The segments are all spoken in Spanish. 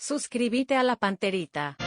Suscríbete a la Panterita.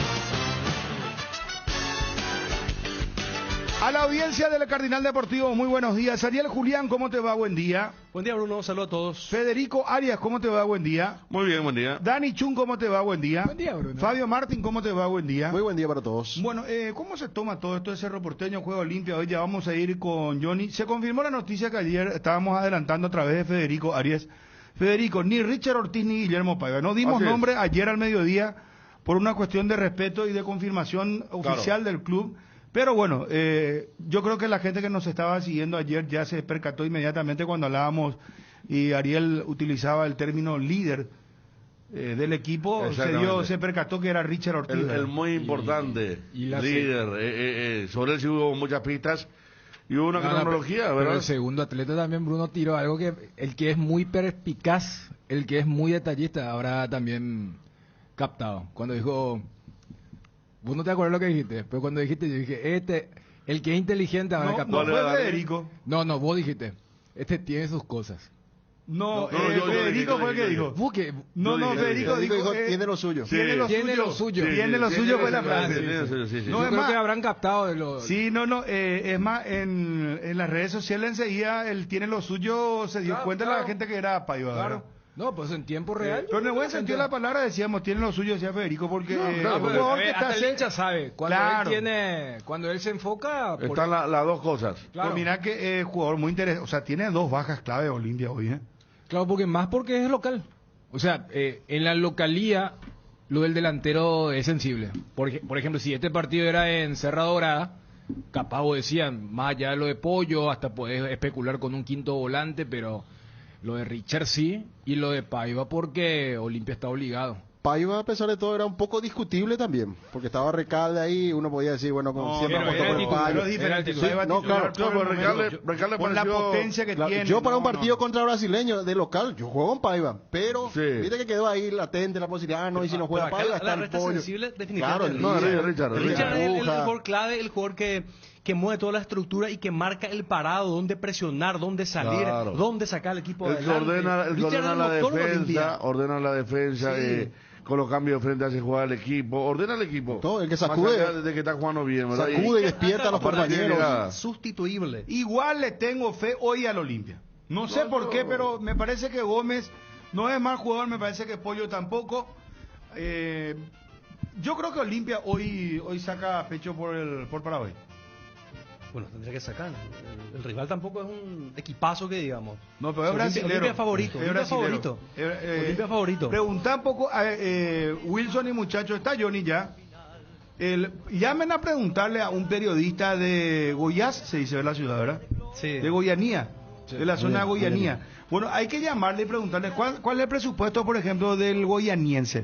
A la audiencia del Cardinal Deportivo, muy buenos días. Ariel Julián, ¿cómo te va? Buen día. Buen día, Bruno. Saludos a todos. Federico Arias, ¿cómo te va? Buen día. Muy bien, buen día. Dani Chun, ¿cómo te va? Buen día. Buen día, Bruno. Fabio Martín, ¿cómo te va? Buen día. Muy buen día para todos. Bueno, ¿cómo se toma todo esto de Cerro Porteño, Juego Olimpia? Hoy ya vamos a ir con Johnny. Se confirmó la noticia que ayer estábamos adelantando a través de Federico Arias. Federico, ni Richard Ortiz ni Guillermo Paiva. No dimos nombre ayer al mediodía por una cuestión de respeto y de confirmación oficial del club. Pero bueno, yo creo que la gente que nos estaba siguiendo ayer ya se percató inmediatamente cuando hablábamos y Ariel utilizaba el término líder del equipo, se percató que era Richard Ortiz. El muy importante líder, sobre él sí hubo muchas pistas y hubo una cronología, ¿verdad? Pero el segundo atleta también, Bruno, tiró algo que el que es muy perspicaz, el que es muy detallista, habrá también captado. Cuando dijo... Vos no te acuerdas lo que dijiste, pero cuando dijiste, yo dije, el que es inteligente habrá captado. No fue Federico. No, vos dijiste, tiene sus cosas. Federico fue el que dijo. Federico dijo, tiene lo suyo. Tiene lo suyo fue la frase. No, es más que habrán captado de lo... Sí, es más, en las redes sociales enseguida, él tiene lo suyo, se dio cuenta de la gente que era Paiva. Claro. No, pues en tiempo real. Pero en el buen sentido de la palabra decíamos, tiene lo suyo, decía Federico, porque hasta el hincha sabe. Cuando él se enfoca... Están las dos cosas. Claro. Pero mira que jugador muy interesante, o sea, tiene dos bajas clave Olimpia hoy, Claro, porque es local. O sea, en la localía, lo del delantero es sensible. Por ejemplo, si este partido era en Serra Dorada, capaz vos decían, más allá de lo de Pollo, hasta podés especular con un quinto volante, pero... Lo de Richard sí, y lo de Paiva porque Olimpia está obligado. Paiva, a pesar de todo, era un poco discutible también, porque estaba Recalde ahí, uno podía decir, bueno, siempre apostó por el Paiva. Recalde por la potencia que tiene. Yo para un partido contra brasileño de local, yo juego con Paiva, pero viste que quedó ahí latente la posibilidad, y si no juega Paiva, está el Pollo. Sensible, definitivamente. Claro, Richard es el jugador clave, el jugador que mueve toda la estructura y que marca el parado, dónde presionar, dónde salir, dónde sacar el equipo adelante. Ordena la defensa, con los cambios de frente hace jugar al equipo, ordena el equipo. Todo, el que sacude. De que está jugando bien, ¿verdad? Sacude y despierta a los compañeros. Sustituible. Igual le tengo fe hoy al Olimpia. No sé por qué, pero me parece que Gómez no es mal jugador, me parece que Pollo tampoco. Yo creo que Olimpia hoy saca pecho por Paraguay. Bueno, tendría que sacar. El rival tampoco es un equipazo que digamos. No, pero es brasilero. Olimpia favorito. Olimpia favorito. Pregunta un poco a Wilson y muchachos, está Johnny ya. Llamen a preguntarle a un periodista de Goiás, se dice de la ciudad, ¿verdad? Sí. De Goianía, de la zona de Goianía. Bueno, hay que llamarle y preguntarle cuál es el presupuesto, por ejemplo, del goianiense.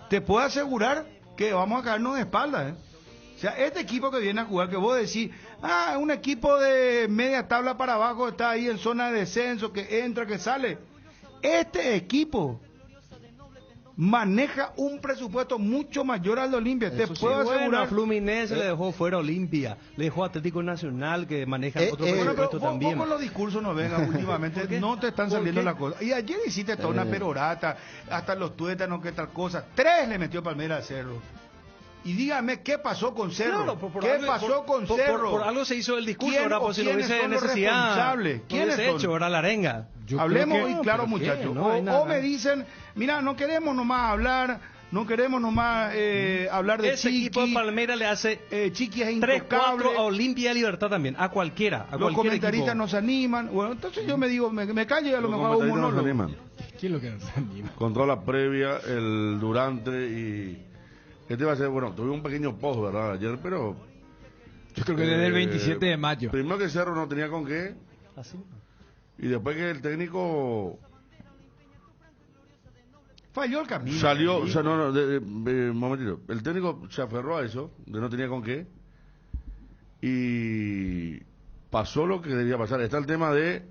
Te puedo asegurar que vamos a caernos de espaldas, O sea, este equipo que viene a jugar, que vos decís, un equipo de media tabla para abajo, está ahí en zona de descenso, que entra, que sale. Este equipo maneja un presupuesto mucho mayor al de Olimpia. Te puedo asegurar. A Fluminense le dejó fuera Olimpia, le dejó Atlético Nacional, que maneja otro presupuesto también. Vos con los discursos no vengan últimamente, no te están saliendo las cosas. Y ayer hiciste toda una perorata, hasta los tuétanos, que tal cosa. 3 le metió Palmeiras a Cerro. Y dígame, ¿qué pasó con Cerro? Claro, ¿Qué pasó con Cerro? Por algo se hizo el discurso, ¿verdad? Por si no hubiese necesidad. ¿Quiénes son? Hecho, ¿verdad? La arenga. Hablemos hoy claro, muchachos. O me dicen, mira, no queremos nomás hablar, hablar de ese Chiqui. Equipo de Palmeiras le hace Chiqui es intocable. 3-4 a Olimpia y Libertad también, a cualquiera. Los comentaristas nos animan. Bueno, entonces yo me digo, me callo y a lo mejor hago un monólogo. ¿Quién es lo que nos anima? Controla la previa, el durante y... ¿Qué te iba a hacer? Bueno, tuve un pequeño post, ¿verdad? Ayer, pero... Yo creo que desde el 27 de mayo. Primero que Cerro no tenía con qué. Así. Y después que el técnico... Falló el camino. Salió, o sea, un momentito. El técnico se aferró a eso, de no tenía con qué. Y pasó lo que debía pasar. Está el tema de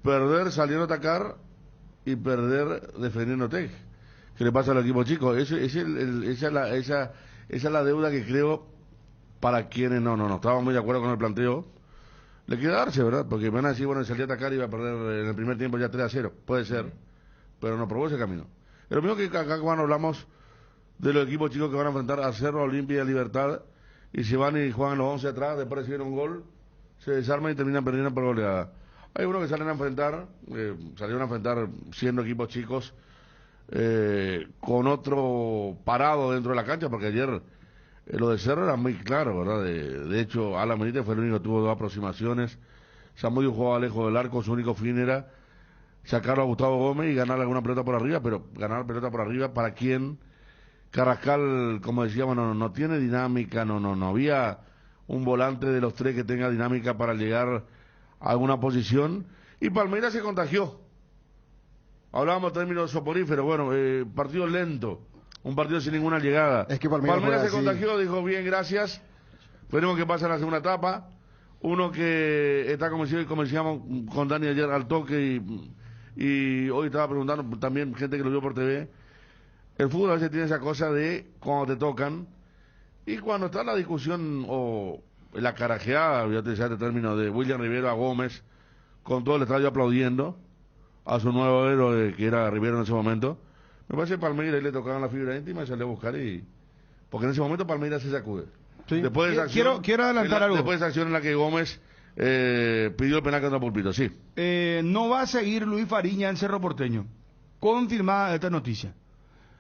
perder saliendo a atacar y perder defendiéndote. ¿Qué le pasa al equipo chico? Esa es la deuda que creo para quienes no estaban muy de acuerdo con el planteo. Le queda darse, ¿verdad? Porque me van a decir, bueno, salí a atacar y iba a perder en el primer tiempo ya 3-0. Puede ser, pero no probó ese camino. Es lo mismo que acá cuando hablamos de los equipos chicos que van a enfrentar a Cerro, a Olimpia y a Libertad, y se van y juegan los 11 atrás, después reciben un gol, se desarman y terminan perdiendo por goleada. Hay unos que salieron a enfrentar siendo equipos chicos, con otro parado dentro de la cancha, porque ayer lo de Cerro era muy claro, ¿verdad? De hecho, Alan Benítez fue el único que tuvo 2 aproximaciones. Samudio jugaba lejos del arco, su único fin era sacarlo a Gustavo Gómez y ganar alguna pelota por arriba, pero ganar pelota por arriba para quien Carrascal, como decíamos, no tiene dinámica, no había un volante de los 3 que tenga dinámica para llegar a alguna posición, y Palmeiras se contagió. Hablábamos en términos soporíferos, bueno, partido lento, un partido sin ninguna llegada. Es que Palmeiras se contagió, dijo bien, gracias, veremos qué pasa en la segunda etapa. Uno que está como decíamos con Dani ayer al toque, y hoy estaba preguntando también gente que lo vio por TV, el fútbol a veces tiene esa cosa de cuando te tocan, y cuando está la discusión o la carajeada, voy a utilizar este término, de William Rivero a Gómez, con todo el estadio aplaudiendo a su nuevo héroe que era Rivero en ese momento, me parece que Palmeiras le tocaban la fibra íntima y salió a buscar, porque en ese momento Palmeiras se sacude. Sí. Después de esa acción, quiero adelantar algo. Después de esa acción en la que Gómez pidió el penal contra Pulpito, sí. No va a seguir Luis Fariña en Cerro Porteño. Confirmada esta noticia.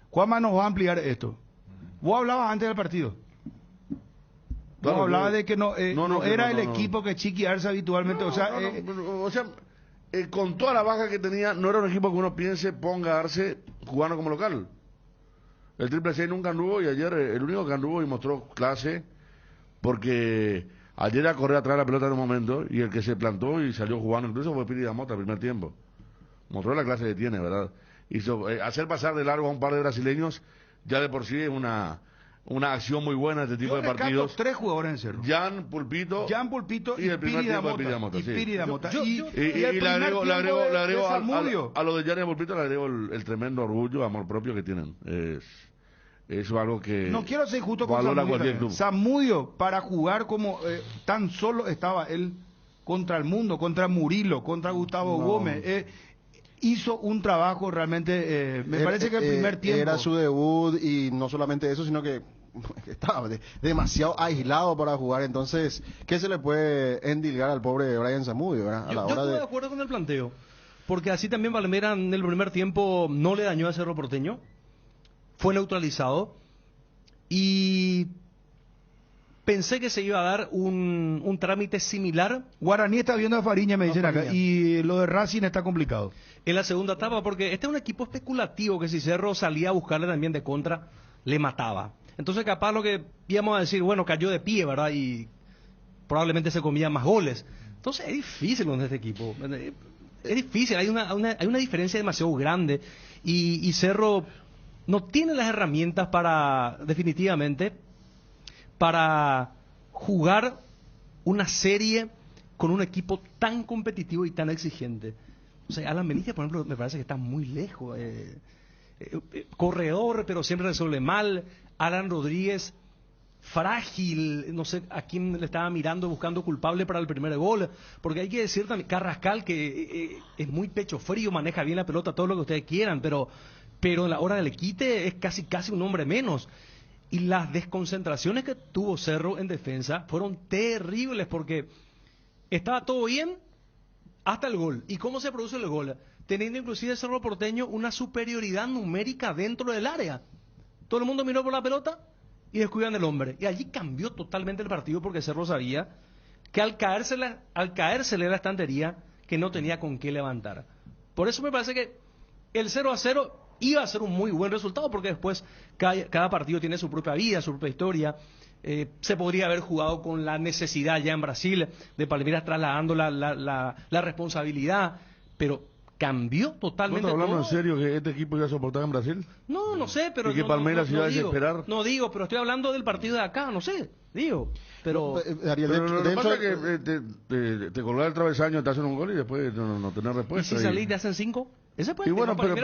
Juanma nos va a ampliar esto. Vos hablabas antes del partido. Vos hablabas de que no era el equipo que Chiqui Arce habitualmente. Con toda la baja que tenía, no era un equipo que uno piense ponga Arce jugando como local. El Triple C nunca anduvo, y ayer el único que anduvo y mostró clase, porque ayer a correr atrás de la pelota en un momento, y el que se plantó y salió jugando incluso fue Piri Damota el primer tiempo. Mostró la clase que tiene, ¿verdad? Hizo hacer pasar de largo a un par de brasileños, ya de por sí es una acción muy buena de este tipo de partidos. 3 jugadores en Cerro. Jan Pulpito y el Piri Damota. Y Piri Damota. Y le agrego a lo de Jan y Pulpito, le agrego el tremendo orgullo, amor propio que tienen. Eso es algo que no quiero ser justo con Samudio. Samudio, para jugar como tan solo estaba él contra el mundo, contra Murilo, contra Gustavo Gómez. Hizo un trabajo realmente, me parece que el primer tiempo era su debut, y no solamente eso, sino que estaba demasiado aislado para jugar. Entonces, ¿qué se le puede endilgar al pobre Brian Samudio, ¿verdad? Yo estoy de acuerdo con el planteo, porque así también Palmeiras en el primer tiempo no le dañó a Cerro Porteño, fue neutralizado, y pensé que se iba a dar un trámite similar. Guaraní está viendo a Fariña, me dicen acá, y lo de Racing está complicado en la segunda etapa, porque este es un equipo especulativo que si Cerro salía a buscarle también de contra, le mataba. Entonces capaz lo que íbamos a decir, bueno, cayó de pie, ¿verdad? Y probablemente se comía más goles. Entonces es difícil con este equipo. Es difícil, hay una diferencia demasiado grande, y Cerro no tiene las herramientas definitivamente, para jugar una serie con un equipo tan competitivo y tan exigente. O sea, Alan Benítez, por ejemplo, me parece que está muy lejos. Corredor, pero siempre resuelve mal. Alan Rodríguez, frágil, no sé a quién le estaba mirando buscando culpable para el primer gol. Porque hay que decir también, Carrascal, que es muy pecho frío, maneja bien la pelota, todo lo que ustedes quieran, pero en la hora del quite es casi un hombre menos. Y las desconcentraciones que tuvo Cerro en defensa fueron terribles, porque estaba todo bien hasta el gol. ¿Y cómo se produce el gol? Teniendo inclusive Cerro Porteño una superioridad numérica dentro del área. Todo el mundo miró por la pelota y descuidan el hombre. Y allí cambió totalmente el partido, porque Cerro sabía que al caérsele la estantería, que no tenía con qué levantar. Por eso me parece que el 0-0 iba a ser un muy buen resultado, porque después cada partido tiene su propia vida, su propia historia. Se podría haber jugado con la necesidad ya en Brasil de Palmeiras trasladando la responsabilidad, pero cambió totalmente. ¿No estás hablando todo. en serio que este equipo iba a soportar en Brasil? No sé, pero... ¿Y que Palmeiras iba a desesperar? No digo, pero estoy hablando del partido de acá, no sé, digo. Pero Ariel, pero lo que pasa es que te colgar el travesaño, te hacen un gol y después no tenés respuesta. ¿Y si salís te hacen 5? Ese puede Y bueno, pero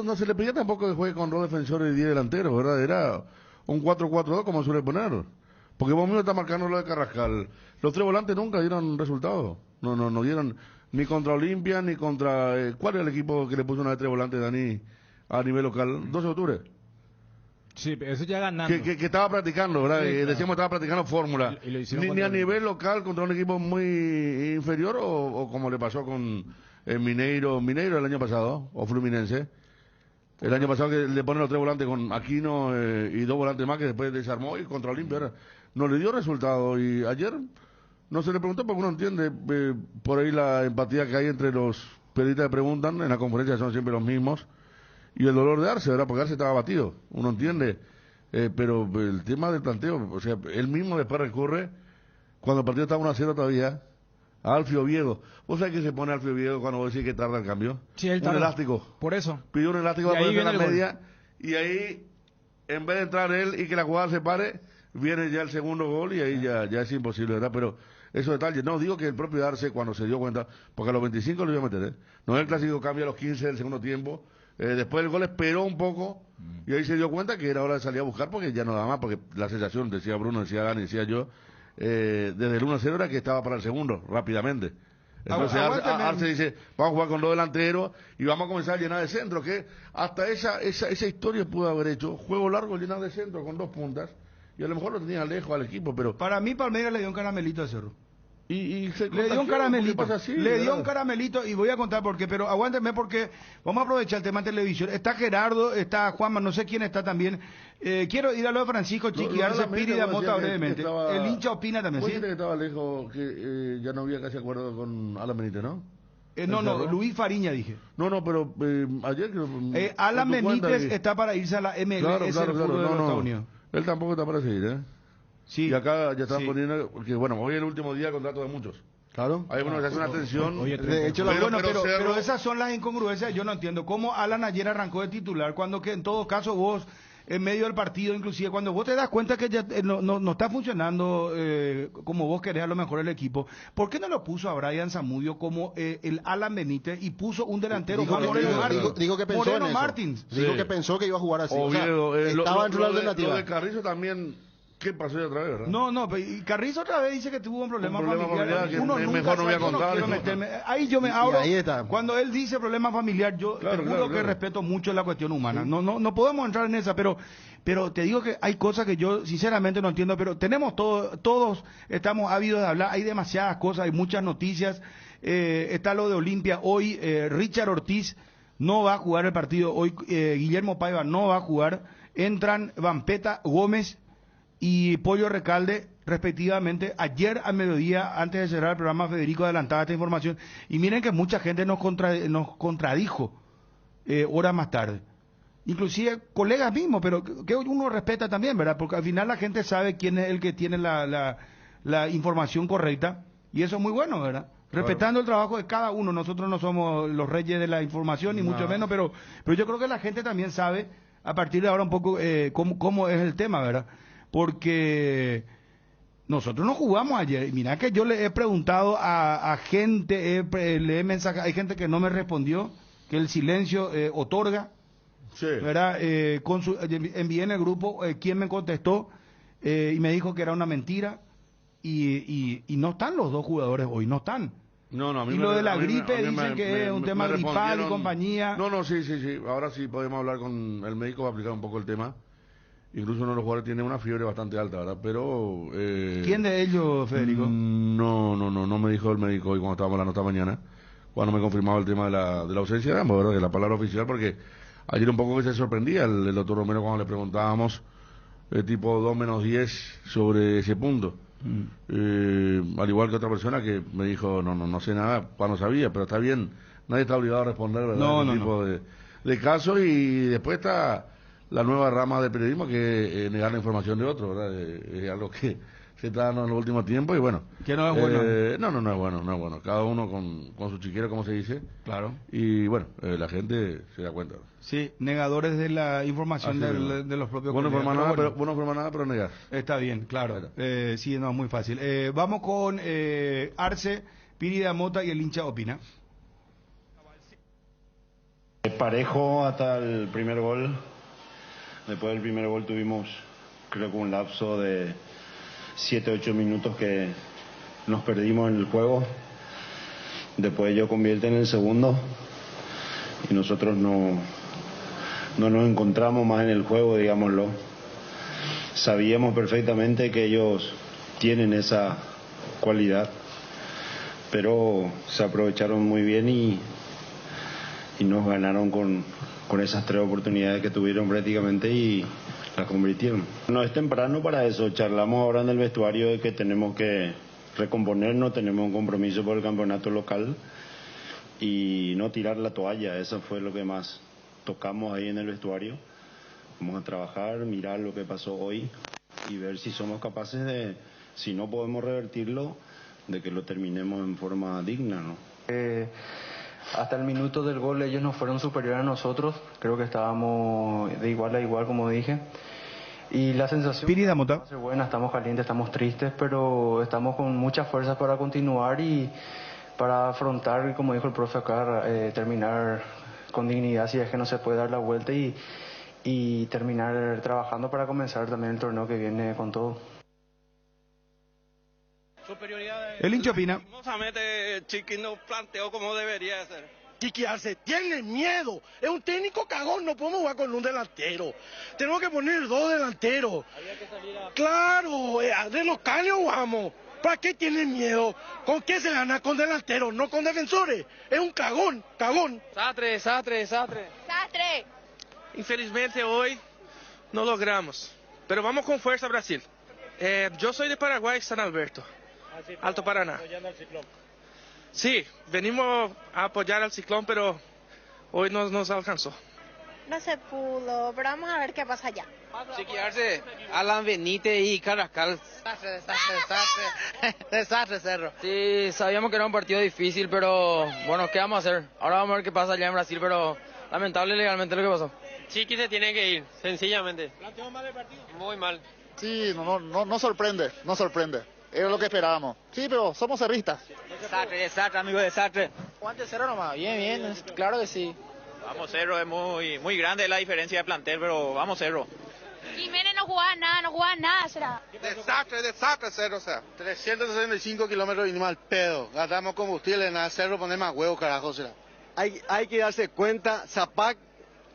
no se le pedía tampoco que juegue con 2 defensores y 10 delanteros, ¿verdad? Era un 4-4-2 como suele poner. Porque vos mismo estás marcando lo de Carrascal. Los 3 volantes nunca dieron resultado. No ni contra Olimpia, ni contra... ¿cuál es el equipo que le puso una de 3 volantes, Dani, a nivel local? 12 de octubre. Sí, pero eso ya ganando. Que estaba practicando, ¿verdad? Sí, claro. Decíamos que estaba practicando fórmula. Y lo hicieron Ni contra a el- nivel local contra un equipo muy inferior o como le pasó con Mineiro el año pasado, o Fluminense. El año pasado que le ponen los 3 volantes con Aquino y 2 volantes más que después desarmó y contra Olimpia ahora no le dio resultado. Y ayer no se le preguntó porque uno entiende por ahí la empatía que hay entre los periodistas que preguntan, en la conferencia son siempre los mismos. Y el dolor de Arce, ¿verdad? Porque Arce estaba batido, uno entiende. Pero el tema del planteo, o sea, él mismo después recurre, cuando el partido estaba 1-0 todavía, a Alfio Oviedo. ¿Vos sabés que se pone Alfio Oviedo cuando vos decís que tarda el cambio? Sí, él un tarda. elástico. Por eso. Pidió un elástico Y para ahí ponerse en la viene el media. Y ahí, en vez de entrar él y que la jugada se pare, viene ya el segundo gol y ahí ya es imposible, ¿verdad? Pero esos detalles, no, digo que el propio Arce cuando se dio cuenta, porque a los 25 lo iba a meter, ¿eh? No es el clásico cambio a los 15 del segundo tiempo. Después del gol esperó un poco y ahí se dio cuenta que era hora de salir a buscar porque ya no daba más, porque la sensación, decía Bruno, decía Dani, decía yo, desde el 1-0 era que estaba para el segundo, rápidamente. Entonces Arce dice, vamos a jugar con 2 delanteros y vamos a comenzar a llenar de centro, que hasta esa historia pudo haber hecho, juego largo, llenar de centro con 2 puntas, y a lo mejor lo tenía lejos al equipo, pero... Para mí Palmeiras le dio un caramelito a Cerro. Y se Le dio un contagió, caramelito, porque pasa así, le dio ¿verdad? un caramelito y voy a contar por qué, pero aguántenme porque vamos a aprovechar el tema de televisión. Está Gerardo, está Juanma, no sé quién está también. Quiero ir a lo de Francisco Chiqui, Arce, Piri de Mota brevemente. El hincha opina también, ¿Vos ¿sí? dijiste que estaba lejos, que ya no había casi acuerdo con Alan Benítez, ¿no? No, Luis Fariña dije. No, pero ayer creo... Alan por tu cuenta Benítez que- está para irse a la MLS, Claro, el fútbol de los Estados Unidos. Él tampoco está para seguir, ¿eh? Sí. Y acá ya están Sí. poniendo, porque bueno, hoy es el último día de contrato de muchos. Claro. Hay uno que hace una atención. Oye, De hecho, Pero, bueno, pero Cerro- pero esas son las incongruencias. Yo no entiendo cómo Alan ayer arrancó de titular cuando que en todo caso vos en medio del partido, inclusive cuando vos te das cuenta que ya no está funcionando como vos querés a lo mejor el equipo, ¿por qué no lo puso a Brian Zamudio como el Alan Benítez y puso un delantero Dijo Juan que- Moreno dijo- Martín? dijo- dijo que pensó Moreno en eso. Martins. Dijo Sí. que pensó que iba a jugar así. O sea, Oviedo, estaba dentro de la lo alternativa. de Carrizo también, ¿qué pasó ya otra vez, verdad? No, y Carrizo otra vez dice que tuvo un problema, Un problema familiar que Uno es nunca mejor no voy a sabe, yo contar, quiero ¿no? meterme. Ahí yo me Y abro. ahí está. Cuando él dice problema familiar, yo Claro, te juro claro, que claro. respeto mucho la cuestión humana. No podemos entrar en esa, pero te digo que hay cosas que yo sinceramente no entiendo, pero tenemos todos estamos ávidos de hablar, hay demasiadas cosas, hay muchas noticias. Está lo de Olimpia hoy, Richard Ortiz no va a jugar el partido hoy, Guillermo Paiva no va a jugar, entran Vampeta, Gómez y Pollo Recalde, respectivamente. Ayer al mediodía, antes de cerrar el programa, Federico adelantaba esta información. Y miren que mucha gente nos contradijo horas más tarde. Inclusive colegas mismos, pero que uno respeta también, ¿verdad? Porque al final la gente sabe quién es el que tiene la información correcta. Y eso es muy bueno, ¿verdad? Respetando el trabajo de cada uno. Nosotros no somos los reyes de la información, ni mucho menos, pero yo creo que la gente también sabe, a partir de ahora un poco, cómo es el tema, ¿verdad? Porque nosotros no jugamos ayer. Mira que yo le he preguntado a gente, le he mensajado, hay gente que no me respondió, que el silencio otorga, Sí. ¿verdad? Envié en el grupo quién me contestó y me dijo que era una mentira y no están los 2 jugadores hoy, no están. No, a mí Y me- lo de la a mí me- gripe a mí dicen me- que me- es un me tema gripal y respondieron- compañía. No, sí. Ahora sí podemos hablar con el médico, va a aplicar un poco el tema. Incluso uno de los jugadores tiene una fiebre bastante alta, ¿verdad? Pero... ¿Quién de ellos, Federico? No me dijo el médico hoy cuando estábamos hablando esta mañana, cuando me confirmaba el tema de la ausencia de ambos, ¿verdad? De la palabra oficial, porque ayer un poco que se sorprendía el doctor Romero cuando le preguntábamos tipo 2-10 sobre ese punto. Al igual que otra persona que me dijo, no sé nada, cuando sabía, pero está bien, nadie está obligado a responder, ¿verdad? No, Ese no, tipo de casos, y después está la nueva rama del periodismo que es negar la información de otro, ¿verdad? Es algo que se está dando en los últimos tiempos y bueno. Que no es bueno. No es bueno. Cada uno con su chiquero, como se dice. Claro. Y bueno, la gente se da cuenta. Sí, negadores de la información Así mismo. de los propios Bueno, colegas. por Pero bueno, por nada, pero negar. está bien, claro. Claro. Sí, no, es muy fácil. Vamos con Arce, Piri de Mota y el hincha opina. Parejo hasta el primer gol. Después del primer gol tuvimos, creo que un lapso de 7-8 minutos que nos perdimos en el juego. Después ellos convierten en el segundo y nosotros no nos encontramos más en el juego, digámoslo. Sabíamos perfectamente que ellos tienen esa cualidad, pero se aprovecharon muy bien y nos ganaron con esas 3 oportunidades que tuvieron prácticamente y las convirtieron. No es temprano para eso, charlamos ahora en el vestuario de que tenemos que recomponernos, tenemos un compromiso por el campeonato local y no tirar la toalla, eso fue lo que más tocamos ahí en el vestuario. Vamos a trabajar, mirar lo que pasó hoy y ver si somos capaces de, si no podemos revertirlo, de que lo terminemos en forma digna, ¿no? Hasta el minuto del gol ellos nos fueron superiores a nosotros, creo que estábamos de igual a igual, como dije, y la sensación va a ser buena, estamos calientes, estamos tristes, pero estamos con muchas fuerzas para continuar y para afrontar, como dijo el profe acá, terminar con dignidad si es que no se puede dar la vuelta y terminar trabajando para comenzar también el torneo que viene con todo. El hincha opina. Chiqui no planteó como debería ser. Chiqui Arce tiene miedo, es un técnico cagón, no podemos jugar con un delantero, tenemos que poner 2 delanteros. Claro, de locales jugamos. ¿Para qué tienen miedo? ¿Con qué se gana? Con delanteros, no con defensores. Es un cagón. Sastre. Infelizmente hoy no logramos, pero vamos con fuerza Brasil. Yo soy de Paraguay, San Alberto, Alto Paraná. Sí, venimos a apoyar al Ciclón, pero hoy no nos alcanzó. No se pudo, pero vamos a ver qué pasa allá. Chiqui Arce, Alan Benítez y Carrascal. Desastre, Cerro. Sí, sabíamos que era un partido difícil, pero bueno, ¿qué vamos a hacer? Ahora vamos a ver qué pasa allá en Brasil, pero lamentable legalmente lo que pasó. Chiqui se tiene que ir, sencillamente. ¿Planteó mal el partido? Muy mal. Sí, no sorprende. Era lo que esperábamos. Sí, pero somos cerristas. Desastre, amigo, desastre. Aguante Cerro nomás, bien, claro que sí. Vamos Cerro, es muy grande la diferencia de plantel, pero vamos Cerro. Jiménez no jugaba nada, será. Desastre, Cerro, o sea. 365 kilómetros vinimos al pedo, gastamos combustible, nada, Cerro poner más huevo, carajo, será. Hay que darse cuenta, Zapac,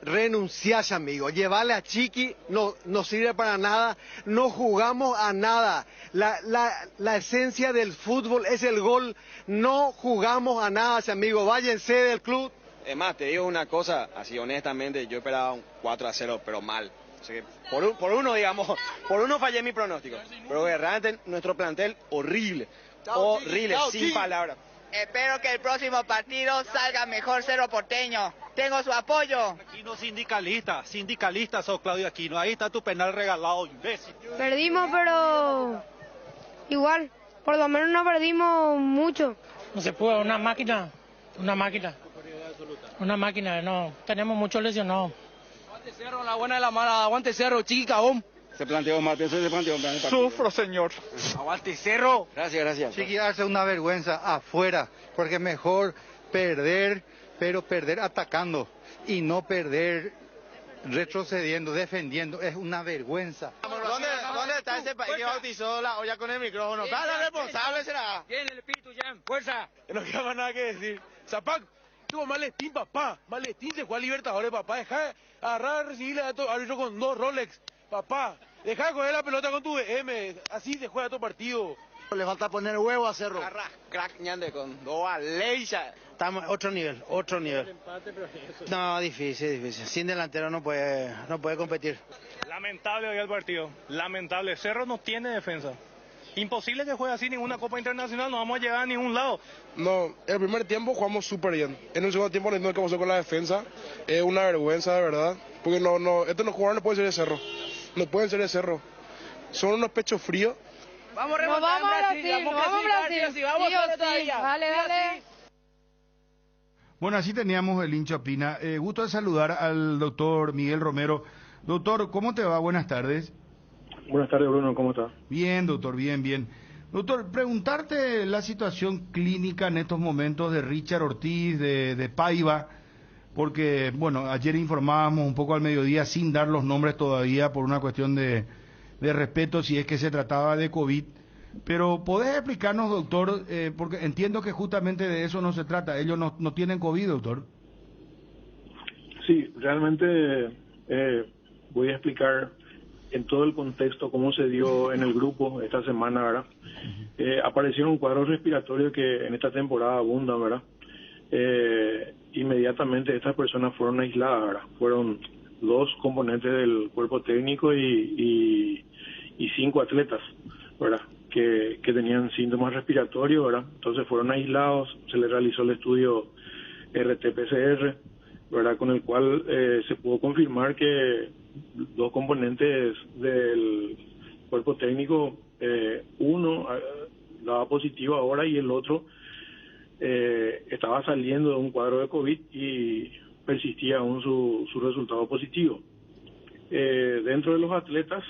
renunciás, amigo. Llevarle a Chiqui no sirve para nada, no jugamos a nada. La esencia del fútbol es el gol, no jugamos a nada, amigo. Váyanse del club. Es más, te digo una cosa, así honestamente, yo esperaba un 4-0, pero mal. O sea que por uno fallé mi pronóstico. Pero realmente nuestro plantel horrible, sin palabras. Espero que el próximo partido salga mejor Cerro Porteño. Tengo su apoyo. Aquino sindicalista sos Claudio Aquino. Ahí está tu penal regalado, imbécil. Perdimos, pero igual, por lo menos no perdimos mucho. No se puede, una máquina, no, tenemos muchos lesionados. Aguante Cerro, la buena y la mala, aguante Cerro, Chiqui cagón. Se planteó mal, pienso que se planteó mal. Sufro, señor. Aguante Cerro. Gracias. Chiqui Arce una vergüenza afuera, porque mejor perder, pero perder atacando y no perder retrocediendo, defendiendo, es una vergüenza. ¿Dónde está ese país que bautizó la olla con el micrófono? ¿Para responsable será? Bien, el espíritu ya, fuerza. No queda más nada que decir. Zapac, tuvo Maletín, papá. Maletín se fue a Libertadores, papá. Deja de agarrar a recibirle a estos árbitros con 2 Rolex. Papá, deja de coger la pelota con tu BM. Así se juega tu partido. Le falta poner huevo a Cerro. Crack ñande con 2 a Leisha. Estamos otro nivel. No, difícil. Sin delantero no puede competir. Lamentable hoy el partido. Lamentable. Cerro no tiene defensa. Imposible que juegue así ninguna Copa Internacional. No vamos a llegar a ningún lado. No, el primer tiempo jugamos súper bien. En el segundo tiempo no entiendo qué pasó con la defensa. Es una vergüenza, de verdad. Porque estos jugadores no pueden ser de Cerro. No pueden ser de Cerro. Son unos pechos fríos. Vamos a Brasil. Dale. Bueno, así teníamos el hincha opina. Gusto de saludar al doctor Miguel Romero. Doctor, ¿cómo te va? Buenas tardes. Buenas tardes, Bruno, ¿cómo estás? Bien, doctor, bien. Doctor, preguntarte la situación clínica en estos momentos de Richard Ortiz, de Paiva, porque, bueno, ayer informábamos un poco al mediodía sin dar los nombres todavía por una cuestión de respeto si es que se trataba de COVID, Pero ¿podés explicarnos, doctor? Porque entiendo que justamente de eso no se trata. Ellos no tienen COVID, doctor. Sí, realmente voy a explicar en todo el contexto cómo se dio en el grupo esta semana, ¿verdad? Aparecieron cuadros respiratorios que en esta temporada abundan, ¿verdad? Inmediatamente estas personas fueron aisladas, ¿verdad? Fueron 2 componentes del cuerpo técnico y 5 atletas, ¿verdad? Que tenían síntomas respiratorios, ¿verdad? Entonces fueron aislados, se les realizó el estudio RT-PCR, ¿verdad? Con el cual se pudo confirmar que 2 componentes del cuerpo técnico, uno daba positivo ahora y el otro estaba saliendo de un cuadro de COVID y persistía aún su resultado positivo. Dentro de los atletas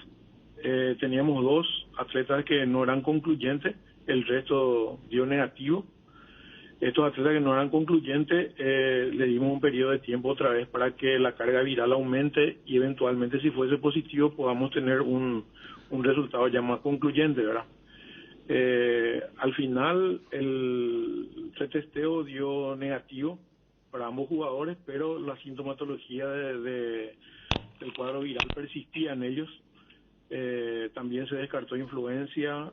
teníamos 2 atletas que no eran concluyentes, el resto dio negativo. Estos atletas que no eran concluyentes, le dimos un periodo de tiempo otra vez para que la carga viral aumente y eventualmente, si fuese positivo, podamos tener un resultado ya más concluyente, ¿verdad? Al final, el retesteo dio negativo para ambos jugadores, pero la sintomatología del cuadro viral persistía en ellos. También se descartó influenza,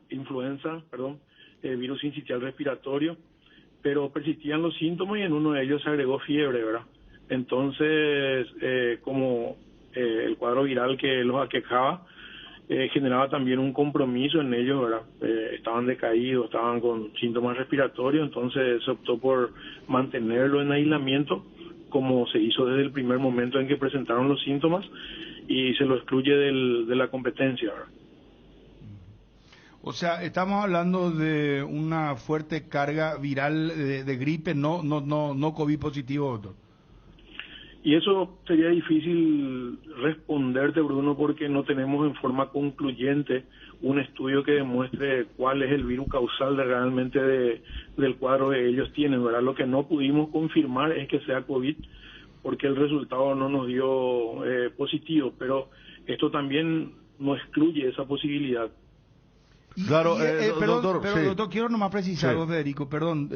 virus sincitial respiratorio, pero persistían los síntomas y en uno de ellos se agregó fiebre, ¿verdad? Entonces, como el cuadro viral que los aquejaba generaba también un compromiso en ellos, ¿verdad? Estaban decaídos, estaban con síntomas respiratorios, entonces se optó por mantenerlo en aislamiento, como se hizo desde el primer momento en que presentaron los síntomas, y se lo excluye de la competencia, ¿verdad? O sea, estamos hablando de una fuerte carga viral de gripe, no COVID positivo, doctor. Y eso sería difícil responderte, Bruno, porque no tenemos en forma concluyente un estudio que demuestre cuál es el virus causal realmente del cuadro que ellos tienen, ¿verdad? Lo que no pudimos confirmar es que sea COVID, porque el resultado no nos dio positivo, pero esto también no excluye esa posibilidad. Claro, doctor, quiero nomás precisar, Federico, perdón,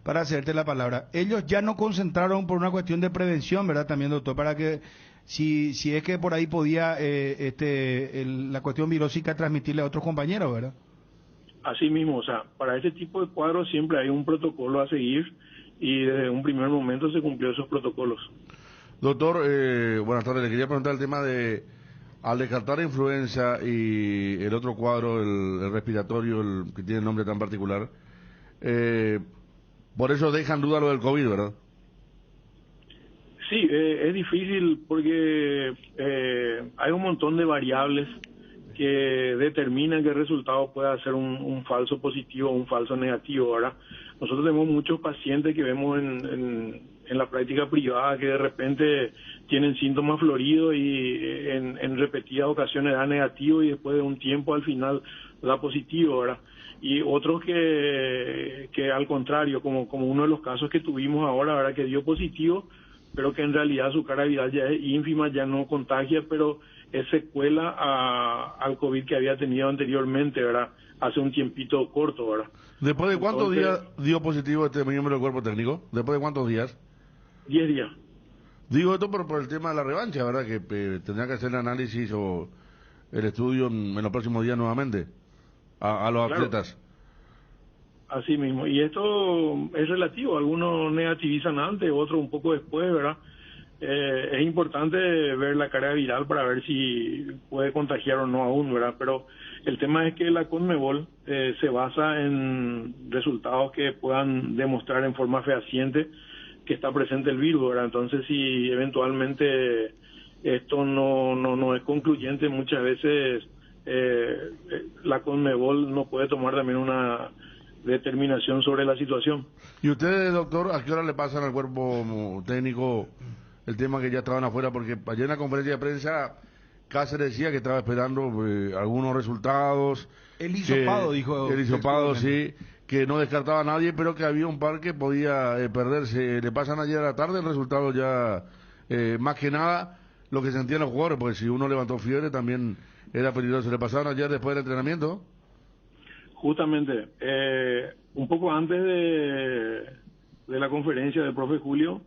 para hacerte la palabra. Ellos ya no concentraron por una cuestión de prevención, ¿verdad? También, doctor, para que si es que por ahí podía la cuestión virósica transmitirle a otros compañeros, ¿verdad? Así mismo, o sea, para ese tipo de cuadros siempre hay un protocolo a seguir y desde un primer momento se cumplió esos protocolos. Doctor, buenas tardes. Le quería preguntar el tema de, al descartar influenza y el otro cuadro, el respiratorio, el que tiene nombre tan particular, por eso dejan duda lo del COVID, ¿verdad? Sí, es difícil porque hay un montón de variables que determinan que el resultado pueda ser un falso positivo o un falso negativo, ¿verdad? Nosotros tenemos muchos pacientes que vemos en la práctica privada que de repente tienen síntomas floridos y en repetidas ocasiones da negativo y después de un tiempo al final da positivo, ¿verdad? Y otros que al contrario, como uno de los casos que tuvimos ahora, ¿verdad? Que dio positivo, pero que en realidad su carga viral ya es ínfima, ya no contagia, pero es secuela al COVID que había tenido anteriormente, ¿verdad? Hace un tiempito corto, ¿verdad? ¿Después de cuántos días dio positivo este miembro del cuerpo técnico? ¿Después de cuántos días? 10 días. Digo esto por el tema de la revancha, ¿verdad? Que tendrá que hacer el análisis o el estudio en los próximos días nuevamente a los atletas. Así mismo. Y esto es relativo. Algunos negativizan antes, otros un poco después, ¿verdad? Es importante ver la carga viral para ver si puede contagiar o no aún, ¿verdad? Pero el tema es que la CONMEBOL se basa en resultados que puedan demostrar en forma fehaciente que está presente el virus, ¿verdad? Entonces, si eventualmente esto no es concluyente, muchas veces la CONMEBOL no puede tomar también una determinación sobre la situación. ¿Y ustedes, doctor, a qué hora le pasan al cuerpo técnico el tema que ya estaban afuera? Porque ayer en la conferencia de prensa Cáceres decía que estaba esperando algunos resultados. El hisopado, dijo. El hisopado, sí, que no descartaba a nadie, pero que había un par que podía perderse. Le pasan ayer a la tarde el resultado ya, más que nada, lo que sentían los jugadores, porque si uno levantó fiebre también era peligroso. ¿Le pasaron ayer después del entrenamiento? justamente, un poco antes de la conferencia del profe Julio,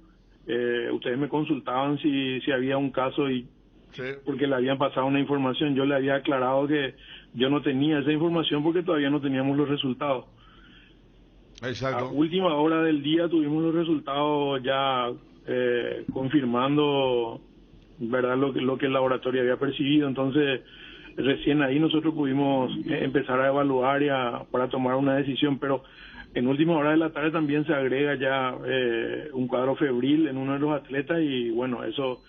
ustedes me consultaban si había un caso y porque le habían pasado una información. Yo le había aclarado que yo no tenía esa información porque todavía no teníamos los resultados. Exacto. A última hora del día tuvimos los resultados ya confirmando, ¿verdad?, lo que el laboratorio había percibido. Entonces, recién ahí nosotros pudimos empezar a evaluar para tomar una decisión, pero en última hora de la tarde también se agrega ya un cuadro febril en uno de los atletas y bueno, eso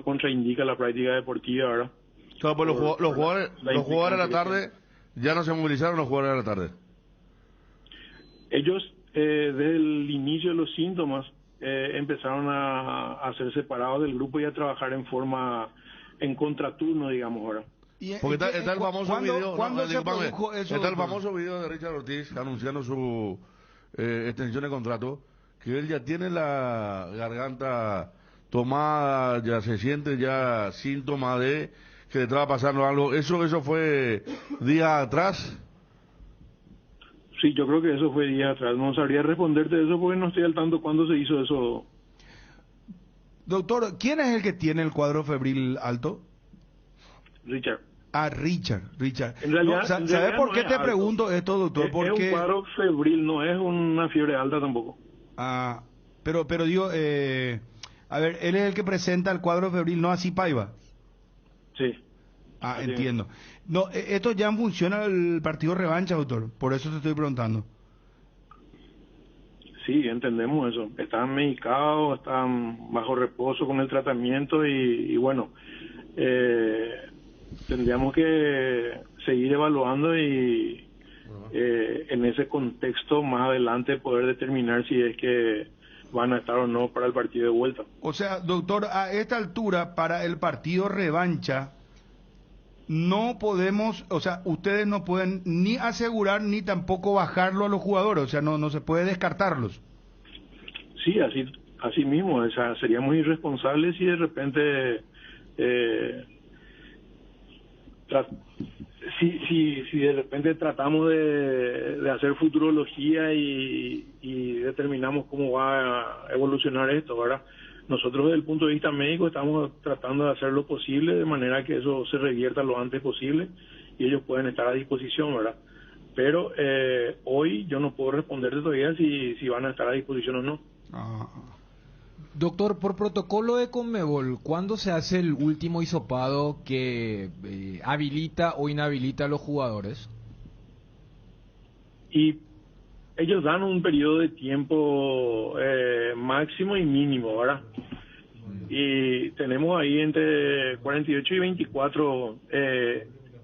contraindica la práctica deportiva, ¿verdad? Claro, pues los jugadores de la tarde ya no se movilizaron, los jugadores de la tarde. Ellos, desde el inicio de los síntomas, empezaron a ser separados del grupo y a trabajar en contraturno, digamos, ahora. Porque está el famoso video, ¿cuándo se produjo eso? Está el famoso video de Richard Ortiz anunciando su extensión de contrato, que él ya tiene la garganta tomada, ya se siente ya síntoma de que le estaba pasando algo. ¿Eso fue días atrás? Sí, yo creo que eso fue días atrás. No sabría responderte eso porque no estoy al tanto cuándo se hizo eso. Doctor, ¿quién es el que tiene el cuadro febril alto? Richard. Ah, Richard. En realidad, ¿Sabes por qué te alto. Pregunto esto, doctor? Es un cuadro febril, no es una fiebre alta tampoco. Ah, pero digo, a ver, él es el que presenta el cuadro febril, no así Paiva. Sí. Ah, así entiendo. No, esto ya funciona el partido revancha, doctor, por eso te estoy preguntando. Sí, entendemos eso. Están medicados, están bajo reposo con el tratamiento y bueno, tendríamos que seguir evaluando y en ese contexto más adelante poder determinar si es que van a estar o no para el partido de vuelta. O sea, doctor, a esta altura, para el partido revancha, no podemos, o sea, ustedes no pueden ni asegurar ni tampoco bajarlo a los jugadores, o sea, no se puede descartarlos. Sí, así mismo, o sea, seríamos irresponsables si de repente si de repente tratamos de hacer futurología y determinamos cómo va a evolucionar esto, ¿verdad? Nosotros desde el punto de vista médico estamos tratando de hacer lo posible de manera que eso se revierta lo antes posible y ellos pueden estar a disposición, ¿verdad? Pero hoy yo no puedo responderte todavía si van a estar a disposición o no. Doctor, por protocolo de Conmebol, ¿cuándo se hace el último hisopado que habilita o inhabilita a los jugadores? Y ellos dan un periodo de tiempo máximo y mínimo, ¿verdad? Y tenemos ahí entre 48 y 24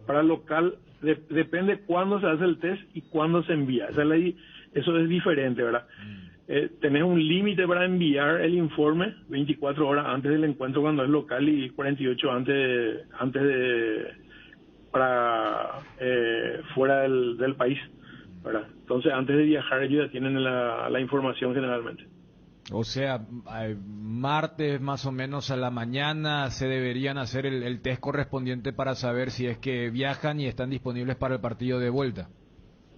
para local, depende cuándo se hace el test y cuándo se envía. Eso es diferente, ¿verdad? Tenés un límite para enviar el informe 24 horas antes del encuentro cuando es local y 48 antes de para fuera del país, ¿verdad? Entonces antes de viajar ellos ya tienen la información generalmente. O sea, martes más o menos a la mañana se deberían hacer el test correspondiente para saber si es que viajan y están disponibles para el partido de vuelta.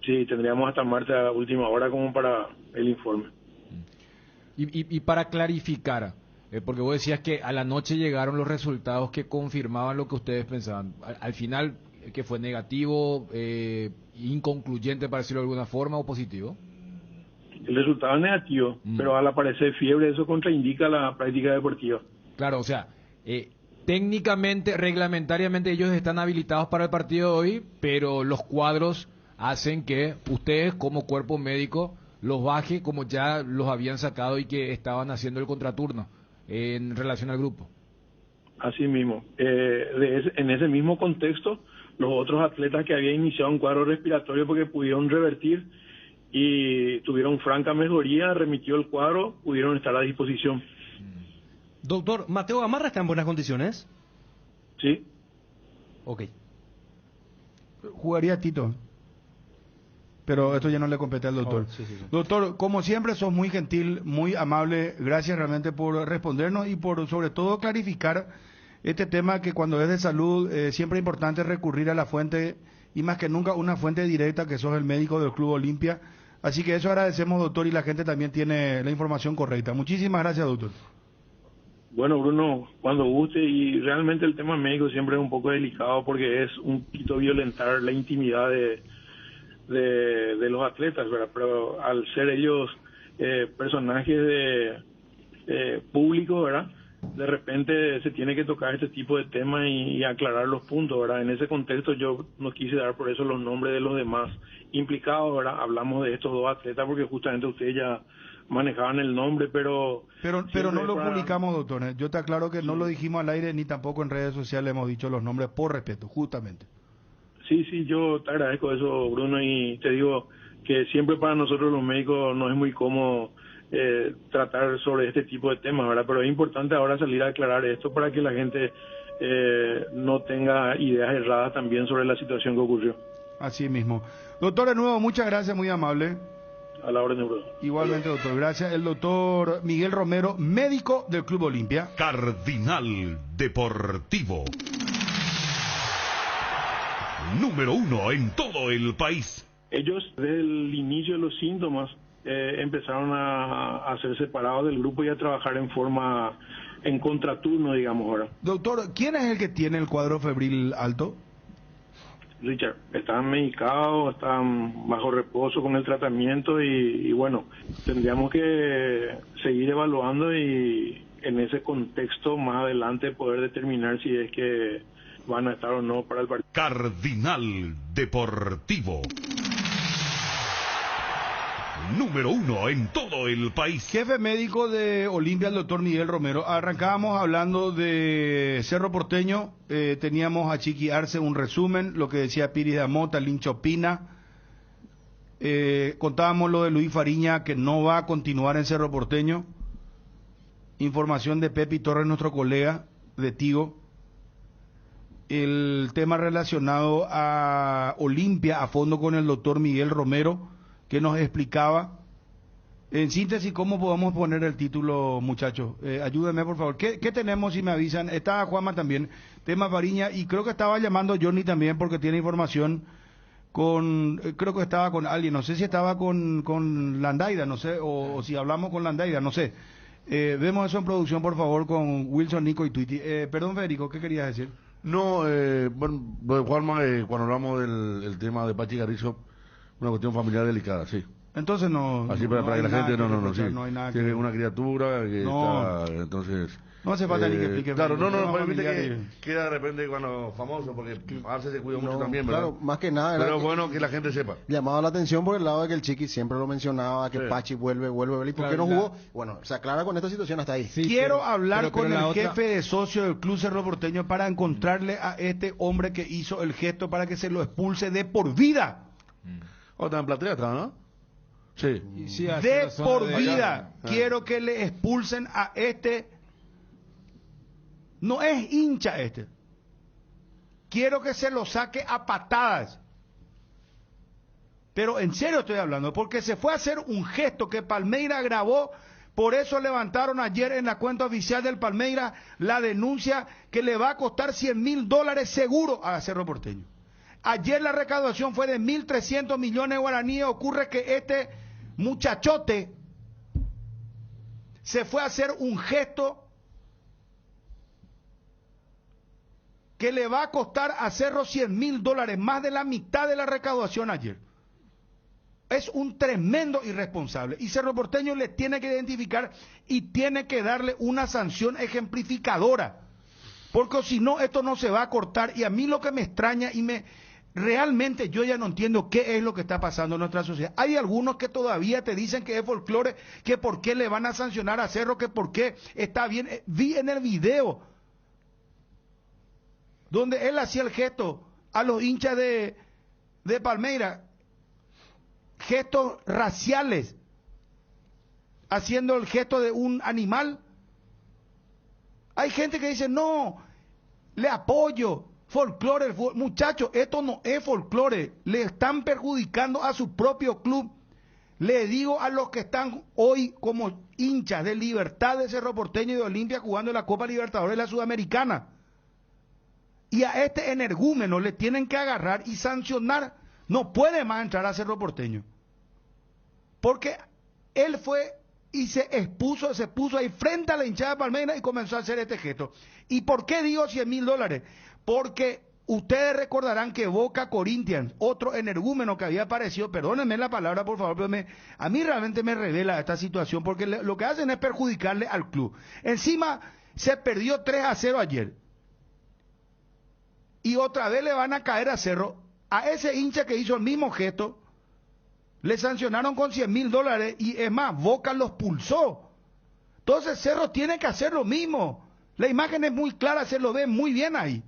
Sí, tendríamos hasta martes a última hora como para el informe. Y para clarificar, porque vos decías que a la noche llegaron los resultados que confirmaban lo que ustedes pensaban. Al final, ¿que fue negativo, inconcluyente, para decirlo de alguna forma, o positivo? El resultado es negativo, pero al aparecer fiebre eso contraindica la práctica deportiva. Claro, o sea, técnicamente, reglamentariamente ellos están habilitados para el partido de hoy, pero los cuadros hacen que ustedes como cuerpo médico los baje como ya los habían sacado y que estaban haciendo el contraturno en relación al grupo. Así mismo. En ese mismo contexto, los otros atletas que habían iniciado un cuadro respiratorio porque pudieron revertir y tuvieron franca mejoría, remitió el cuadro, pudieron estar a disposición. Doctor, ¿Mateo Gamarra está en buenas condiciones? Sí. Ok. Jugaría Tito. Pero esto ya no le compete al doctor. Sí. Doctor, como siempre, sos muy gentil, muy amable. Gracias realmente por respondernos y por, sobre todo, clarificar este tema que cuando es de salud siempre es importante recurrir a la fuente y más que nunca una fuente directa que sos el médico del Club Olimpia. Así que eso agradecemos, doctor, y la gente también tiene la información correcta. Muchísimas gracias, doctor. Bueno, Bruno, cuando guste, y realmente el tema médico siempre es un poco delicado porque es un poquito violentar la intimidad de los atletas, ¿verdad? Pero al ser ellos personajes públicos, ¿verdad? De repente se tiene que tocar este tipo de temas y aclarar los puntos, ¿verdad? En ese contexto yo no quise dar por eso los nombres de los demás implicados, ¿verdad? Hablamos de estos dos atletas porque justamente ustedes ya manejaban el nombre, pero no lo publicamos, doctor. Yo te aclaro que no lo dijimos al aire ni tampoco en redes sociales hemos dicho los nombres por respeto, justamente. Sí, yo te agradezco eso, Bruno, y te digo que siempre para nosotros los médicos no es muy cómodo tratar sobre este tipo de temas, ¿verdad? Pero es importante ahora salir a aclarar esto para que la gente no tenga ideas erradas también sobre la situación que ocurrió. Así mismo. Doctor, de nuevo, muchas gracias, muy amable. A la orden, Bruno. Igualmente, doctor. Gracias. El doctor Miguel Romero, médico del Club Olimpia. Cardinal Deportivo. Número 1 en todo el país. Ellos, desde el inicio de los síntomas, empezaron a ser separados del grupo y a trabajar en contraturno, digamos ahora. Doctor, ¿quién es el que tiene el cuadro febril alto? Richard, están medicados, están bajo reposo con el tratamiento y bueno, tendríamos que seguir evaluando y en ese contexto más adelante poder determinar si es que van a estar o no para el partido. Cardinal Deportivo. Número 1 en todo el país. Jefe médico de Olimpia, el doctor Miguel Romero. Arrancábamos hablando de Cerro Porteño, teníamos a Chiqui Arce un resumen, lo que decía Piris de Amota, Lincho Pina, contábamos lo de Luis Fariña, que no va a continuar en Cerro Porteño, información de Pepi Torres, nuestro colega de Tigo, el tema relacionado a Olimpia a fondo con el doctor Miguel Romero, que nos explicaba, en síntesis, cómo podemos poner el título, muchachos. Ayúdenme, por favor. ¿Qué tenemos, si me avisan? Está Juanma también, tema Fariña, y creo que estaba llamando Johnny también porque tiene información creo que estaba con alguien, no sé si estaba con Landaida, no sé, o si hablamos con Landaida, no sé. Vemos eso en producción, por favor, con Wilson, Nico y Twitty. Perdón, Federico, ¿qué querías decir? No, bueno, Juanma, cuando hablamos del tema de Pachi Carrizo, una cuestión familiar delicada, sí. Entonces no... Así para que la gente, sí. No hay nada que... Tiene una criatura que no. Está, entonces... No hace falta ni que explique. Claro, no, viste que queda de repente cuando famoso, porque Arce se cuida mucho también, ¿verdad? Claro, más que nada. Pero es bueno que la gente sepa. Llamaba la atención por el lado de que el Chiqui siempre lo mencionaba, que Pachi vuelve, ¿y por qué no jugó? Bueno, se aclara con esta situación hasta ahí. Sí, Quiero hablar con el jefe de socio del Club Cerro Porteño para encontrarle a este hombre que hizo el gesto para que se lo expulse de por vida. Está en platea atrás, ¿no? Sí. De por vida. Quiero que le expulsen a este. No es hincha este. Quiero que se lo saque a patadas. Pero en serio estoy hablando, porque se fue a hacer un gesto que Palmeiras grabó. Por eso levantaron ayer en la cuenta oficial del Palmeiras la denuncia que le va a costar $100,000 seguro a Cerro Porteño. Ayer la recaudación fue de 1.300 millones de guaraníes. Ocurre que este muchachote se fue a hacer un gesto que le va a costar a Cerro $100,000, más de la mitad de la recaudación ayer. Es un tremendo irresponsable. Y Cerro Porteño le tiene que identificar y tiene que darle una sanción ejemplificadora. Porque si no, esto no se va a cortar. Y a mí lo que me extraña realmente yo ya no entiendo qué es lo que está pasando en nuestra sociedad. Hay algunos que todavía te dicen que es folclore, que por qué le van a sancionar a Cerro, que por qué está bien. Vi en el video donde él hacía el gesto a los hinchas de Palmeiras, gestos raciales, haciendo el gesto de un animal. Hay gente que dice, no, le apoyo, folclore, muchachos, esto no es folclore, le están perjudicando a su propio club. Le digo a los que están hoy como hinchas de Libertad de Cerro Porteño y de Olimpia jugando la Copa Libertadores de la Sudamericana, Y a este energúmeno le tienen que agarrar y sancionar. No puede más entrar a Cerro Porteño. Porque él fue y se puso ahí frente a la hinchada de Palmeiras y comenzó a hacer este gesto. ¿Y por qué digo $100,000? Porque ustedes recordarán que Boca Corinthians, otro energúmeno que había aparecido, perdónenme la palabra por favor, pero a mí realmente me revela esta situación, porque lo que hacen es perjudicarle al club. Encima se perdió 3-0 ayer. Y otra vez le van a caer a Cerro. A ese hincha que hizo el mismo gesto, le sancionaron con $100,000 y es más, Boca los pulsó. Entonces Cerro tiene que hacer lo mismo. La imagen es muy clara, se lo ve muy bien ahí.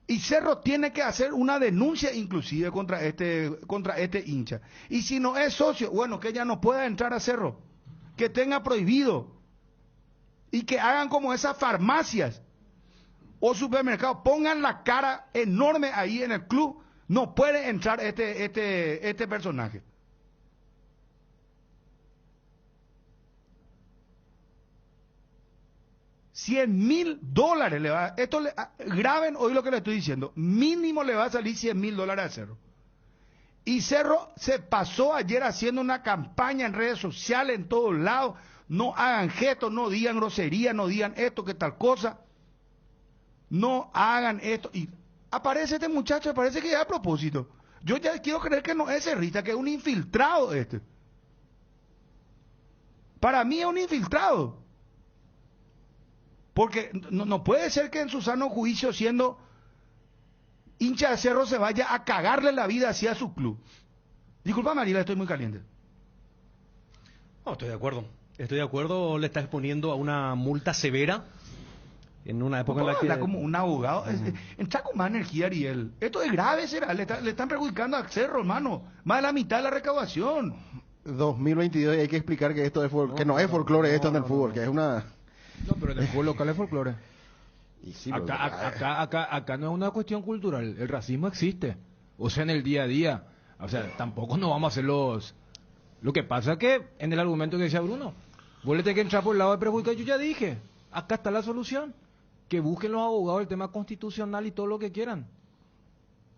Y Cerro tiene que hacer una denuncia inclusive contra este hincha. Y si no es socio, bueno, que ya no pueda entrar a Cerro. Que tenga prohibido. Y que hagan como esas farmacias o supermercados, pongan la cara enorme ahí en el club. No puede entrar este personaje. $100,000 le va. Graben hoy lo que le estoy diciendo. Mínimo le va a salir $100,000 a Cerro. Y Cerro se pasó ayer haciendo una campaña en redes sociales, en todos lados. No hagan gestos, no digan grosería, no digan esto, que tal cosa. No hagan esto. Y aparece este muchacho, parece que ya a propósito. Yo ya quiero creer que no es cerrista, que es un infiltrado este. Para mí es un infiltrado. Porque no puede ser que en su sano juicio, siendo hincha de Cerro, se vaya a cagarle la vida así a su club. Disculpa, Marila, estoy muy caliente. No, estoy de acuerdo. Estoy de acuerdo, le está exponiendo a una multa severa en una época en la que... Habla como un abogado. Entra con más energía, Ariel. Esto es grave, será. Le están perjudicando a Cerro, hermano. Más de la mitad de la recaudación. 2022 y hay que explicar que esto es que no es folclore esto en el fútbol, que es una... No, pero en el fútbol local es folclore. Y sí, acá no es una cuestión cultural. El racismo existe. O sea, en el día a día. O sea, tampoco no vamos a hacer los... Lo que pasa es que, en el argumento que decía Bruno, vos le tenés que entrar por el lado de perjudicar. Yo ya dije, acá está la solución. Que busquen los abogados el tema constitucional y todo lo que quieran.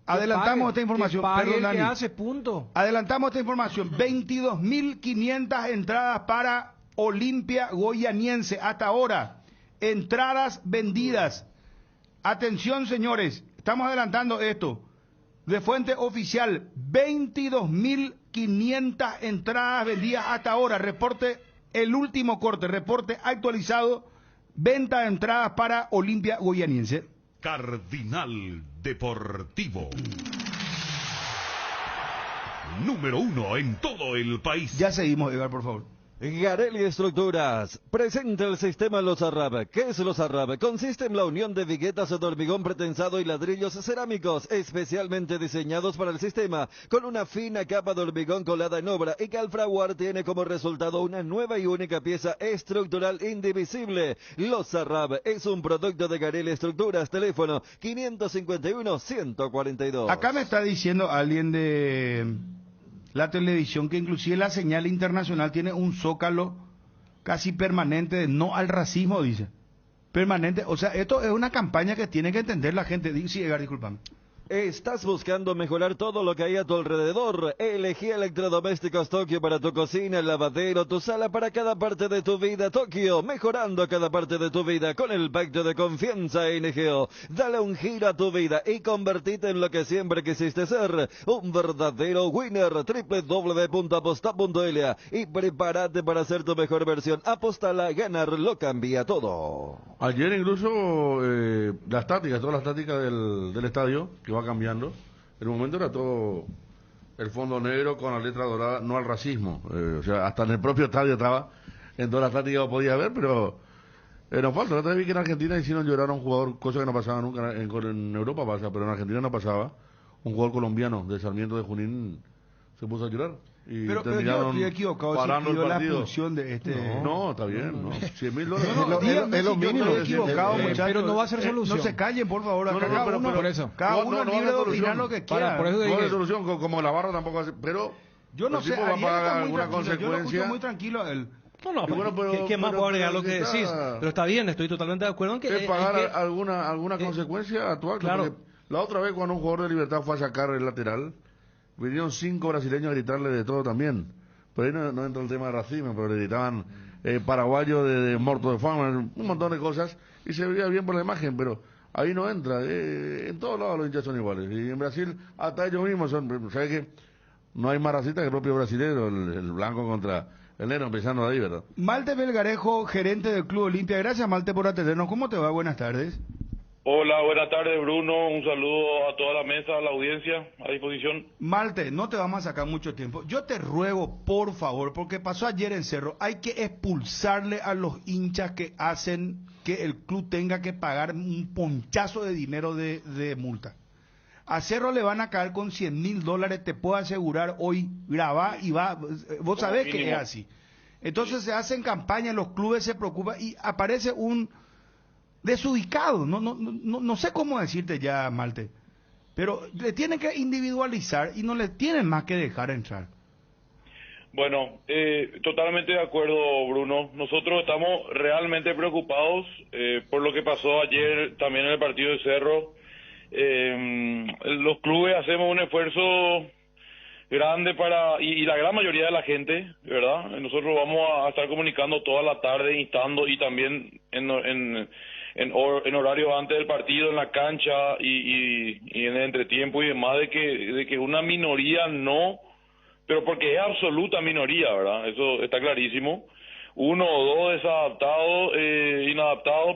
Adelantamos esta información. Perdón, Dani. Hace, punto. Adelantamos esta información. 22.500 entradas para Olimpia Goianiense. Hasta ahora, entradas vendidas. Atención, señores. Estamos adelantando esto. De fuente oficial, 22.500 entradas vendidas hasta ahora. Reporte, el último corte, reporte actualizado. Venta de entradas para Olimpia Goianiense. Cardinal Deportivo. Número 1 en todo el país. Ya seguimos, Edgar, por favor. Garelli Estructuras presenta el sistema Los Arrab. ¿Qué es Los Arrab? Consiste en la unión de viguetas de hormigón pretensado y ladrillos cerámicos especialmente diseñados para el sistema, con una fina capa de hormigón colada en obra y que al fraguar tiene como resultado una nueva y única pieza estructural indivisible. Los Arrab es un producto de Garelli Estructuras. Teléfono 551-142. Acá me está diciendo alguien de la televisión que inclusive la señal internacional tiene un zócalo casi permanente de no al racismo, dice. Permanente, o sea, esto es una campaña que tiene que entender la gente. Sí, Edgar, discúlpame. ¿Estás buscando mejorar todo lo que hay a tu alrededor? Elegí Electrodomésticos Tokio para tu cocina, el lavadero, tu sala, para cada parte de tu vida. Tokio, mejorando cada parte de tu vida con el pacto de confianza NGO. Dale un giro a tu vida y convertite en lo que siempre quisiste ser. Un verdadero winner. www.aposta.la y prepárate para ser tu mejor versión. Apostala, ganar lo cambia todo. Ayer incluso la estática, toda la estática del estadio, que va cambiando. En el momento era todo el fondo negro con la letra dorada, no al racismo. O sea, hasta en el propio estadio estaba, en toda la estática lo podía ver, pero no falta. La otra vez vi que en Argentina hicieron llorar a un jugador, cosa que no pasaba nunca, en Europa pasa, pero en Argentina no pasaba. Un jugador colombiano de Sarmiento de Junín se puso a llorar. Y pero yo estoy equivocado, parando el partido. La función de este... No, está bien, ¿no? $100,000. Es lo mínimo. Estoy equivocado, muchachos. Pero no va a ser solución. No se callen, por favor. Por eso. Cada uno libre de opinar lo que quiera. Por eso no hay solución, como la barra tampoco hace... Pero yo no sé, va a pagar alguna consecuencia. Yo lo escucho muy tranquilo a él. No, Y bueno, pero- ¿qué más pero- puedo agregar pero lo que si está- decís? Pero está bien, estoy totalmente de acuerdo en que... Es pagar hay que- alguna consecuencia actual. claro. Porque la otra vez cuando un jugador de Libertad fue a sacar el lateral, vinieron 5 brasileños a gritarle de todo también. Por ahí no entra el tema de racismo, pero le gritaban paraguayo de muerto de fama, un montón de cosas, y se veía bien por la imagen, pero ahí no entra. En todos lados los hinchas son iguales. Y en Brasil, hasta ellos mismos son, ¿sabes qué? No hay más racista que el propio brasileño, el blanco contra el negro, empezando de ahí, ¿verdad? Malte Belgarejo, gerente del Club Olimpia. Gracias, Malte, por atendernos. ¿Cómo te va? Buenas tardes. Hola, buenas tardes, Bruno. Un saludo a toda la mesa, a la audiencia, a disposición. Malte, no te vamos a sacar mucho tiempo. Yo te ruego, por favor, porque pasó ayer en Cerro, hay que expulsarle a los hinchas que hacen que el club tenga que pagar un ponchazo de dinero de multa. A Cerro le van a caer con $100,000, te puedo asegurar hoy, grabá y va, vos sabés que es así. Entonces se hacen campañas, los clubes se preocupan y aparece un desubicado, no sé cómo decirte ya, Malte, pero le tienen que individualizar y no le tienen más que dejar entrar. Bueno, totalmente de acuerdo, Bruno. Nosotros estamos realmente preocupados por lo que pasó ayer también en el partido de Cerro. Los clubes hacemos un esfuerzo grande y la gran mayoría de la gente, ¿verdad? Nosotros vamos a estar comunicando toda la tarde, instando, y también en horario antes del partido, en la cancha y en el entretiempo y demás, de que una minoría no, pero porque es absoluta minoría, ¿verdad? Eso está clarísimo. 1 o 2 desadaptados, inadaptados,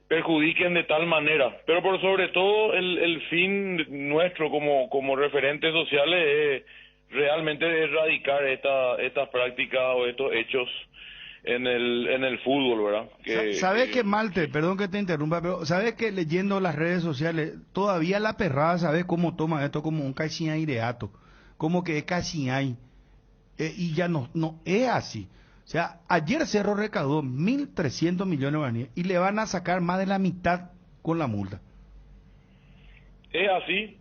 perjudiquen de tal manera. Pero por sobre todo el fin nuestro como referentes sociales es realmente erradicar estas prácticas o estos hechos en el fútbol, ¿verdad? ¿Sabes que Malte, perdón que te interrumpa, pero sabes que leyendo las redes sociales, todavía la perrada sabe cómo toma esto como un casi aireato, como que es casi hay, y ya no es así. O sea, ayer Cerro recaudó 1.300 millones de guaraníes y le van a sacar más de la mitad con la multa. Es así.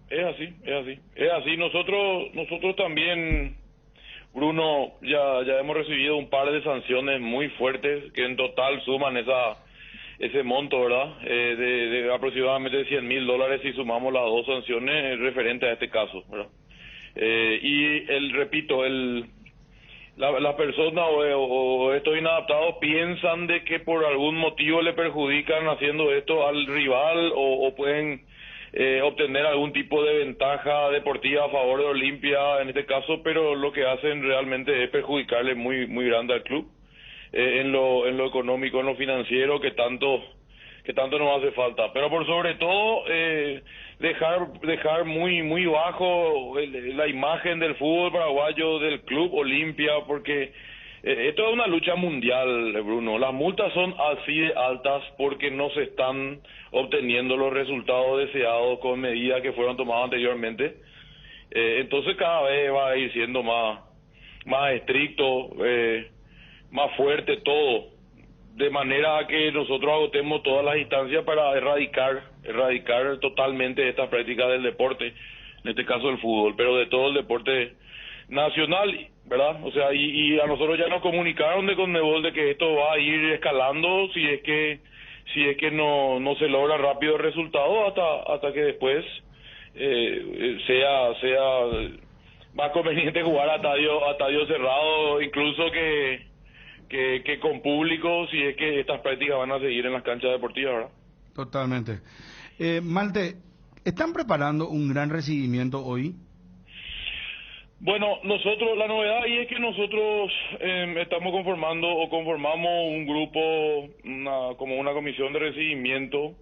Nosotros también, Bruno, ya hemos recibido un par de sanciones muy fuertes que en total suman ese monto, ¿verdad? De aproximadamente $100,000 si sumamos las 2 sanciones referentes a este caso, ¿verdad? Repito, la persona o estos inadaptados piensan de que por algún motivo le perjudican haciendo esto al rival o pueden obtener algún tipo de ventaja deportiva a favor de Olimpia en este caso, pero lo que hacen realmente es perjudicarle muy muy grande al club en lo económico, en lo financiero que tanto nos hace falta. Pero por sobre todo dejar muy muy bajo la imagen del fútbol paraguayo, del club Olimpia, porque esto es una lucha mundial, Bruno. Las multas son así de altas porque no se están obteniendo los resultados deseados con medidas que fueron tomadas anteriormente. Entonces cada vez va a ir siendo más estricto, más fuerte todo, de manera que nosotros agotemos todas las instancias para erradicar totalmente estas prácticas del deporte, en este caso el fútbol, pero de todo el deporte nacional, ¿verdad? O sea, y a nosotros ya nos comunicaron de Conmebol de que esto va a ir escalando si es que no se logra rápido el resultado hasta que después sea más conveniente jugar a estadio cerrado, incluso que con público, si es que estas prácticas van a seguir en las canchas deportivas, ¿verdad? Totalmente. Malte, ¿están preparando un gran recibimiento hoy? Bueno, la novedad ahí es que nosotros estamos conformamos un grupo, como una comisión de recibimiento,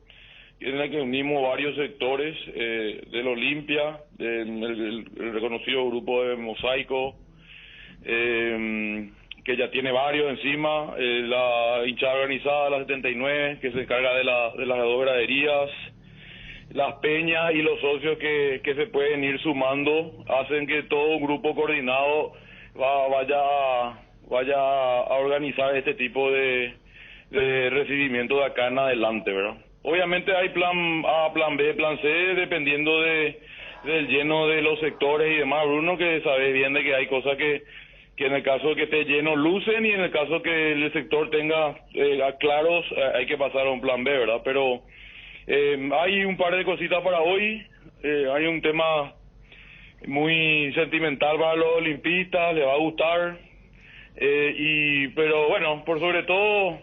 en la que unimos varios sectores del Olimpia, el reconocido grupo de Mosaico, que ya tiene varios encima, la hinchada organizada, la 79, que se encarga de las dos graderías, las peñas y los socios que se pueden ir sumando, hacen que todo un grupo coordinado vaya a organizar este tipo de recibimiento de acá en adelante, ¿verdad? Obviamente hay plan A, plan B, plan C, dependiendo del lleno de los sectores y demás, Bruno, que sabes bien de que hay cosas que que en el caso que esté lleno lucen y en el caso que el sector tenga claros hay que pasar a un plan B, ¿verdad? Pero hay un par de cositas para hoy, hay un tema muy sentimental para los olimpistas, les va a gustar, pero bueno, por sobre todo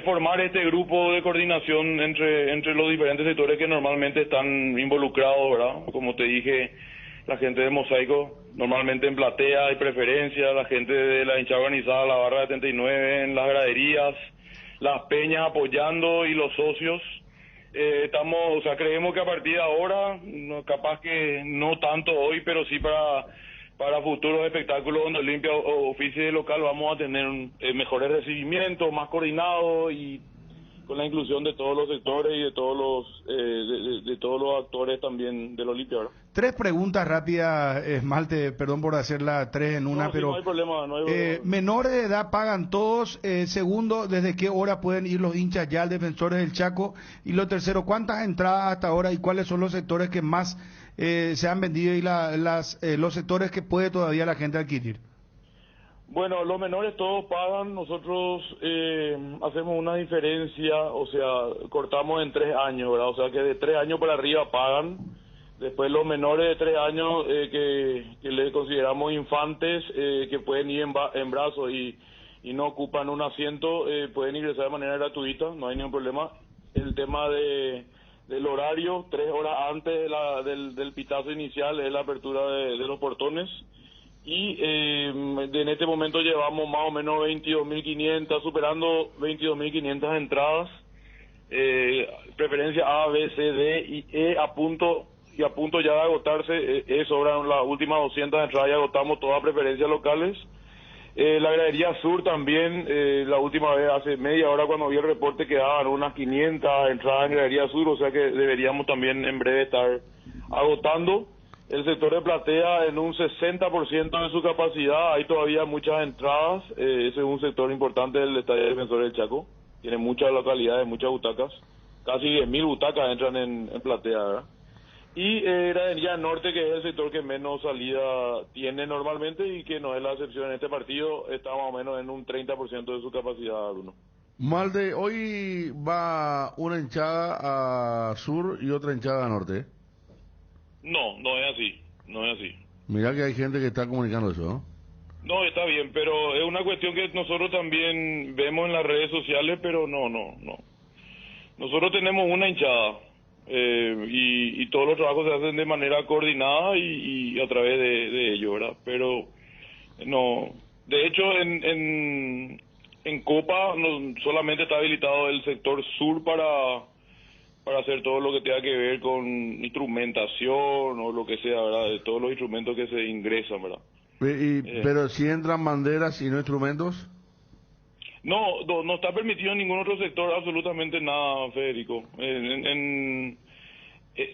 formar este grupo de coordinación entre los diferentes sectores que normalmente están involucrados, ¿verdad? Como te dije, la gente de Mosaico, normalmente en platea hay preferencia, la gente de la hinchada organizada, la barra de 79, en las graderías, las peñas apoyando y los socios. Creemos que a partir de ahora, capaz que no tanto hoy, pero sí para futuros espectáculos donde Olimpia oficie de local vamos a tener mejores recibimientos, más coordinados y con la inclusión de todos los sectores y de todos los actores también del Olimpia, ¿verdad? 3 preguntas rápidas, Malte, perdón por hacerla 3 en una, pero no hay problema, no hay problema. menores de edad pagan todos. Segundo, ¿desde qué hora pueden ir los hinchas ya al Defensores del Chaco? Y lo tercero, ¿cuántas entradas hasta ahora y cuáles son los sectores que más se han vendido y los sectores que puede todavía la gente adquirir? Bueno, los menores todos pagan, nosotros hacemos una diferencia, o sea, cortamos en 3 años, ¿verdad? O sea que de 3 años para arriba pagan, después los menores de 3 años que le consideramos infantes, que pueden ir en brazos y no ocupan un asiento, pueden ingresar de manera gratuita, no hay ningún problema. El tema del horario, 3 horas antes del pitazo inicial es la apertura de los portones. Y en este momento llevamos más o menos 22.500, superando 22.500 entradas, preferencia A, B, C, D y E a punto ya de agotarse, sobran las últimas 200 entradas y agotamos todas preferencias locales. La gradería sur también, la última vez hace media hora cuando vi el reporte quedaban unas 500 entradas en gradería sur, o sea que deberíamos también en breve estar agotando. El sector de platea en un 60% de su capacidad, hay todavía muchas entradas, ese es un sector importante del Estadio Defensores del Chaco, tiene muchas localidades, muchas butacas, casi 10.000 butacas entran en platea, ¿verdad? Y gradería norte, que es el sector que menos salida tiene normalmente y que no es la excepción en este partido, está más o menos en un 30% de su capacidad, Bruno. Malde, hoy va una hinchada a sur y otra hinchada a norte. No, no es así. Mirá que hay gente que está comunicando eso, ¿no? No, está bien, pero es una cuestión que nosotros también vemos en las redes sociales, pero no. Nosotros tenemos una hinchada y todos los trabajos se hacen de manera coordinada y a través de ello, ¿verdad? Pero no, de hecho en Copa solamente está habilitado el sector sur para hacer todo lo que tenga que ver con instrumentación o lo que sea, ¿verdad? De todos los instrumentos que se ingresan, ¿verdad? Pero si entran banderas y no instrumentos. No está permitido en ningún otro sector absolutamente nada, Federico.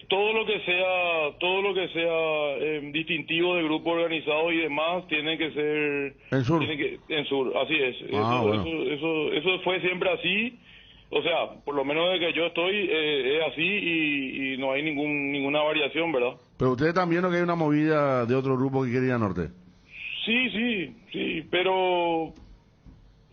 Todo lo que sea distintivo de grupo organizado y demás tiene que ser en sur, así es. Eso fue siempre así. O sea, por lo menos desde que yo estoy es así y no hay ninguna variación, ¿verdad? Pero ustedes también vieron que hay una movida de otro grupo que quiere ir a norte. Sí, pero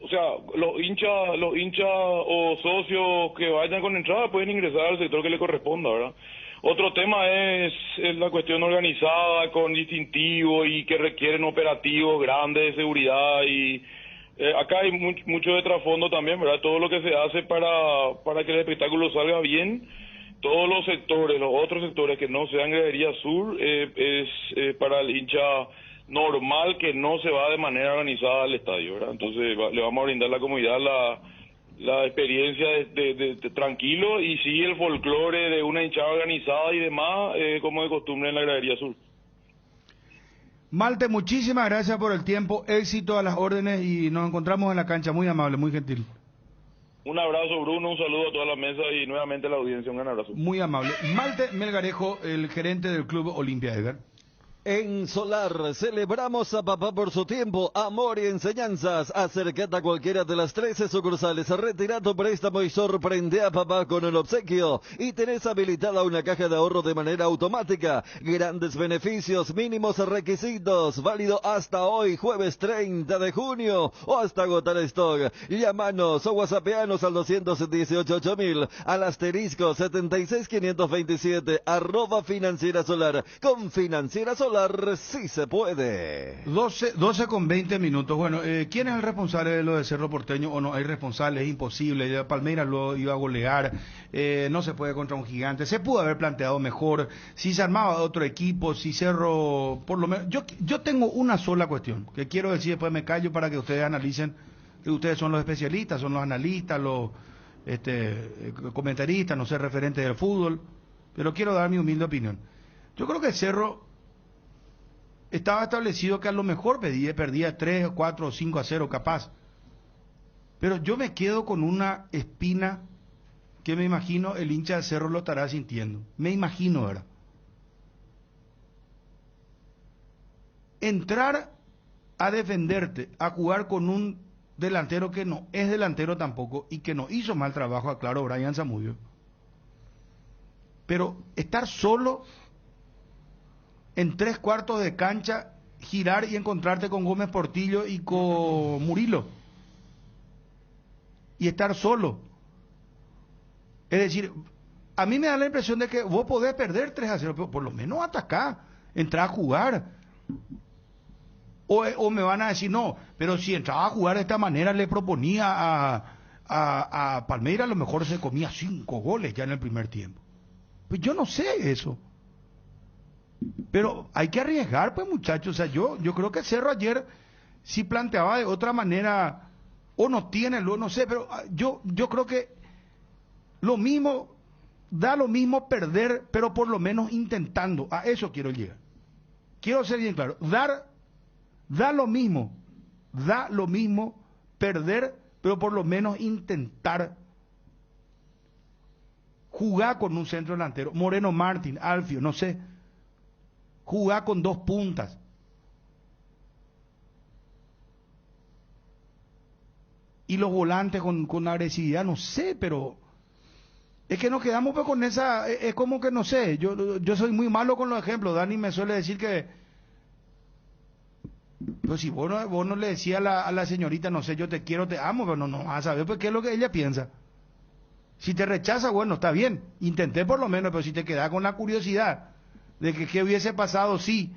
o sea, los hinchas o socios que vayan con entrada pueden ingresar al sector que le corresponda, ¿verdad? Otro tema es la cuestión organizada con distintivos y que requieren operativos grandes de seguridad y acá hay mucho de trasfondo también, ¿verdad? Todo lo que se hace para que el espectáculo salga bien, todos los sectores, los otros sectores que no sean gradería sur, es para el hincha normal que no se va de manera organizada al estadio, ¿verdad? Entonces le vamos a brindar a la comunidad la experiencia de tranquilo y sí el folclore de una hinchada organizada y demás, como de costumbre en la gradería sur. Malte, muchísimas gracias por el tiempo, éxito a las órdenes y nos encontramos en la cancha, muy amable, muy gentil. Un abrazo, Bruno, un saludo a toda la mesa y nuevamente a la audiencia, un gran abrazo. Muy amable. Malte Melgarejo, el gerente del Club Olimpia, Edgar. En Solar celebramos a papá por su tiempo, amor y enseñanzas. Acércate a cualquiera de las 13 sucursales, retira tu préstamo y sorprende a papá con un obsequio. Y tenés habilitada una caja de ahorro de manera automática. Grandes beneficios, mínimos requisitos. Válido hasta hoy, jueves 30 de junio. O hasta agotar stock. Llámanos o whatsappeanos al 218-8000, al asterisco 76527, @Financiera Solar. Con Financiera Solar sí se puede. 12 con 20 minutos. Bueno, ¿quién es el responsable de lo de Cerro Porteño? O no hay responsable, es imposible. Palmeiras lo iba a golear, no se puede contra un gigante. Se pudo haber planteado mejor, si se armaba otro equipo, si Cerro, por lo menos. Yo tengo una sola cuestión, que quiero decir, después me callo para que ustedes analicen, que ustedes son los especialistas, son los analistas, los comentaristas, no sé, referentes del fútbol, pero quiero dar mi humilde opinión. Yo creo que Cerro estaba establecido que a lo mejor perdía 3, 4 o 5-0 capaz. Pero yo me quedo con una espina que me imagino el hincha de Cerro lo estará sintiendo. Me imagino, ¿verdad? Entrar a defenderte, a jugar con un delantero que no es delantero tampoco y que no hizo mal trabajo, aclaro, Brian Zamudio. Pero estar solo en 3/4 de cancha, girar y encontrarte con Gómez Portillo y con Murilo. Y estar solo. Es decir, a mí me da la impresión de que vos podés perder 3-0, pero por lo menos atacar, entrar a jugar. O me van a decir, no, pero si entraba a jugar de esta manera, le proponía a Palmeiras, a lo mejor se comía 5 goles ya en el primer tiempo. Pues yo no sé eso. Pero hay que arriesgar, pues, muchachos. O sea, yo creo que Cerro ayer sí planteaba de otra manera, o no tiene, no sé, pero yo creo que lo mismo, da lo mismo perder, pero por lo menos intentando. A eso quiero llegar. Quiero ser bien claro. Da lo mismo perder, pero por lo menos intentar jugar con un centro delantero. Moreno Martín, Alfio, no sé. Jugar con 2 puntas. Y los volantes con agresividad, no sé, pero es que nos quedamos pues con esa, es como que no sé, yo soy muy malo con los ejemplos. Dani me suele decir que, pues si vos no le decías a la señorita, no sé, yo te quiero, te amo, pero no vas a saber pues qué es lo que ella piensa. Si te rechaza, bueno, está bien, intenté por lo menos, pero si te quedas con la curiosidad de que qué hubiese pasado, sí.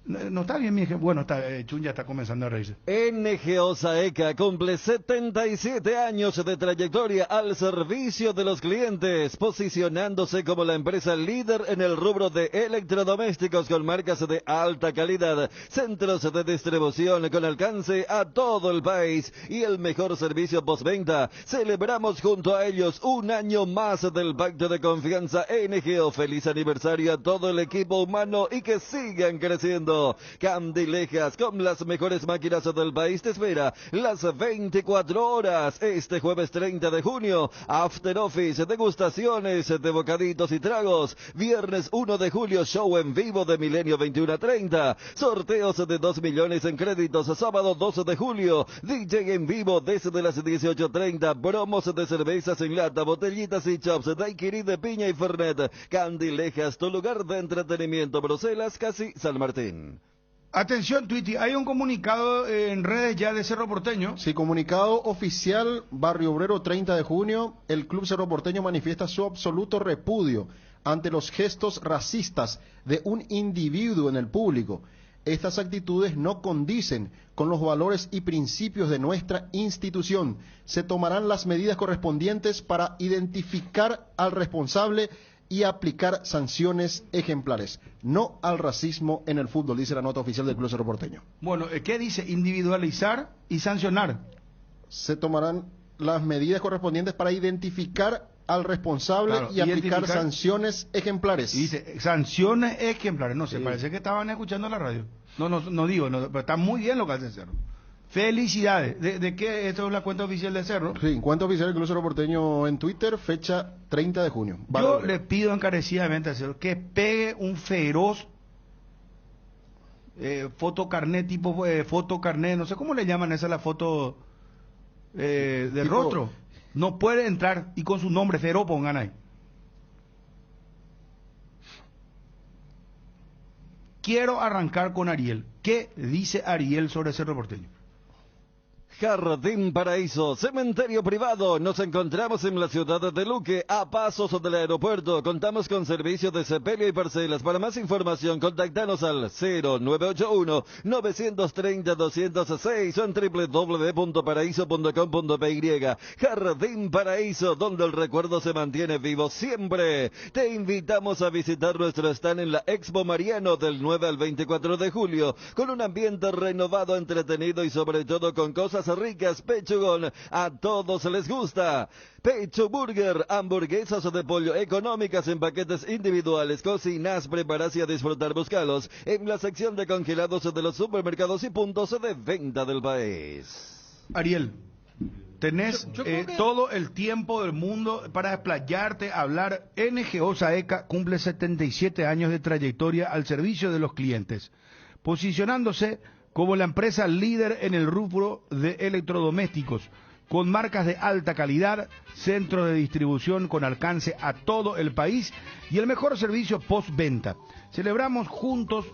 No está bien, mi ejemplo. Bueno, Chun ya está comenzando a reírse. NGO Saeca cumple 77 años de trayectoria al servicio de los clientes, posicionándose como la empresa líder en el rubro de electrodomésticos con marcas de alta calidad, centros de distribución con alcance a todo el país y el mejor servicio postventa. Celebramos junto a ellos un año más del pacto de confianza NGO. Feliz aniversario a todo el equipo humano y que sigan creciendo. Candilejas, con las mejores máquinas del país, te espera las 24 horas. Este jueves 30 de junio, After Office, degustaciones de bocaditos y tragos. Viernes 1 de julio, show en vivo de Milenio 21:30. Sorteos de 2 millones en créditos. Sábado 12 de julio, DJ en vivo desde las 18:30. Promos de cervezas en lata, botellitas y chops, daiquiri de piña y fernet. Candilejas, tu lugar de entretenimiento. Bruselas, casi San Martín. Atención, Twitty, hay un comunicado en redes ya de Cerro Porteño. Sí, comunicado oficial, Barrio Obrero 30 de junio, el Club Cerro Porteño manifiesta su absoluto repudio ante los gestos racistas de un individuo en el público. Estas actitudes no condicen con los valores y principios de nuestra institución. Se tomarán las medidas correspondientes para identificar al responsable y aplicar sanciones ejemplares. No al racismo en el fútbol, dice la nota oficial del Club Cerro Porteño. Bueno, ¿qué dice? Individualizar y sancionar. Se tomarán las medidas correspondientes para identificar al responsable, claro, y aplicar sanciones ejemplares. Y dice, sanciones ejemplares. No sé, sí. Parece que estaban escuchando la radio. No digo, pero está muy bien lo que hace Cerro. Felicidades. ¿De qué? ¿Esto es la cuenta oficial de Cerro? Sí, cuenta oficial del Club Cerro Porteño en Twitter, fecha 30 de junio. Yo le pido encarecidamente a Cerro que pegue un feroz foto carnet, tipo foto carnet, no sé cómo le llaman esa la foto del Tipo- rostro. No puede entrar y con su nombre, cero pongan ahí. Quiero arrancar con Ariel. ¿Qué dice Ariel sobre Cerro Porteño? Jardín Paraíso, cementerio privado. Nos encontramos en la ciudad de Luque, a pasos del aeropuerto. Contamos con servicios de sepelio y parcelas. Para más información, contactanos al 0981-930-206 o en www.paraíso.com.py. Jardín Paraíso, donde el recuerdo se mantiene vivo siempre. Te invitamos a visitar nuestro stand en la Expo Mariano del 9 al 24 de julio, con un ambiente renovado, entretenido y sobre todo con cosas ricas. Pechugón, a todos les gusta. Pecho Burger, hamburguesas de pollo económicas en paquetes individuales. Cocinas, preparas y a disfrutar. Búscalos en la sección de congelados de los supermercados y puntos de venta del país. Ariel, tenés Yo creo que- todo el tiempo del mundo para explayarte, hablar. NGO Saeca cumple 77 años de trayectoria al servicio de los clientes, posicionándose como la empresa líder en el rubro de electrodomésticos, con marcas de alta calidad, centro de distribución con alcance a todo el país y el mejor servicio postventa. Celebramos juntos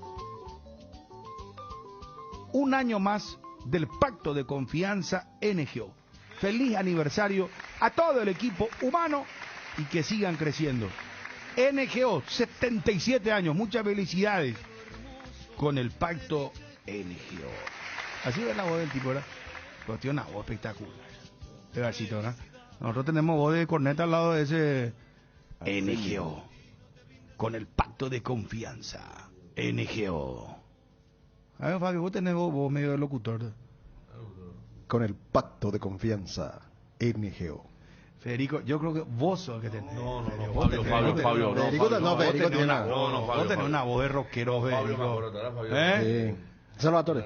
un año más del Pacto de Confianza NGO. Feliz aniversario a todo el equipo humano y que sigan creciendo. NGO, 77 años, muchas felicidades con el Pacto NGO. Así es la voz del tipo, ¿verdad? Pero tiene una voz espectacular. De versito, ¿verdad? Nosotros tenemos voz de corneta al lado de ese NGO. Con el Pacto de Confianza NGO. A ver, Fabio, vos tenés voz medio de locutor. Con el Pacto de Confianza NGO. Federico, yo creo que vos sos el que tenés. No, Vos Fabio, tenés- Fabio, no, Federico, Fabio, no, vos Federico tenés tiene una, una- vos tenés una voz de rockero, Fabio, Federico. me acuerdo, Fabio. ¿Eh? Sí. Salvatore.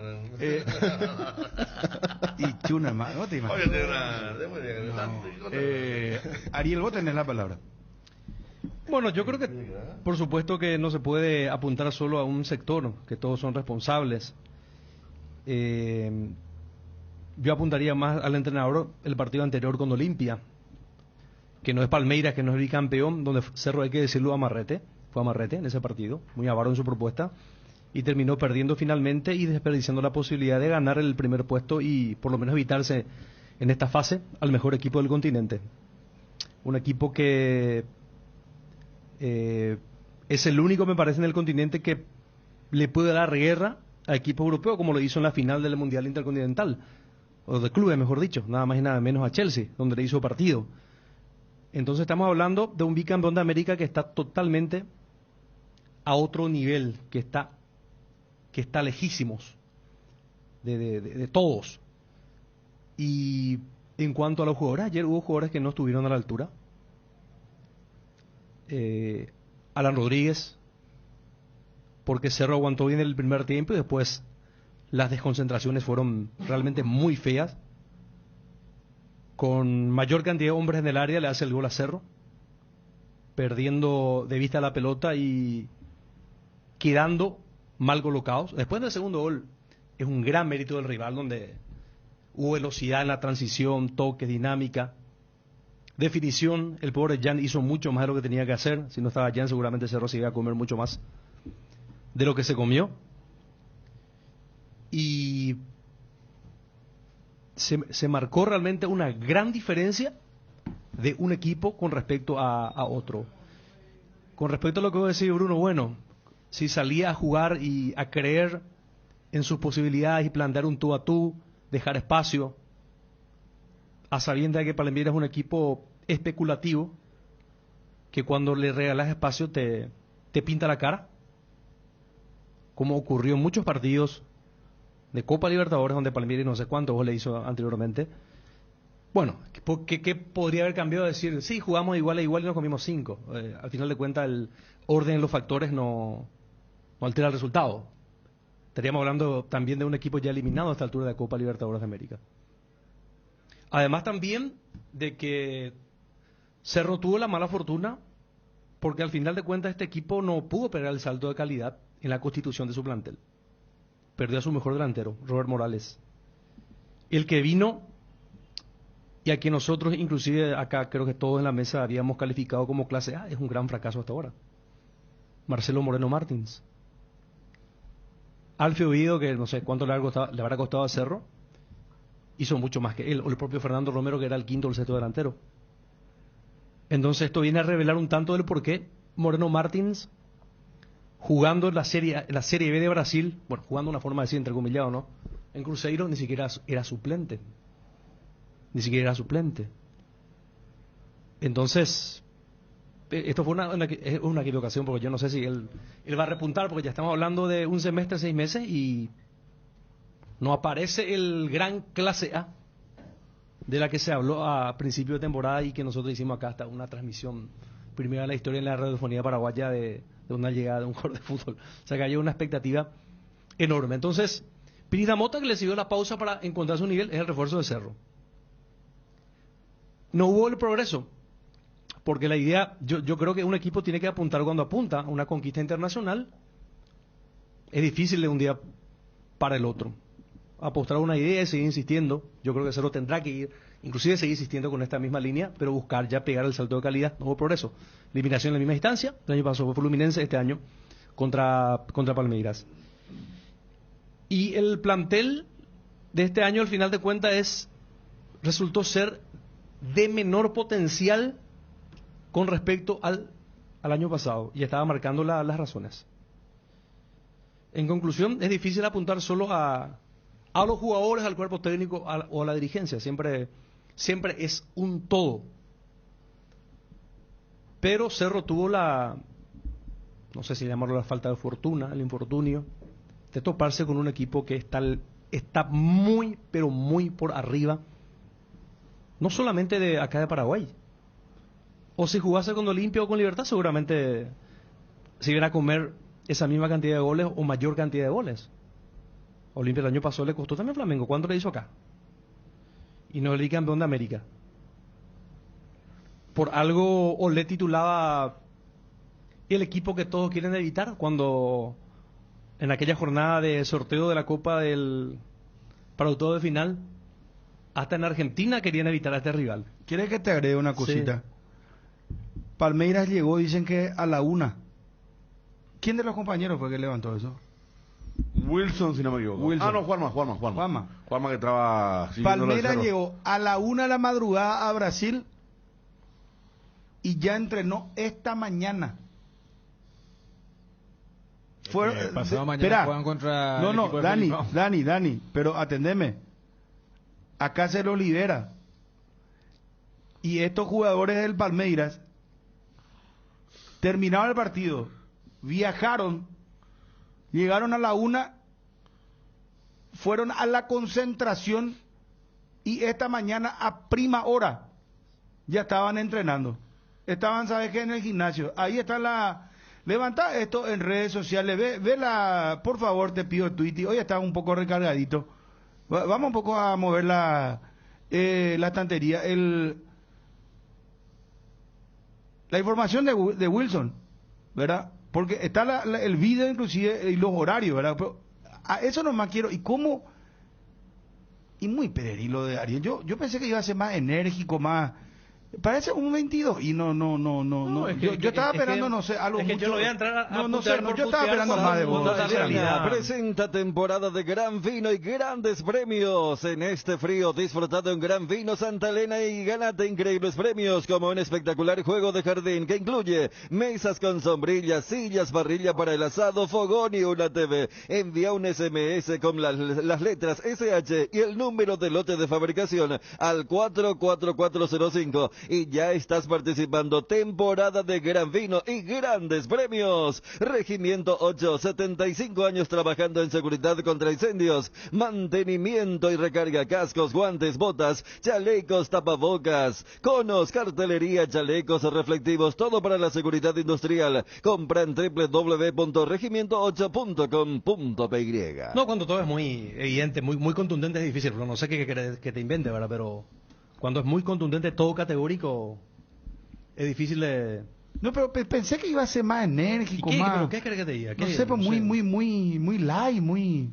Y chuna, hermano, no te Fabio imaginas. tiene una... Ariel, vos tenés la palabra. Bueno, yo creo que, por supuesto que no se puede apuntar solo a un sector, que todos son responsables. Yo apuntaría más al entrenador el partido anterior con Olimpia, que no es Palmeiras, que no es bicampeón, donde Cerro, hay que decirlo, fue Amarrete en ese partido, muy avaro en su propuesta, y terminó perdiendo finalmente y desperdiciando la posibilidad de ganar el primer puesto y por lo menos evitarse en esta fase al mejor equipo del continente. Un equipo que es el único, me parece, en el continente que le puede dar guerra a equipo europeo, como lo hizo en la final del Mundial Intercontinental, o de clubes, mejor dicho, nada más y nada menos a Chelsea, donde le hizo partido. Entonces estamos hablando de un bicampeón de América que está totalmente a otro nivel, que está lejísimos de todos. Y en cuanto a los jugadores, ayer hubo jugadores que no estuvieron a la altura. Alan Rodríguez, porque Cerro aguantó bien el primer tiempo y después las desconcentraciones fueron realmente muy feas. Con mayor cantidad de hombres en el área le hace el gol a Cerro, perdiendo de vista la pelota y quedando mal colocados. Después del segundo gol es un gran mérito del rival, donde hubo velocidad en la transición, toque, dinámica, definición. El pobre Jan hizo mucho más de lo que tenía que hacer. Si no estaba Jan, seguramente Cerro se iba a comer mucho más de lo que se comió. Y se marcó realmente una gran diferencia de un equipo con respecto a otro. Con respecto a lo que vos decís, Bruno, bueno, si salía a jugar y a creer en sus posibilidades y plantear un tú a tú, dejar espacio, a sabiendas de que Palmeiras es un equipo especulativo, que cuando le regalas espacio te pinta la cara, como ocurrió en muchos partidos de Copa Libertadores, donde Palmeiras no sé cuántos goles le hizo anteriormente. Bueno, ¿qué podría haber cambiado? Decir, sí, jugamos igual a igual y nos comimos 5. Al final de cuentas, el orden de los factores no altera el resultado. Estaríamos hablando también de un equipo ya eliminado a esta altura de Copa Libertadores de América. Además también de que Cerro tuvo la mala fortuna, porque al final de cuentas este equipo no pudo pegar el salto de calidad en la constitución de su plantel. perdió a su mejor delantero, Robert Morales. El que vino, y a quien nosotros, inclusive acá, creo que todos en la mesa habíamos calificado como clase A, es un gran fracaso hasta ahora. Marcelo Moreno Martins. Alfio Vido, que no sé cuánto le habrá costado a Cerro, hizo mucho más que él, o el propio Fernando Romero, que era el quinto o el sexto delantero. Entonces esto viene a revelar un tanto del por qué Moreno Martins, jugando en la Serie B de Brasil, bueno, jugando de una forma de decir entrecomillado, ¿no? En Cruzeiro ni siquiera era suplente. Ni siquiera era suplente. Entonces, esto fue una equivocación, porque yo no sé si él va a repuntar, porque ya estamos hablando de un semestre, 6 meses, y no aparece el gran clase A de la que se habló a principio de temporada y que nosotros hicimos acá hasta una transmisión primera en la historia en la radiofonía paraguaya de una llegada de un jugador de fútbol. O sea que hay una expectativa enorme. Entonces, Pirita Mota, que le siguió la pausa para encontrar su nivel, es el refuerzo de Cerro. No hubo el progreso, porque la idea, yo creo que un equipo tiene que apuntar cuando apunta a una conquista internacional. Es difícil de un día para el otro. Apostar a una idea y seguir insistiendo. Yo creo que Cerro tendrá que ir, inclusive seguir insistiendo con esta misma línea, pero buscar ya pegar el salto de calidad. No hubo progreso. Eliminación en la misma instancia. El año pasado fue Fluminense, este año contra Palmeiras. Y el plantel de este año, al final de cuentas, resultó ser de menor potencial con respecto al año pasado. Y estaba marcando las razones. En conclusión, es difícil apuntar solo a los jugadores, al cuerpo técnico o a la dirigencia. Siempre es un todo. Pero Cerro tuvo no sé si llamarlo la falta de fortuna, el infortunio, de toparse con un equipo que está muy, pero muy por arriba, no solamente de acá de Paraguay. O si jugase con Olimpia o con Libertad, seguramente se iban a comer esa misma cantidad de goles o mayor cantidad de goles. Olimpia el año pasado le costó también a Flamengo. ¿Cuánto le hizo acá? Y no le campeón de América. Por algo Olé titulaba el equipo que todos quieren evitar cuando en aquella jornada de sorteo de la Copa para octavo de final, hasta en Argentina querían evitar a este rival. ¿Quieres que te agregue una cosita? Sí. Palmeiras llegó, dicen que a la 1. ¿Quién de los compañeros fue que levantó eso? Wilson, si no me equivoco. Wilson. No, Juanma que estaba... Palmeiras llegó a la 1 de la madrugada a Brasil y ya entrenó esta mañana. Pasado mañana juegan contra el equipo de Dani, pero atendeme. Acá se lo libera. Y estos jugadores del Palmeiras terminaron el partido, viajaron, llegaron a la 1, fueron a la concentración y esta mañana a prima hora ya estaban entrenando. Estaban, ¿sabes qué? En el gimnasio. Ahí está levanta esto en redes sociales, ve por favor, te pido Twitter. Hoy está un poco recargadito. Vamos un poco a mover la estantería. La información de Wilson, ¿verdad? Porque está el video inclusive y los horarios, ¿verdad? Pero a eso nomás quiero. ¿Y cómo? Y muy pererilo de Ariel. Yo pensé que iba a ser más enérgico, más... Parece un 22 y no. Yo estaba esperando, no sé, algo mucho. Yo lo voy a entrar yo estaba esperando más de vos. Presenta temporada de gran vino y grandes premios. En este frío disfruta de un gran vino Santa Elena y ganate increíbles premios como un espectacular juego de jardín que incluye mesas con sombrillas, sillas, parrilla para el asado, fogón y una TV. Envía un SMS con las letras SH y el número de lote de fabricación al 44405. Y ya estás participando. Temporada de gran vino y grandes premios. Regimiento 8, 75 años trabajando en seguridad contra incendios, mantenimiento y recarga, cascos, guantes, botas, chalecos, tapabocas, conos, cartelería, chalecos reflectivos, todo para la seguridad industrial. Compra en www.regimiento8.com.py. No, cuando todo es muy evidente, muy contundente es difícil, pero no sé qué querés que te invente, ¿verdad? Pero cuando es muy contundente, todo categórico, es difícil de... No, pero pensé que iba a ser más enérgico, ¿Qué, más... ¿Pero qué crees que te diga? No sé, pues muy light, muy...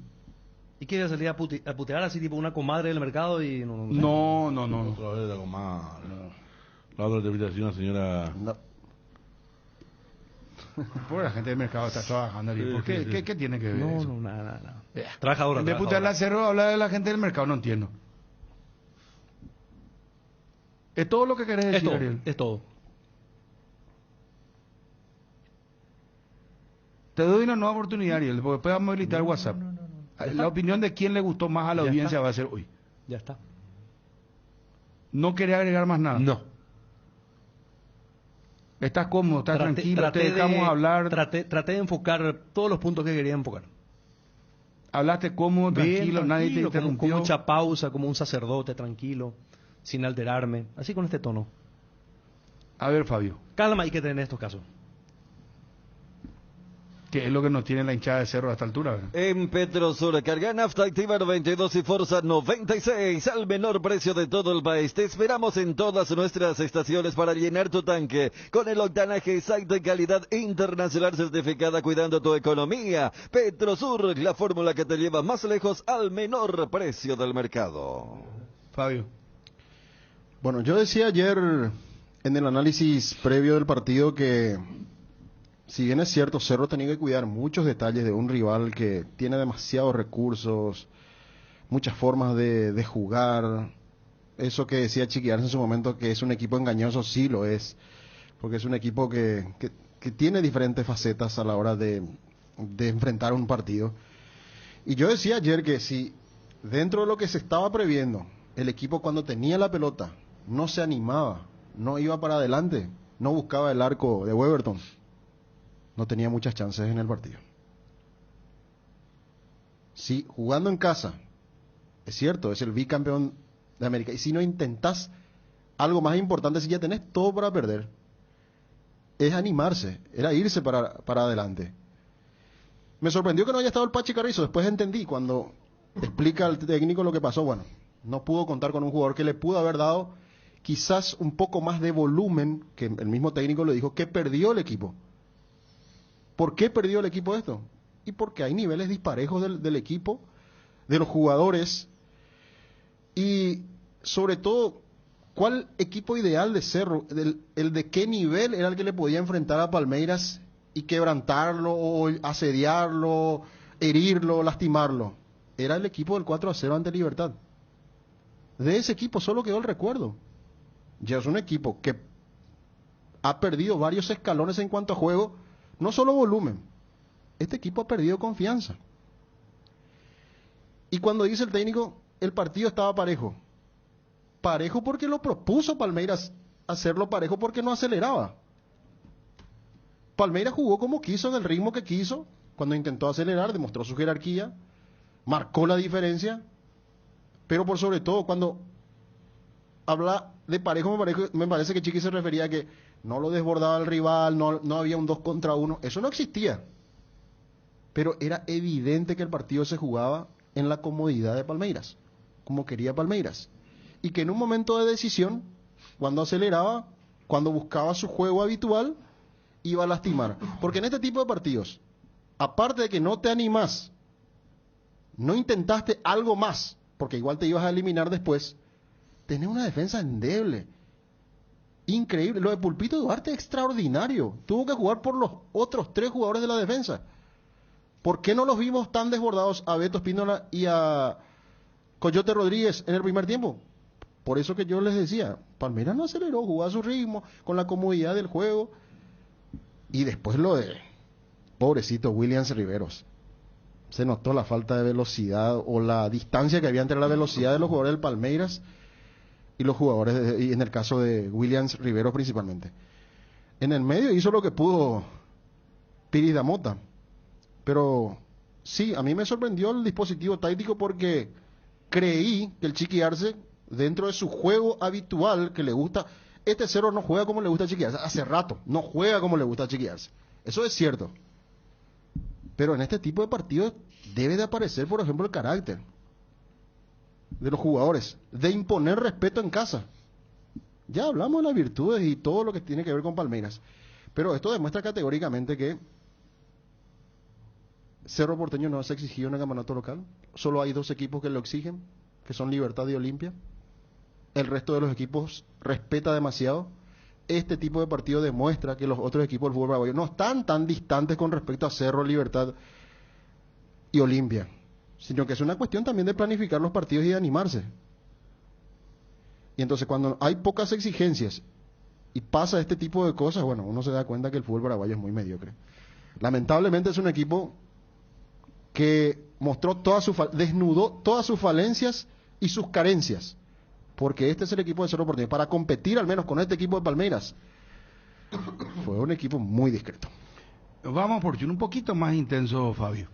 ¿Y qué iba a salir a putear así tipo una comadre del mercado y no? No. Otra vez la comadre. La otra interpretación, señora. No. Por la gente del mercado está trabajando aquí. Sí, ¿Por qué, sí. qué tiene que ver eso? No, nada. Trabajadora. En vez de putearle a Cerro, habla de la gente del mercado, no entiendo. ¿Es todo lo que querés decir, Ariel? Es todo. Te doy una nueva oportunidad, Ariel, porque después vamos a habilitar WhatsApp. La opinión de quién le gustó más a la audiencia va a ser hoy. Ya está. ¿No querés agregar más nada? No. ¿Estás cómodo? ¿Estás tranquilo? ¿Te dejamos hablar? Traté de enfocar todos los puntos que quería enfocar. ¿Hablaste cómodo, tranquilo, nadie te interrumpió? Con mucha pausa, como un sacerdote, tranquilo, sin alterarme, así con este tono. A ver, Fabio. Calma hay que tener en estos casos. Que es lo que nos tiene la hinchada de Cerro a esta altura, ¿verdad? En Petrosur, carga nafta activa 92 y Forza 96 al menor precio de todo el país. Te esperamos en todas nuestras estaciones para llenar tu tanque con el octanaje exacto y calidad internacional certificada, cuidando tu economía. Petrosur, la fórmula que te lleva más lejos al menor precio del mercado. Fabio. Bueno, yo decía ayer en el análisis previo del partido que, si bien es cierto, Cerro tenía que cuidar muchos detalles de un rival que tiene demasiados recursos, muchas formas de jugar. Eso que decía Chiquiarse en su momento, que es un equipo engañoso, sí lo es, porque es un equipo que tiene diferentes facetas a la hora de enfrentar un partido. Y yo decía ayer que si dentro de lo que se estaba previendo, el equipo cuando tenía la pelota no se animaba, no iba para adelante, no buscaba el arco de Weberton, no tenía muchas chances en el partido. Sí, jugando en casa, es cierto, es el bicampeón de América. Y si no intentás algo más importante, si ya tenés todo para perder, es animarse, era irse para adelante. Me sorprendió que no haya estado el Pachi Carrizo, después entendí cuando explica al técnico lo que pasó. Bueno, no pudo contar con un jugador que le pudo haber dado quizás un poco más de volumen, que el mismo técnico le dijo que perdió el equipo. ¿Por qué perdió el equipo esto? Y porque hay niveles disparejos del equipo, de los jugadores, y sobre todo, ¿cuál equipo ideal de Cerro? El de qué nivel era el que le podía enfrentar a Palmeiras y quebrantarlo, o asediarlo, herirlo, lastimarlo. Era el equipo del 4-0 ante Libertad. De ese equipo solo quedó el recuerdo. Ya es un equipo que ha perdido varios escalones en cuanto a juego. No solo volumen, este equipo ha perdido confianza. Y cuando dice el técnico, el partido estaba parejo. Parejo porque lo propuso Palmeiras hacerlo parejo, porque no aceleraba. Palmeiras jugó como quiso, en el ritmo que quiso. Cuando intentó acelerar, demostró su jerarquía, marcó la diferencia. Pero por sobre todo, cuando habla de parejo, me parece que Chiqui se refería a que no lo desbordaba el rival, no había un 2 contra 1, eso no existía. Pero era evidente que el partido se jugaba en la comodidad de Palmeiras, como quería Palmeiras. Y que en un momento de decisión, cuando aceleraba, cuando buscaba su juego habitual, iba a lastimar. Porque en este tipo de partidos, aparte de que no te animás, no intentaste algo más, porque igual te ibas a eliminar después, tenés una defensa endeble. Increíble. Lo de Pulpito Duarte es extraordinario. Tuvo que jugar por los otros 3 jugadores de la defensa. ¿Por qué no los vimos tan desbordados a Beto Espínola y a Coyote Rodríguez en el primer tiempo? Por eso que yo les decía, Palmeiras no aceleró, jugó a su ritmo, con la comodidad del juego. Y después lo de pobrecito Williams Riveros. Se notó la falta de velocidad o la distancia que había entre la velocidad de los jugadores del Palmeiras y los jugadores, y en el caso de Williams Riveros principalmente. En el medio hizo lo que pudo Piris Damota. Pero sí, a mí me sorprendió el dispositivo táctico, porque creí que el Chiqui Arce, dentro de su juego habitual que le gusta, este Cerro no juega como le gusta a Chiqui Arce, hace rato no juega como le gusta a Chiqui Arce, eso es cierto. Pero en este tipo de partidos debe de aparecer, por ejemplo, el carácter de los jugadores, de imponer respeto en casa. Ya hablamos de las virtudes y todo lo que tiene que ver con Palmeiras, pero esto demuestra categóricamente que Cerro Porteño no se exigió en el campeonato local. Solo hay 2 equipos que lo exigen, que son Libertad y Olimpia. El resto de los equipos respeta demasiado. Este tipo de partido demuestra que los otros equipos del fútbol paraguayo no están tan distantes con respecto a Cerro, Libertad y Olimpia, sino que es una cuestión también de planificar los partidos y de animarse. Y entonces cuando hay pocas exigencias y pasa este tipo de cosas, bueno, uno se da cuenta que el fútbol paraguayo es muy mediocre. Lamentablemente es un equipo que mostró desnudó todas sus falencias y sus carencias, porque este es el equipo de Cerro Porteño. Para competir al menos con este equipo de Palmeiras, fue un equipo muy discreto. Vamos por un poquito más intenso, Fabio.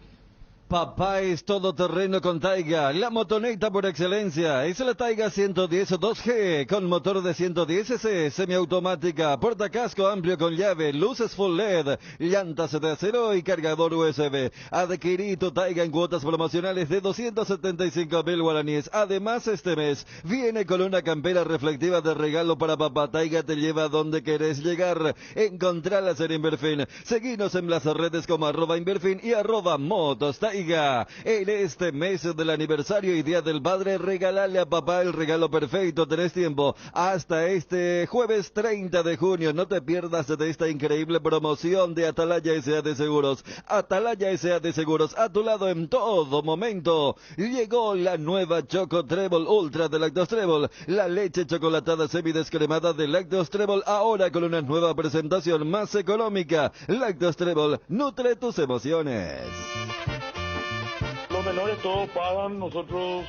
Papá es todoterreno con Taiga, la motoneta por excelencia. Es la Taiga 110 2G con motor de 110cc, semiautomática, portacasco amplio con llave, luces full LED, llantas de acero y cargador USB. Adquirí tu Taiga en cuotas promocionales de 275.000 guaraníes. Además, este mes viene con una campera reflectiva de regalo para papá. Taiga te lleva a donde querés llegar. Encontralas en Inverfin. Seguinos en las redes como @Inverfin y @Motos Taiga. En este mes del aniversario y Día del Padre, regalale a papá el regalo perfecto. Tenés tiempo hasta este jueves 30 de junio. No te pierdas de esta increíble promoción de Atalaya S.A. de Seguros. Atalaya S.A. de Seguros, a tu lado en todo momento. Llegó la nueva Choco Trébol Ultra de Lácteos Trébol. La leche chocolatada semidescremada de Lácteos Trébol, ahora con una nueva presentación más económica. Lácteos Trébol, nutre tus emociones. Los menores todos pagan, nosotros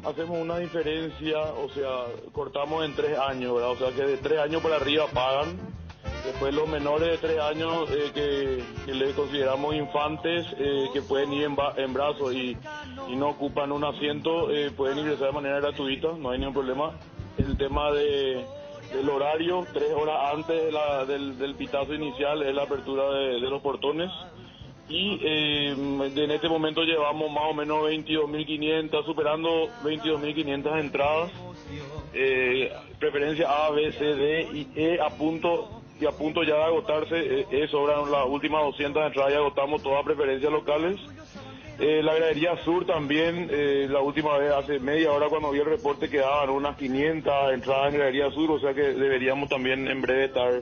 hacemos una diferencia, o sea, cortamos en 3 años, ¿verdad? O sea que de 3 años para arriba pagan. Después los menores de 3 años que les consideramos infantes, que pueden ir en brazos y no ocupan un asiento, pueden ingresar de manera gratuita, no hay ningún problema. El tema del horario, 3 horas antes del pitazo inicial es la apertura de los portones. Y en este momento llevamos más o menos 22.500, superando 22.500 entradas. Preferencia A, B, C, D y E a punto ya de agotarse. Sobran las últimas 200 entradas y agotamos todas preferencias locales. La gradería sur también, la última vez hace media hora cuando vi el reporte quedaban unas 500 entradas en gradería sur, o sea que deberíamos también en breve estar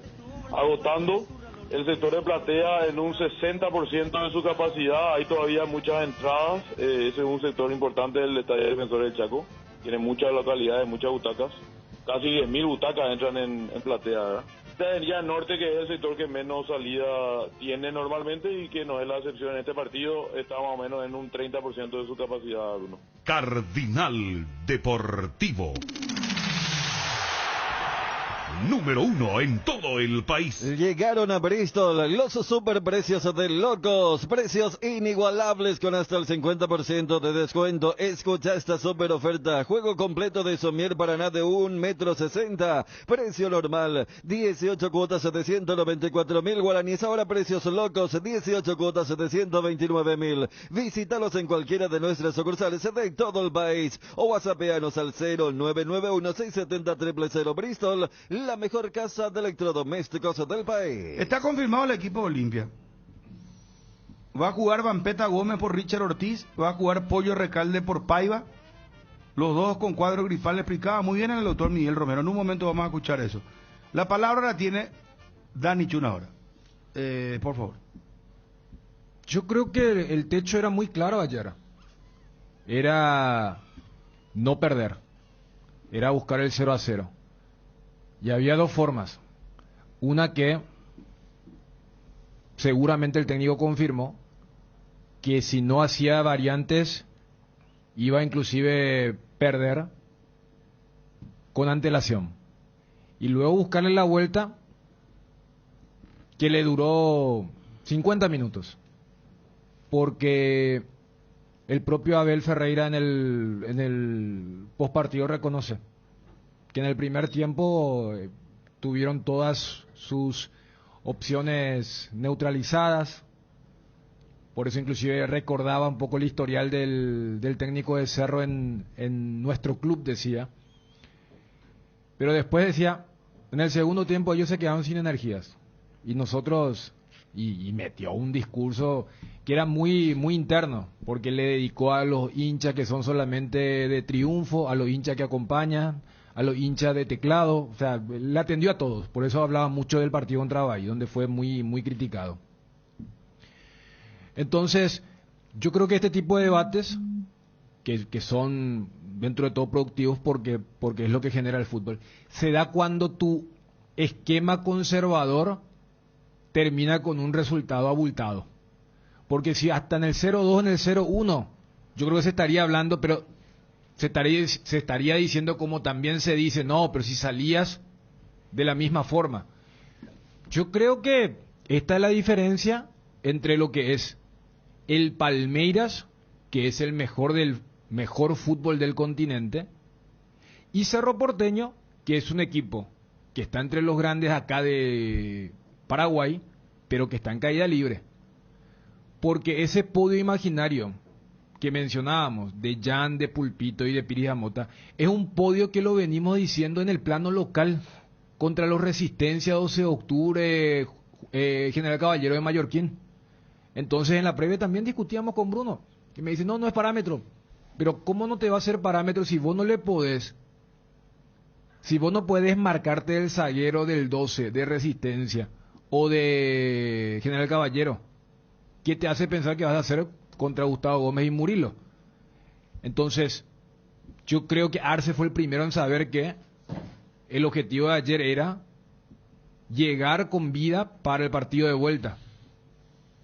agotando. El sector de platea en un 60% de su capacidad, hay todavía muchas entradas. Ese es un sector importante del Estadio Defensor del Chaco. Tiene muchas localidades, muchas butacas. Casi 10.000 butacas entran en platea, ¿verdad? Gradería norte, que es el sector que menos salida tiene normalmente y que no es la excepción en este partido, está más o menos en un 30% de su capacidad, Bruno. Cardinal Deportivo. Número 1 en todo el país. Llegaron a Bristol los superprecios de locos, precios inigualables con hasta el 50% de descuento. Escucha esta super oferta: juego completo de somier Paraná de 1,60 m, precio normal 18 cuotas de 194.000 guaraníes, ahora precios locos 18 cuotas de 129.000. Visítalos en cualquiera de nuestras sucursales de todo el país o whatsappeanos al 0991-670-000. Bristol, la mejor casa de electrodomésticos del país. Está confirmado el equipo de Olimpia. Va a jugar Vampeta Gómez por Richard Ortiz, va a jugar Pollo Recalde por Paiva, los dos con cuadro grifal. Le explicaba muy bien el doctor Miguel Romero. En un momento vamos a escuchar eso. La palabra la tiene Dani Chuna ahora. Por favor. Yo creo que el techo era muy claro ayer. Era no perder. Era buscar el 0-0. Y había 2 formas. Una que seguramente el técnico confirmó, que si no hacía variantes iba inclusive perder con antelación. Y luego buscarle la vuelta, que le duró 50 minutos. Porque el propio Abel Ferreira en el postpartido reconoce que en el primer tiempo tuvieron todas sus opciones neutralizadas. Por eso inclusive recordaba un poco el historial del técnico de Cerro en nuestro club, decía. Pero después decía, en el segundo tiempo ellos se quedaron sin energías. Y nosotros, y metió un discurso que era muy, muy interno, porque le dedicó a los hinchas que son solamente de triunfo, a los hinchas que acompañan, a los hinchas de teclado, o sea, le atendió a todos, por eso hablaba mucho del partido contra Bahía, donde fue muy, muy criticado. Entonces, yo creo que este tipo de debates, que son dentro de todo productivos porque es lo que genera el fútbol, se da cuando tu esquema conservador termina con un resultado abultado. Porque si hasta en el 0-2, en el 0-1, yo creo que se estaría hablando, pero se estaría diciendo como también se dice, no, pero si salías de la misma forma. Yo creo que esta es la diferencia entre lo que es el Palmeiras, que es el mejor fútbol del continente, y Cerro Porteño, que es un equipo que está entre los grandes acá de Paraguay, pero que está en caída libre. Porque ese podio imaginario que mencionábamos, de Jan, de Pulpito y de Piris Amota, es un podio que lo venimos diciendo en el plano local, contra los Resistencia, 12 de octubre, General Caballero de Mallorquín. Entonces en la previa también discutíamos con Bruno, que me dice, no es parámetro. Pero ¿cómo no te va a ser parámetro si vos no le podés? Si vos no puedes marcarte del zaguero del 12, de Resistencia, o de General Caballero, ¿qué te hace pensar que vas a hacer contra Gustavo Gómez y Murilo? Entonces, yo creo que Arce fue el primero en saber que el objetivo de ayer era llegar con vida para el partido de vuelta,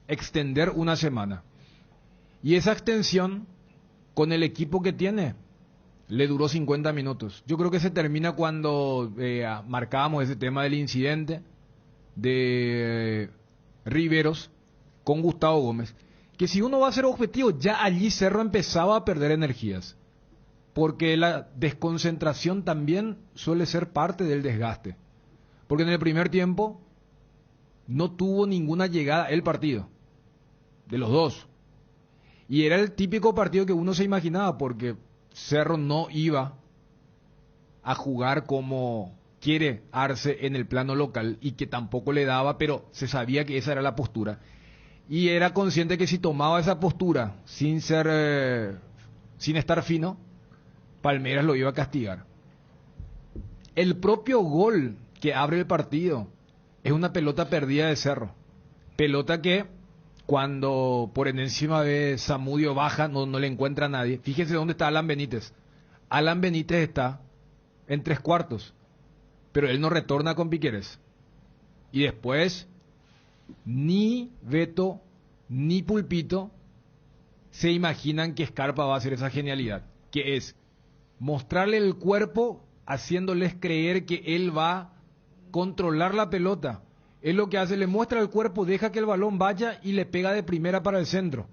extender una semana. Y esa extensión, con el equipo que tiene, le duró 50 minutos. Yo creo que se termina cuando marcábamos ese tema del incidente de Riveros con Gustavo Gómez, que si uno va a ser objetivo, ya allí Cerro empezaba a perder energías, porque la desconcentración también suele ser parte del desgaste, porque en el primer tiempo no tuvo ninguna llegada el partido, de los dos, y era el típico partido que uno se imaginaba, porque Cerro no iba a jugar como quiere Arce en el plano local, y que tampoco le daba, pero se sabía que esa era la postura. Y era consciente que si tomaba esa postura sin estar fino, Palmeiras lo iba a castigar. El propio gol que abre el partido es una pelota perdida de Cerro. Pelota que cuando por encima de Zamudio baja, no le encuentra a nadie. Fíjense dónde está Alan Benítez. Alan Benítez está en 3/4, pero él no retorna con Piquerez. Y después ni Beto ni Pulpito se imaginan que Scarpa va a hacer esa genialidad, que es mostrarle el cuerpo haciéndoles creer que él va a controlar la pelota. Es lo que hace, le muestra el cuerpo, deja que el balón vaya y le pega de primera para el centro,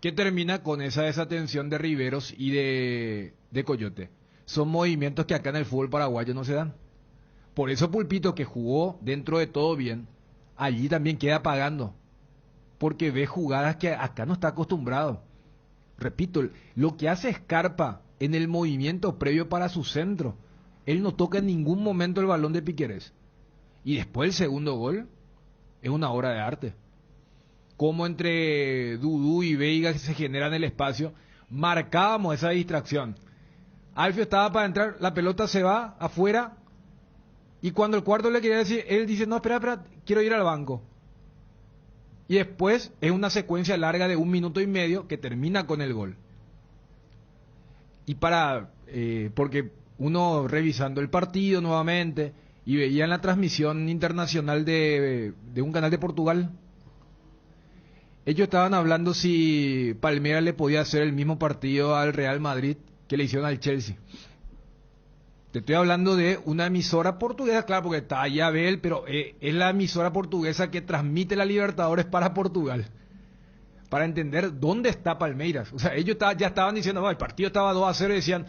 que termina con esa desatención de Riveros y de Coyote. Son movimientos que acá en el fútbol paraguayo no se dan. Por eso Pulpito, que jugó dentro de todo bien, allí también queda pagando, porque ve jugadas que acá no está acostumbrado. Repito, lo que hace Scarpa en el movimiento previo para su centro, él no toca en ningún momento el balón de Piquerez. Y después el segundo gol es una obra de arte. Como entre Dudú y Veiga se genera en el espacio, marcábamos esa distracción. Alfio estaba para entrar, la pelota se va afuera, y cuando el cuarto le quería decir, él dice, no, espera, quiero ir al banco. Y después es una secuencia larga de 1 minuto y medio que termina con el gol. Y porque uno revisando el partido nuevamente, y veía en la transmisión internacional de un canal de Portugal, ellos estaban hablando si Palmeiras le podía hacer el mismo partido al Real Madrid que le hicieron al Chelsea. Te estoy hablando de una emisora portuguesa, claro, porque está allá Abel, pero es la emisora portuguesa que transmite la Libertadores para Portugal, para entender dónde está Palmeiras. O sea, ellos ya estaban diciendo, el partido estaba 2-0, y decían,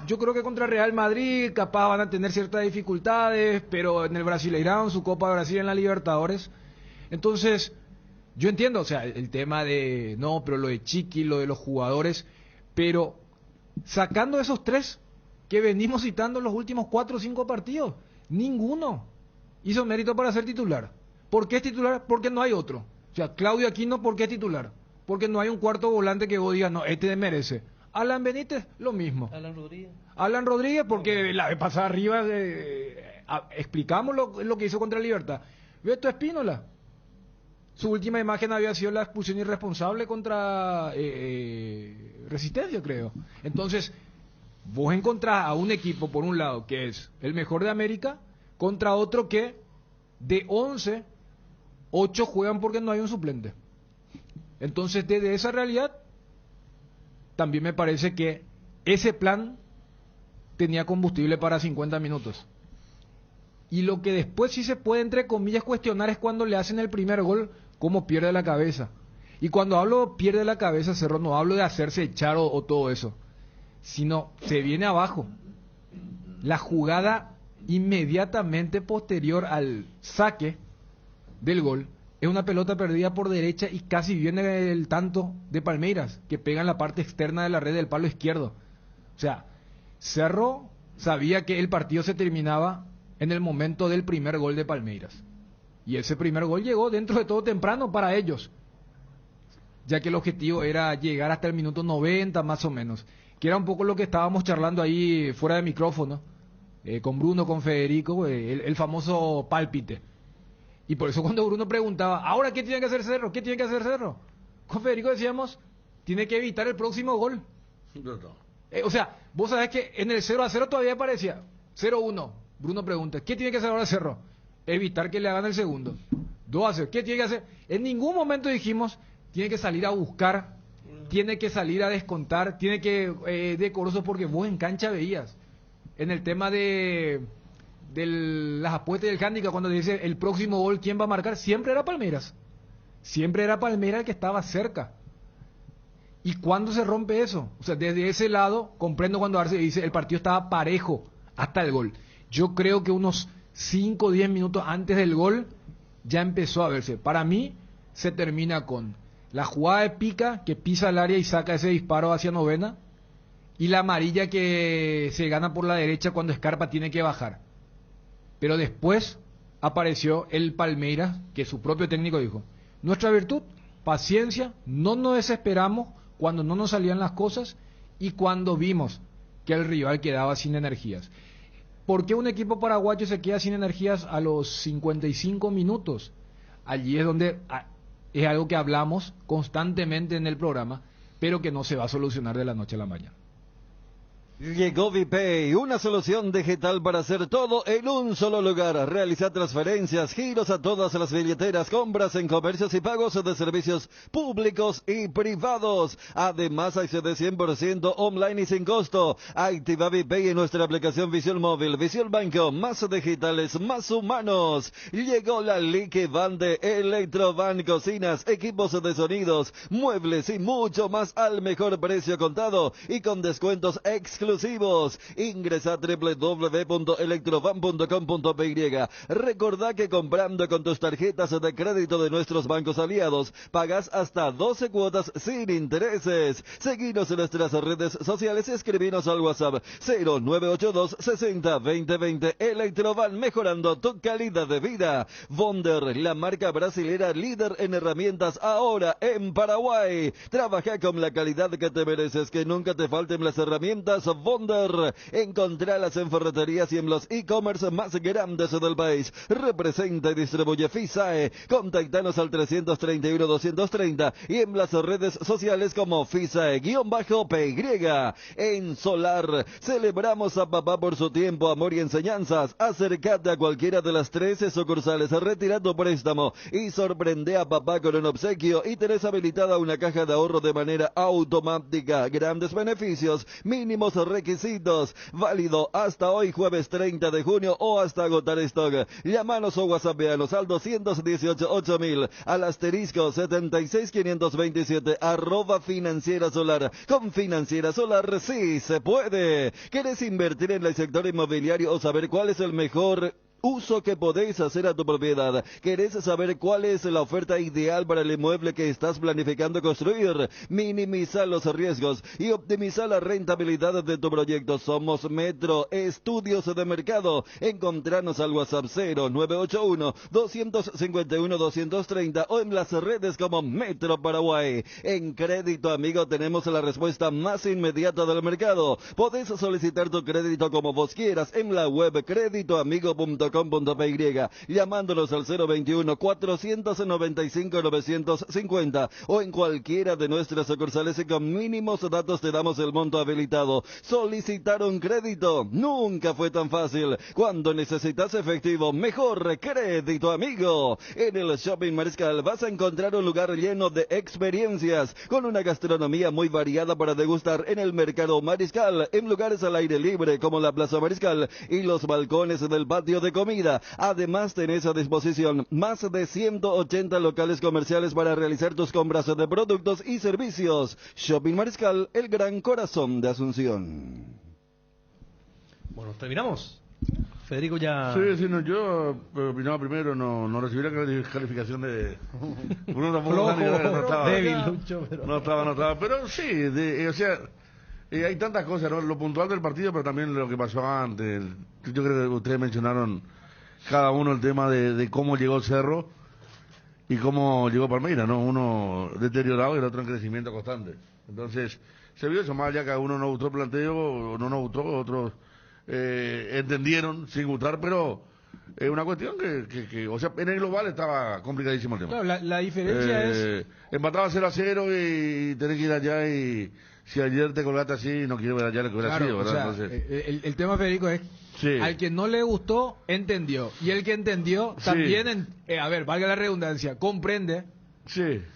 yo creo que contra Real Madrid capaz van a tener ciertas dificultades, pero en el Brasileirão, su Copa de Brasil, en la Libertadores. Entonces, yo entiendo, o sea, el tema de, no, pero lo de Chiqui, lo de los jugadores, pero sacando esos 3 que venimos citando en los últimos 4 o 5 partidos, ninguno hizo mérito para ser titular. ¿Por qué es titular? Porque no hay otro. O sea, Claudio Aquino, ¿por qué es titular? Porque no hay un cuarto volante que vos digas, no, este merece. Alan Benítez, lo mismo. Alan Rodríguez, porque la vez pasada arriba explicamos lo que hizo contra Libertad. Beto Espínola. Su última imagen había sido la expulsión irresponsable contra Resistencia, creo. Entonces, vos encontrás a un equipo, por un lado, que es el mejor de América, contra otro que de 11, 8 juegan porque no hay un suplente. Entonces, desde esa realidad, también me parece que ese plan tenía combustible para 50 minutos. Y lo que después sí se puede, entre comillas, cuestionar es cuando le hacen el primer gol, cómo pierde la cabeza. Y cuando hablo pierde la cabeza, Cerro, no hablo de hacerse echar o todo eso, sino se viene abajo. La jugada inmediatamente posterior al saque del gol es una pelota perdida por derecha y casi viene el tanto de Palmeiras, que pega en la parte externa de la red del palo izquierdo. O sea, Cerro sabía que el partido se terminaba en el momento del primer gol de Palmeiras. Y ese primer gol llegó dentro de todo temprano para ellos, ya que el objetivo era llegar hasta el minuto 90 más o menos, que era un poco lo que estábamos charlando ahí fuera de micrófono, con Bruno, con Federico, el famoso pálpite. Y por eso cuando Bruno preguntaba, ¿ahora qué tiene que hacer Cerro? ¿Qué tiene que hacer Cerro? Con Federico decíamos, tiene que evitar el próximo gol. O sea, vos sabés que en el 0-0 todavía aparecía 0-1. Bruno pregunta, ¿qué tiene que hacer ahora Cerro? Evitar que le hagan el segundo. 2-0, ¿qué tiene que hacer? En ningún momento dijimos, tiene que salir a buscar, tiene que salir a descontar, tiene que decoroso, porque vos en cancha veías. En el tema de las apuestas del handicap, cuando dice el próximo gol, ¿quién va a marcar? Siempre era Palmeiras. Siempre era Palmeiras el que estaba cerca. ¿Y cuándo se rompe eso? O sea, desde ese lado, comprendo cuando Arce dice el partido estaba parejo hasta el gol. Yo creo que unos 5 o 10 minutos antes del gol ya empezó a verse. Para mí se termina con la jugada de Pica, que pisa el área y saca ese disparo hacia novena, y la amarilla que se gana por la derecha cuando Scarpa tiene que bajar. Pero después apareció el Palmeiras, que su propio técnico dijo, nuestra virtud, paciencia, no nos desesperamos cuando no nos salían las cosas y cuando vimos que el rival quedaba sin energías. ¿Por qué un equipo paraguayo se queda sin energías a los 55 minutos? Allí es donde es algo que hablamos constantemente en el programa, pero que no se va a solucionar de la noche a la mañana. Llegó VPay, una solución digital para hacer todo en un solo lugar. Realizar transferencias, giros a todas las billeteras, compras en comercios y pagos de servicios públicos y privados. Además, accede 100% online y sin costo. Activa VPay en nuestra aplicación Visión Móvil, Visión Banco, más digitales, más humanos. Llegó la Lique Van de Electrovan, cocinas, equipos de sonidos, muebles y mucho más al mejor precio contado y con descuentos exclusivos. Ingresa a www.electrovan.com.py. Recordá que comprando con tus tarjetas de crédito de nuestros bancos aliados, pagas hasta 12 cuotas sin intereses. Seguinos en nuestras redes sociales y escribinos al WhatsApp 0982 60 2020. Electrovan, mejorando tu calidad de vida. Wonder, la marca brasilera líder en herramientas ahora en Paraguay. Trabaja con la calidad que te mereces, que nunca te falten las herramientas Wonder. Encontralas en ferreterías y en los e-commerce más grandes del país. Representa y distribuye FISAE. Contactanos al 331-230 y en las redes sociales como FISAE-PY. En Solar, celebramos a papá por su tiempo, amor y enseñanzas. Acércate a cualquiera de las 13 sucursales, retira tu préstamo y sorprende a papá con un obsequio y tenés habilitada una caja de ahorro de manera automática. Grandes beneficios, mínimos requisitos, válido hasta hoy jueves 30 de junio o hasta agotar stock. Llámanos o whatsappeanos al 218-8000, al asterisco 76527, @Financiera Solar. Con Financiera Solar sí se puede. ¿Querés invertir en el sector inmobiliario o saber cuál es el mejor uso que podéis hacer a tu propiedad. ¿Querés saber cuál es la oferta ideal para el inmueble que estás planificando construir? Minimiza los riesgos y optimiza la rentabilidad de tu proyecto. Somos Metro Estudios de Mercado. Encontranos al WhatsApp 0981-251-230 o en las redes como Metro Paraguay. En Crédito Amigo tenemos la respuesta más inmediata del mercado. Podés solicitar tu crédito como vos quieras en la web creditoamigo.com.py, llamándonos al 021-495-950 o en cualquiera de nuestras sucursales y con mínimos datos te damos el monto habilitado. Solicitar un crédito nunca fue tan fácil. Cuando necesitas efectivo, mejor Crédito Amigo. En el Shopping Mariscal vas a encontrar un lugar lleno de experiencias, con una gastronomía muy variada para degustar en el Mercado Mariscal, en lugares al aire libre como la Plaza Mariscal y los balcones del patio de comida. Además tenés a disposición más de 180 locales comerciales para realizar tus compras de productos y servicios. Shopping Mariscal, el gran corazón de Asunción. Bueno, terminamos. Federico ya... Sí, no, yo opinaba primero, no recibí la calificación de... Uno tampoco estaba... Débil, Lucho, pero... No estaba, pero sí, o sea, hay tantas cosas, ¿no? Lo puntual del partido, pero también lo que pasó antes. Yo creo que ustedes mencionaron cada uno el tema de cómo llegó Cerro y cómo llegó Palmeiras, ¿no? Uno deteriorado y el otro en crecimiento constante. Entonces, se vio eso, más allá que a uno no gustó el planteo, no nos gustó, otros... entendieron sin gustar, pero es una cuestión que, o sea, en el global estaba complicadísimo el tema. Claro, la diferencia es... Empataba 0-0 y tenés que ir allá y si ayer te colgaste así, no quiero ver allá lo que hubiera sido, ¿verdad? O sea, entonces... el tema, Federico, es sí. Al que no le gustó, entendió. Y el que entendió, también, a ver, valga la redundancia, comprende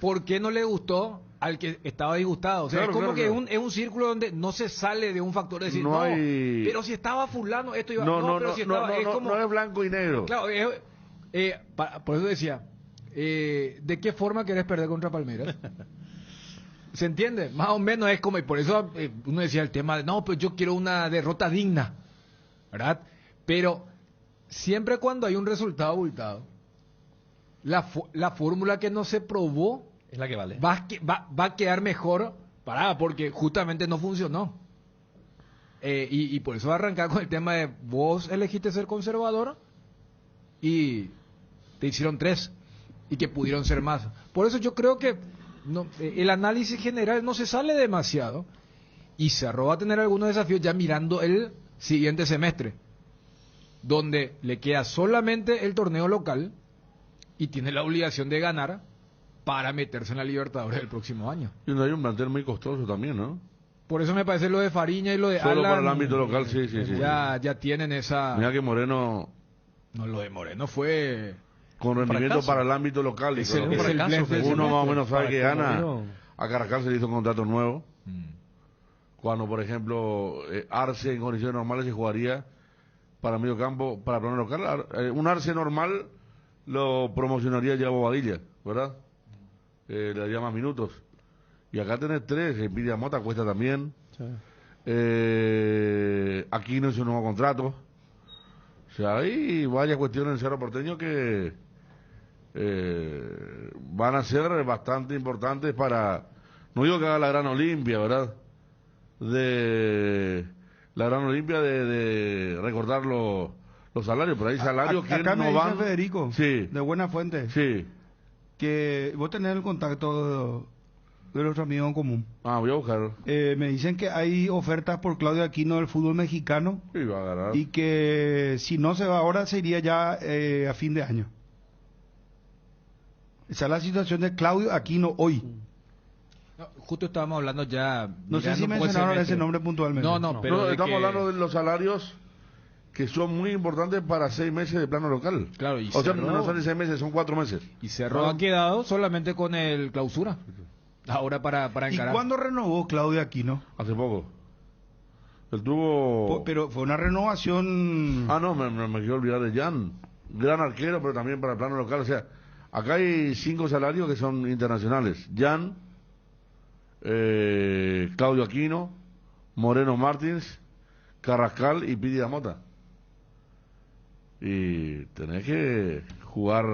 por qué no le gustó al que estaba disgustado. O sea, claro, es como claro, que es un círculo donde no se sale de un factor de decir, no, pero si estaba fulano, esto iba... pero si estaba... no es blanco y negro. Claro, por eso decía, ¿de qué forma querés perder contra Palmeiras? ¿Se entiende? Más o menos es como... Y por eso uno decía el tema de, no, pues yo quiero una derrota digna, ¿verdad? Pero siempre cuando hay un resultado abultado, la fórmula que no se probó es la que vale. Va a quedar mejor parada porque justamente no funcionó. Y por eso va a arrancar con el tema de vos elegiste ser conservador y te hicieron 3 y que pudieron ser más. Por eso yo creo que el análisis general no se sale demasiado y Cerro va a tener algunos desafíos ya mirando el siguiente semestre, donde le queda solamente el torneo local y tiene la obligación de ganar para meterse en la Libertadores del próximo año. Y hay un plantel muy costoso también, ¿no? Por eso me parece lo de Fariña y lo de solo Alan, para el ámbito local, sí. Ya tienen esa... Mira que Moreno... No, lo de Moreno fue... Con rendimiento para el ámbito local. Es un fracaso. Uno más o menos sabe que gana. A Carrascal se le hizo un contrato nuevo. Cuando, por ejemplo, Arce en condiciones normales se jugaría para medio campo, para plano local. Un Arce normal lo promocionaría ya Bobadilla, ¿verdad? Le daría más minutos. Y acá tenés 3, Pidia Mota cuesta también. Sí. Aquí no es un nuevo contrato. O sea, hay varias cuestiones en Cerro Porteño que van a ser bastante importantes para, no digo que haga la gran Olimpia, ¿verdad? La gran Olimpia de recordar los salarios, pero hay salarios que acá no van. Federico, de Buena Fuente, que vos tenés el contacto de nuestro amigo en común. Voy a buscar. Me dicen que hay ofertas por Claudio Aquino del fútbol mexicano y que si no se va ahora se iría ya a fin de año. Esa es la situación de Claudio Aquino hoy. No, justo estábamos hablando ya... No sé si mencionaron ese nombre puntualmente. No, pero estamos hablando de los salarios que son muy importantes para 6 meses de plano local. Claro, y o sea, no son 6 meses, son 4 meses. Y Cerro ha quedado solamente con el clausura. Ahora para encarar. ¿Y cuándo renovó Claudio Aquino? Hace poco. Él tuvo... Pero fue una renovación... no, me quiero olvidar de Jan. Gran arquero, pero también para el plano local. O sea, acá hay 5 salarios que son internacionales. Jan, Claudio Aquino, Moreno Martins, Carrascal y Pidi Mota. y tenés que jugar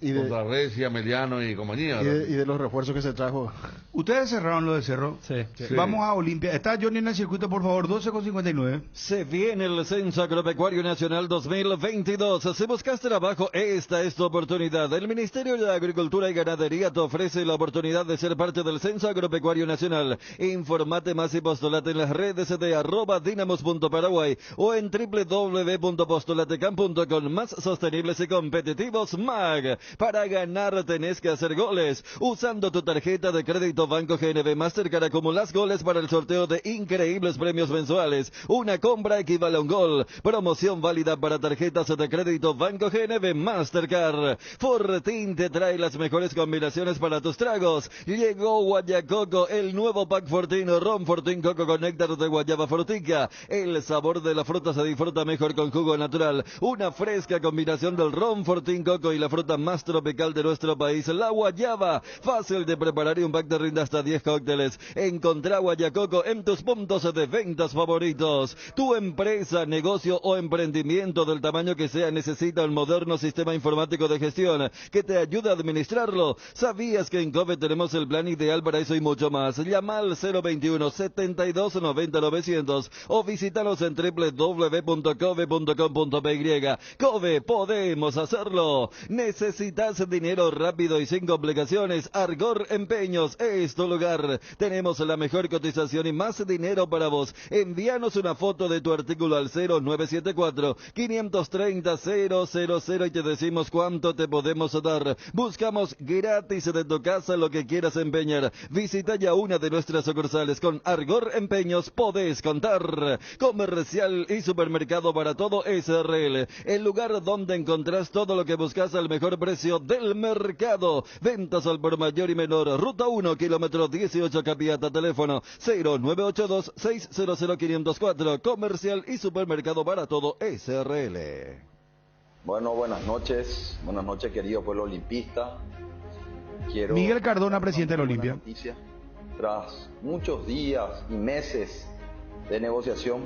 contra Recia, Meliano y compañía. Y de los refuerzos que se trajo. Ustedes cerraron lo de Cerro. Sí. Vamos a Olimpia. Está Johnny en el circuito, por favor, 12:59. Se viene el Censo Agropecuario Nacional 2022. Si buscas trabajo, esta es tu oportunidad. El Ministerio de Agricultura y Ganadería te ofrece la oportunidad de ser parte del Censo Agropecuario Nacional. Informate más y postulate en las redes de @dinamos.paraguay o en www.postulatecam.com. Más sostenibles y competitivos, MAG. Para ganar tenés que hacer goles. Usando tu tarjeta de crédito Banco GNB Mastercard acumulas goles para el sorteo de increíbles premios mensuales. Una compra equivale a un gol. Promoción válida para tarjetas de crédito Banco GNB Mastercard. Fortín te trae las mejores combinaciones para tus tragos. Llegó Guayacoco, el nuevo pack Fortín, ron Fortín Coco con néctar de guayaba frutica. El sabor de la fruta se disfruta mejor con jugo natural. Una fresca combinación del ron Fortín Coco y la fruta más tropical de nuestro país, la guayaba. Fácil de preparar y un pack te rinde hasta 10 cócteles. Encontrá Guayacoco en tus puntos de ventas favoritos. Tu empresa, negocio o emprendimiento del tamaño que sea necesita un moderno sistema informático de gestión que te ayude a administrarlo. ¿Sabías que en COVE tenemos el plan ideal para eso y mucho más? Llama al 021 72 90 900 o visítanos en www.cove.com.py. COVE, podemos hacerlo. ¿Necesitas dinero rápido y sin complicaciones? Argor Empeños es tu lugar. Tenemos la mejor cotización y más dinero para vos. Envíanos una foto de tu artículo al 0974-530-000 y te decimos cuánto te podemos dar. Buscamos gratis de tu casa lo que quieras empeñar. Visita ya una de nuestras sucursales. Con Argor Empeños podés contar. Comercial y supermercado para todo SRL. El lugar donde encontrás todo lo que buscas al mejor precio del mercado. Ventas al por mayor y menor. Ruta 1, kilómetro 18, Capiata. Teléfono 0982-600-504. Comercial y supermercado para todo SRL. Bueno, buenas noches querido pueblo olimpista. Miguel Cardona, presidente de la Olimpia. Noticia. Tras muchos días y meses de negociación,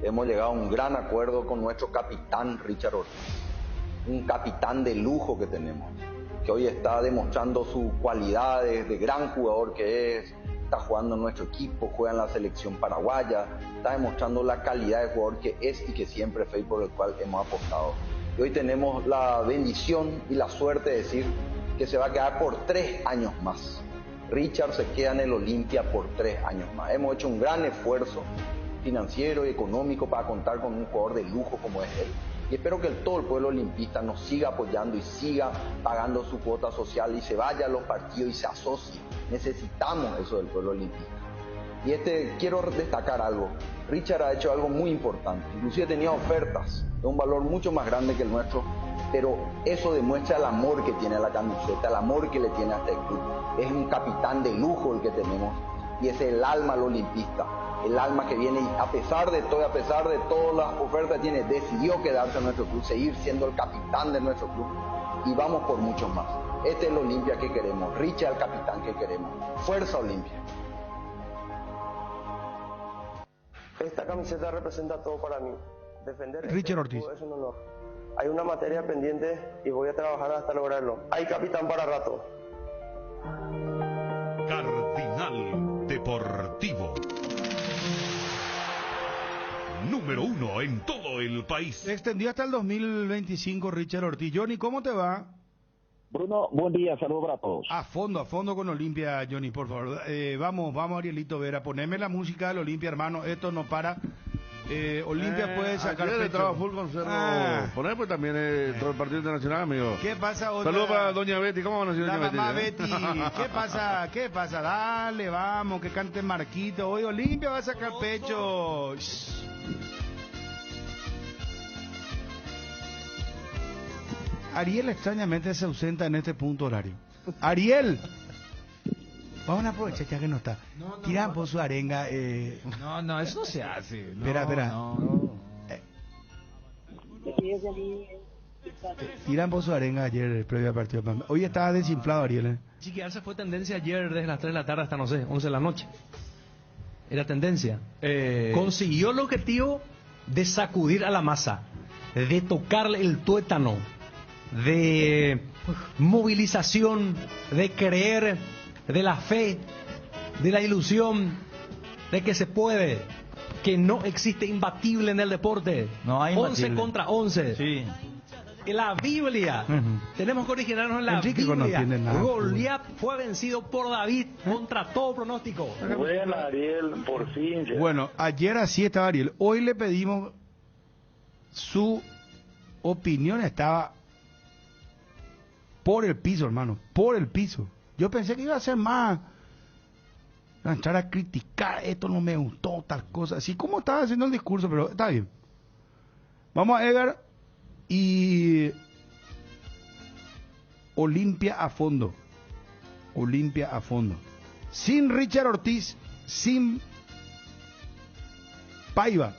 hemos llegado a un gran acuerdo con nuestro capitán Richard Ortiz. Un capitán de lujo que tenemos, que hoy está demostrando sus cualidades de gran jugador que es, está jugando en nuestro equipo, juega en la selección paraguaya, está demostrando la calidad de jugador que es y que siempre fue y por el cual hemos apostado. Y hoy tenemos la bendición y la suerte de decir que se va a quedar por 3 años más. Richard se queda en el Olimpia por 3 años más. Hemos hecho un gran esfuerzo financiero y económico para contar con un jugador de lujo como es él. Y espero que todo el pueblo olimpista nos siga apoyando y siga pagando su cuota social y se vaya a los partidos y se asocie. Necesitamos eso del pueblo olimpista. Y quiero destacar algo. Richard ha hecho algo muy importante. Inclusive tenía ofertas de un valor mucho más grande que el nuestro, pero eso demuestra el amor que tiene a la camiseta, el amor que le tiene a este club. Es un capitán de lujo el que tenemos y es el alma al olimpista. El alma que viene y a pesar de todo, a pesar de todas las ofertas que tiene, decidió quedarse en nuestro club, seguir siendo el capitán de nuestro club y vamos por mucho más. Este es el Olimpia que queremos, Richard el capitán que queremos. Fuerza Olimpia. Esta camiseta representa todo para mí. Defender Richard Ortiz es un honor. Hay una materia pendiente y voy a trabajar hasta lograrlo. Hay capitán para rato. Cardinal Deportivo. Número 1 en todo el país. Se extendió hasta el 2025, Richard Ortiz. Johnny, ¿cómo te va? Bruno, buen día, saludos para todos. A fondo con Olimpia, Johnny, por favor. Vamos, Arielito Vera, poneme la música del Olimpia, hermano. Esto no para. Olimpia puede sacar ayer pecho. estaba full con Cerro. Poner pues también todo el partido internacional, amigo. ¿Qué pasa otra? Saludos para doña Betty. ¿Cómo van a decir la doña mamá Betty? Betty. ¿Qué pasa? Dale, vamos, que cante Marquito. Hoy Olimpia va a sacar pecho. Ariel extrañamente se ausenta en este punto horario. Ariel. Vamos a aprovechar ya que no está. Tiran por su arenga. No, eso no se hace. Espera. No. Tiran por su arenga ayer previo al partido. Hoy estaba desinflado Ariel. Chiquiarse fue tendencia ayer desde las 3 de la tarde hasta, no sé, 11 de la noche. Era tendencia. Consiguió el objetivo de sacudir a la masa. de tocarle el tuétano, de movilización, de creer, de la fe, de la ilusión, de que se puede, que no existe imbatible en el deporte. No hay 11 imbatible. contra 11. Sí. En la Biblia, tenemos que originarnos en la Enrique no Biblia. entiende nada. Goliat fue vencido por David contra todo pronóstico. Bueno, Ariel, por fin. ya. Bueno, ayer así estaba Ariel. Hoy le pedimos su opinión. Estaba por el piso, hermano. Por el piso. Yo pensé que iba a ser más. A entrar a criticar. Esto no me gustó, tal cosa. Así como estaba haciendo el discurso, pero está bien. Vamos a Edgar. Y Olimpia a fondo. Olimpia a fondo. Sin Richard Ortiz, sin Paiva.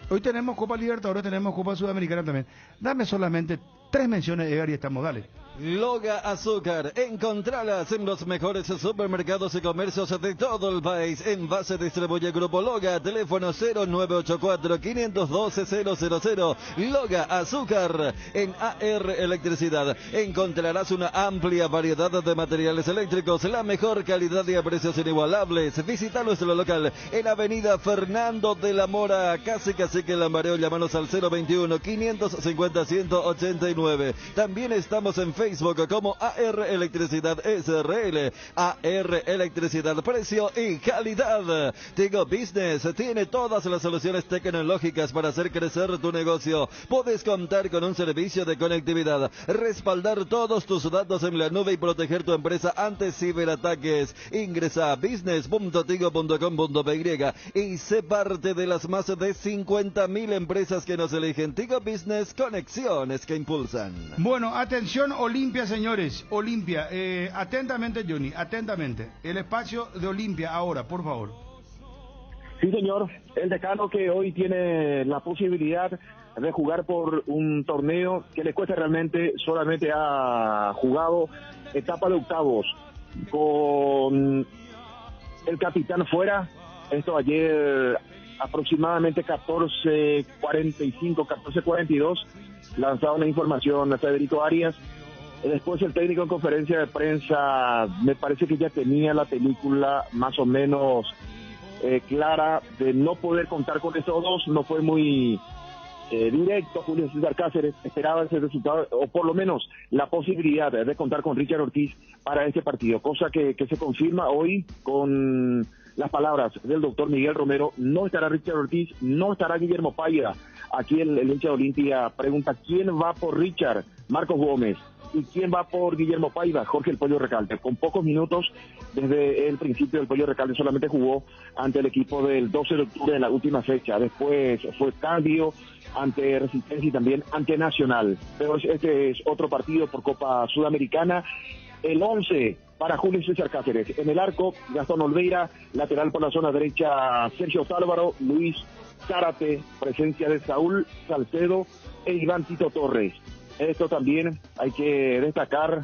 Hoy tenemos Copa Libertadores, tenemos Copa Sudamericana también. Dame solamente 3 menciones, Edgar, y estamos, dale. Loga Azúcar, encontralas en los mejores supermercados y comercios de todo el país. Envase distribuye Grupo Loga, teléfono 0984-512-000. Loga Azúcar, en AR Electricidad. Encontrarás una amplia variedad de materiales eléctricos, la mejor calidad y a precios inigualables. Visita nuestro local en Avenida Fernando de la Mora, casi que Lambareo. Llámanos al 021-550-189. También estamos en Facebook como AR Electricidad SRL. AR Electricidad, precio y calidad. Tigo Business tiene todas las soluciones tecnológicas para hacer crecer tu negocio. Puedes contar con un servicio de conectividad, respaldar todos tus datos en la nube y proteger tu empresa ante ciberataques. Ingresa a business.tigo.com.py y sé parte de las más de 50.000 empresas que nos eligen. Tigo Business, conexiones que impulsan. Bueno, atención Olimpia, señores. Olimpia, atentamente, Johnny, atentamente. El espacio de Olimpia ahora, por favor. Sí, señor. El decano que hoy tiene la posibilidad de jugar por un torneo que le cuesta realmente, solamente ha jugado etapa de octavos con el capitán fuera. Esto ayer aproximadamente 14:45, 14:42, lanzaba una información a Federico Arias. Después el técnico en conferencia de prensa, me parece que ya tenía la película más o menos clara de no poder contar con estos dos. No fue muy directo. Julio César Cáceres esperaba ese resultado, o por lo menos la posibilidad de contar con Richard Ortiz para este partido, cosa que se confirma hoy con las palabras del doctor Miguel Romero. No estará Richard Ortiz, no estará Guillermo Paya. Aquí el hincha de Olimpia pregunta quién va por Richard. Marcos Gómez. ¿Y quién va por Guillermo Paiva? Jorge el Pollo Recalde. Con pocos minutos desde el principio, el Pollo Recalde solamente jugó ante el equipo del 12 de octubre en la última fecha. Después fue cambio ante Resistencia y también ante Nacional. Pero este es otro partido por Copa Sudamericana. El 11 para Julio César Cáceres. En el arco, Gastón Olveira. Lateral por la zona derecha, Sergio Tálvaro, Luis Zárate. Presencia de Saúl Salcedo e Iván Tito Torres. Esto también hay que destacar,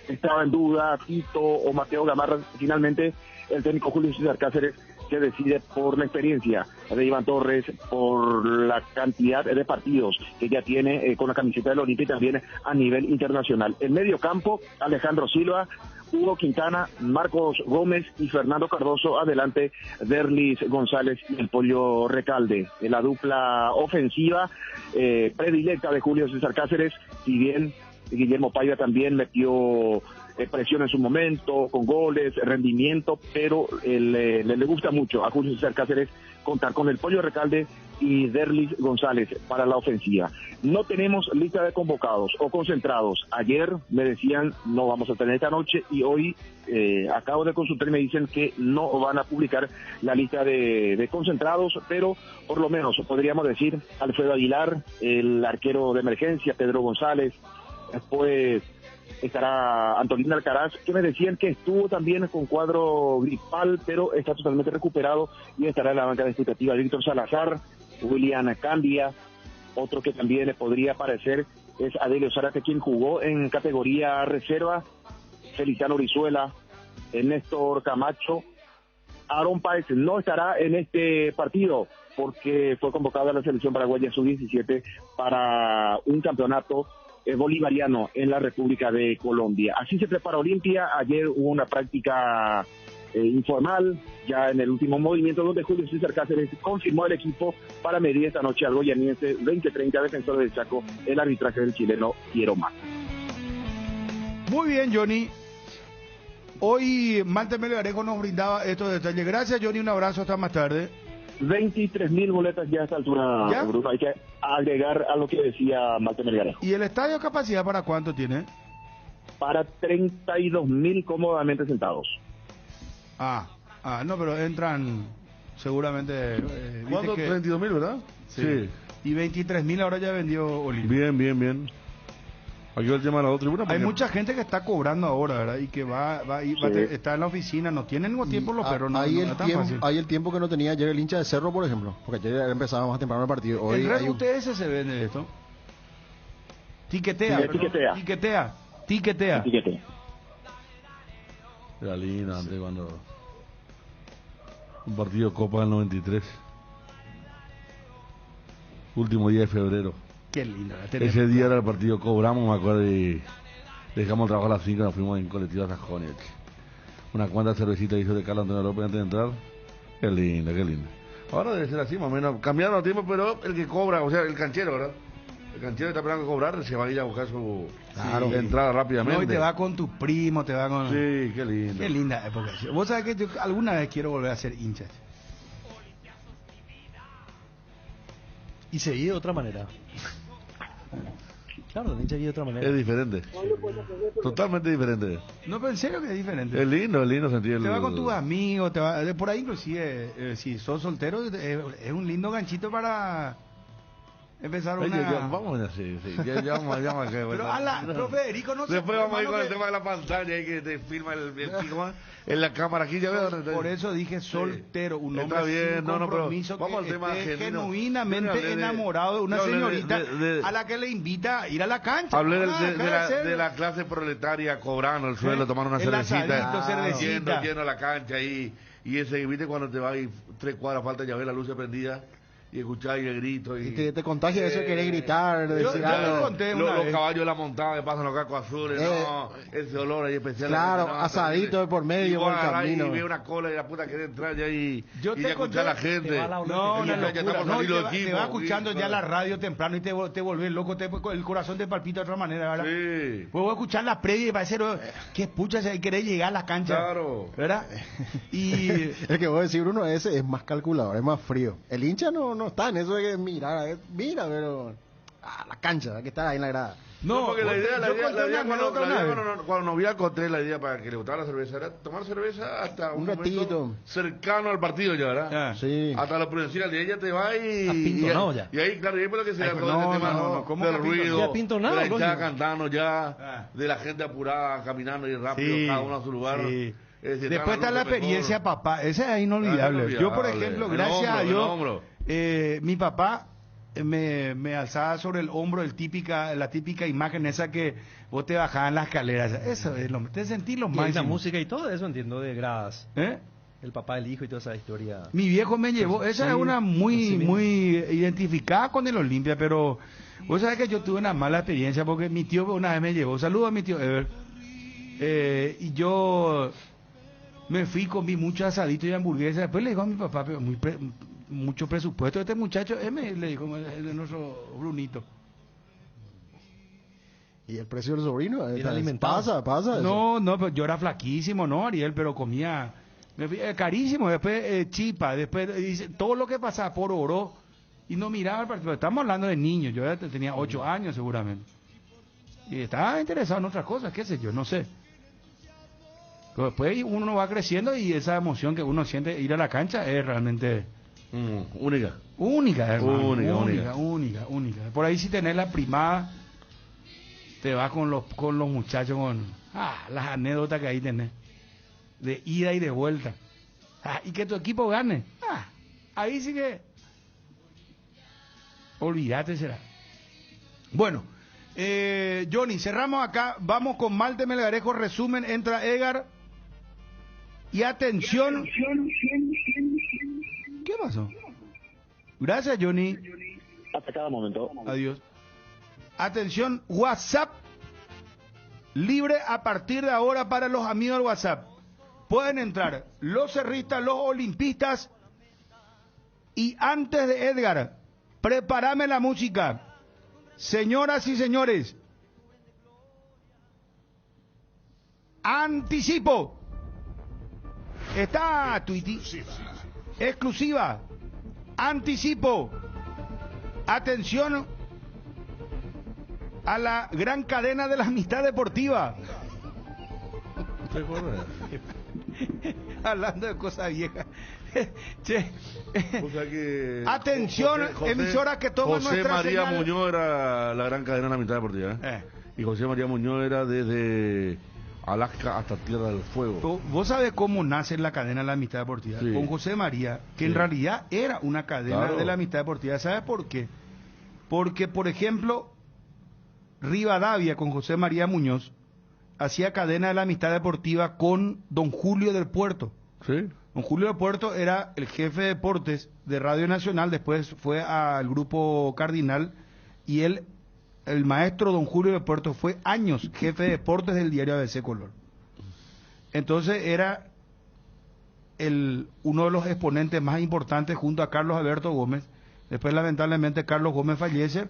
estaba en duda Tito o Mateo Gamarra. Finalmente el técnico Julio César Cáceres se decide por la experiencia de Iván Torres, por la cantidad de partidos que ya tiene con la camiseta del Olimpia y también a nivel internacional. En medio campo, Alejandro Silva, Hugo Quintana, Marcos Gómez y Fernando Cardoso. Adelante, Derlis González y el Pollo Recalde. La dupla ofensiva predilecta de Julio César Cáceres, si bien Guillermo Paiva también metió presión en su momento, con goles, rendimiento, pero le gusta mucho a Julio César Cáceres contar con el Pollo Recalde y Derlis González para la ofensiva. No tenemos lista de convocados o concentrados. Ayer me decían no vamos a tener esta noche y hoy acabo de consultar y me dicen que no van a publicar la lista de concentrados, pero por lo menos podríamos decir Alfredo Aguilar, el arquero de emergencia, Pedro González, después estará Antolín Alcaraz, que me decían que estuvo también con cuadro gripal, pero está totalmente recuperado y estará en la banca de expectativa. Víctor Salazar, William Candia, otro que también le podría aparecer es Adelio Zárate, quien jugó en categoría reserva, Feliciano Brizuela, Néstor Camacho, Aaron Páez no estará en este partido porque fue convocado a la selección paraguaya sub-17 para un campeonato bolivariano en la República de Colombia. Así se prepara Olimpia. Ayer hubo una práctica informal, ya en el último movimiento, donde Julio César Cáceres confirmó el equipo para medir esta noche al goyaniense 2030, defensor del Chaco, el arbitraje del chileno Piero Mata. Muy bien, Johnny. Hoy Malte Melgarejo nos brindaba estos detalles. Gracias, Johnny, un abrazo, hasta más tarde. 23.000 boletas ya a esta altura, ¿ya? Bruno. Hay que agregar a lo que decía Malte Melgarejo. ¿Y el estadio capacidad para cuánto tiene? Para 32.000 cómodamente sentados. No, pero entran seguramente... ¿Cuánto? 32.000, ¿verdad? Sí. Y 23.000 ahora ya vendió Olimpia. Bien. Aquí va el tema de la otra tribuna. Hay mucha gente que está cobrando ahora, ¿verdad? Y que está en la oficina, no tienen mismo tiempo los perros, hay el tiempo que no tenía ayer el hincha de Cerro, por ejemplo, porque ayer empezaba más temprano el partido. Hoy el Red UTS se vende esto. Tiquetea. Era linda antes cuando un partido de Copa del 93, último día de febrero. Qué lindo. Ese día era el partido, cobramos, me acuerdo, y dejamos el trabajo a las 5 y nos fuimos en colectivo a Sajones. Una cuanta cervecita hizo de Carlos Antonio López antes de entrar. Qué linda. Ahora debe ser así, más o menos. Cambiaron los tiempos, pero el que cobra, o sea, el canchero, ¿verdad? El canchero está esperando cobrar, se va a ir a buscar su entrada rápidamente. No, y te va con tu primo, te va con... Sí, qué lindo. Qué linda época. Vos sabés que yo alguna vez quiero volver a ser hincha. Y se vive de otra manera. Claro, hincha vive de otra manera. Es diferente. Totalmente diferente. No, pero en serio que es diferente. Es lindo sentir Te va con tus amigos, te va... Por ahí inclusive, si sos soltero, es un lindo ganchito para... empezar una... Vamos a sí. Ya vamos a pero Federico, no sé. Después vamos a ir con el tema de la pantalla ahí que te filma el en la cámara aquí, ya veo. Por eso dije soltero, un hombre está bien, sin compromiso, pero vamos al tema genuinamente enamorado de una señorita a la que le invita a ir a la cancha. Hablé de la clase proletaria cobrando el sueldo, tomando una cervecita, yendo a la cancha ahí, y ese, viste cuando te vas y 3 cuadras falta ya ves la luz prendida y escuchar y el grito y te contagia eso de querer gritar, decir algo. Los caballos de la montada que pasan los cascos azules, ese olor ahí especial. Claro, asadito de por medio por el camino. Y ve una cola y la puta quiere entrar ya y escuchar a la gente. Te va escuchando ya la radio temprano y te volvés loco, el corazón te palpita de otra manera, ¿verdad? Sí. Puedo escuchar la previa y va a ser que pucha se quiere llegar a la cancha. Claro. ¿Verdad? Y el que voy a decir, Bruno, ese es más calculador, es más frío. El hincha no está en eso de que mira, pero la cancha, hay que estar ahí en la grada. No, porque la idea cuando nos vi a Coté, la idea para que le gustara la cerveza era tomar cerveza hasta un ratito cercano al partido ya, ¿verdad? Sí. Hasta lo prudencial, de ella te va y ahí, claro, y ahí por lo que se da todo ese tema del ruido, de la hinchada cantando ya, de la gente apurada, caminando y rápido, cada uno a su lugar. Sí. Después está la experiencia, papá, esa es inolvidable. Yo, por ejemplo, gracias a Dios, mi papá me alzaba sobre el hombro la típica imagen esa que vos te bajabas en las escaleras. Eso es te sentís lo máximo. Y la música y todo eso, entiendo, de gradas. El papá del hijo y toda esa historia. Mi viejo me llevó, esa es una muy identificada con el Olimpia, pero vos sabés que yo tuve una mala experiencia porque mi tío una vez me llevó, saludo a mi tío Ever, y yo me fui, comí mucho asadito y hamburguesa, después le digo a mi papá, pero mucho presupuesto este muchacho, le dijo de nuestro Brunito. ¿Y el precio del sobrino? Pasa. No, pero yo era flaquísimo, ¿no, Ariel? Pero comía carísimo, después chipa, después todo lo que pasaba por oro y no miraba el partido. Estamos hablando de niños, yo ya tenía 8 años seguramente. Y estaba interesado en otras cosas, qué sé yo, no sé. Pero después uno va creciendo y esa emoción que uno siente ir a la cancha es realmente... Única, hermano. Única. Por ahí si tenés la primada, te vas con los muchachos con las anécdotas que ahí tenés. De ida y de vuelta. Y que tu equipo gane. Ahí sí que... olvídate será. Bueno, Johnny, cerramos acá. Vamos con Malte Melgarejo, resumen, entra Edgar. Y atención. ¿Qué pasó? Gracias, Johnny. Hasta cada momento. Adiós. Atención, WhatsApp libre a partir de ahora para los amigos del WhatsApp. Pueden entrar los cerristas, los olimpistas. Y antes de Edgar, prepárame la música. Señoras y señores, anticipo. Está Twitty. Exclusiva. Anticipo. Atención a la gran cadena de la amistad deportiva. Hablando de cosas viejas. Che. O sea que atención, emisora que toma José nuestra María señal. Muñoz era la gran cadena de la amistad deportiva. Y José María Muñoz era desde Alaska hasta Tierra del Fuego. Vos sabés cómo nace la cadena de la amistad deportiva. Sí. Con José María, que Sí. en realidad era una cadena Claro. de la amistad deportiva. ¿Sabes por qué? Porque, por ejemplo, Rivadavia con José María Muñoz hacía cadena de la amistad deportiva con don Julio del Puerto. Sí. Don Julio del Puerto era el jefe de deportes de Radio Nacional, después fue al grupo Cardinal, y él, el maestro don Julio del Puerto, fue años jefe de deportes del diario ABC Color. Entonces era uno de los exponentes más importantes junto a Carlos Alberto Gómez. Después lamentablemente Carlos Gómez fallece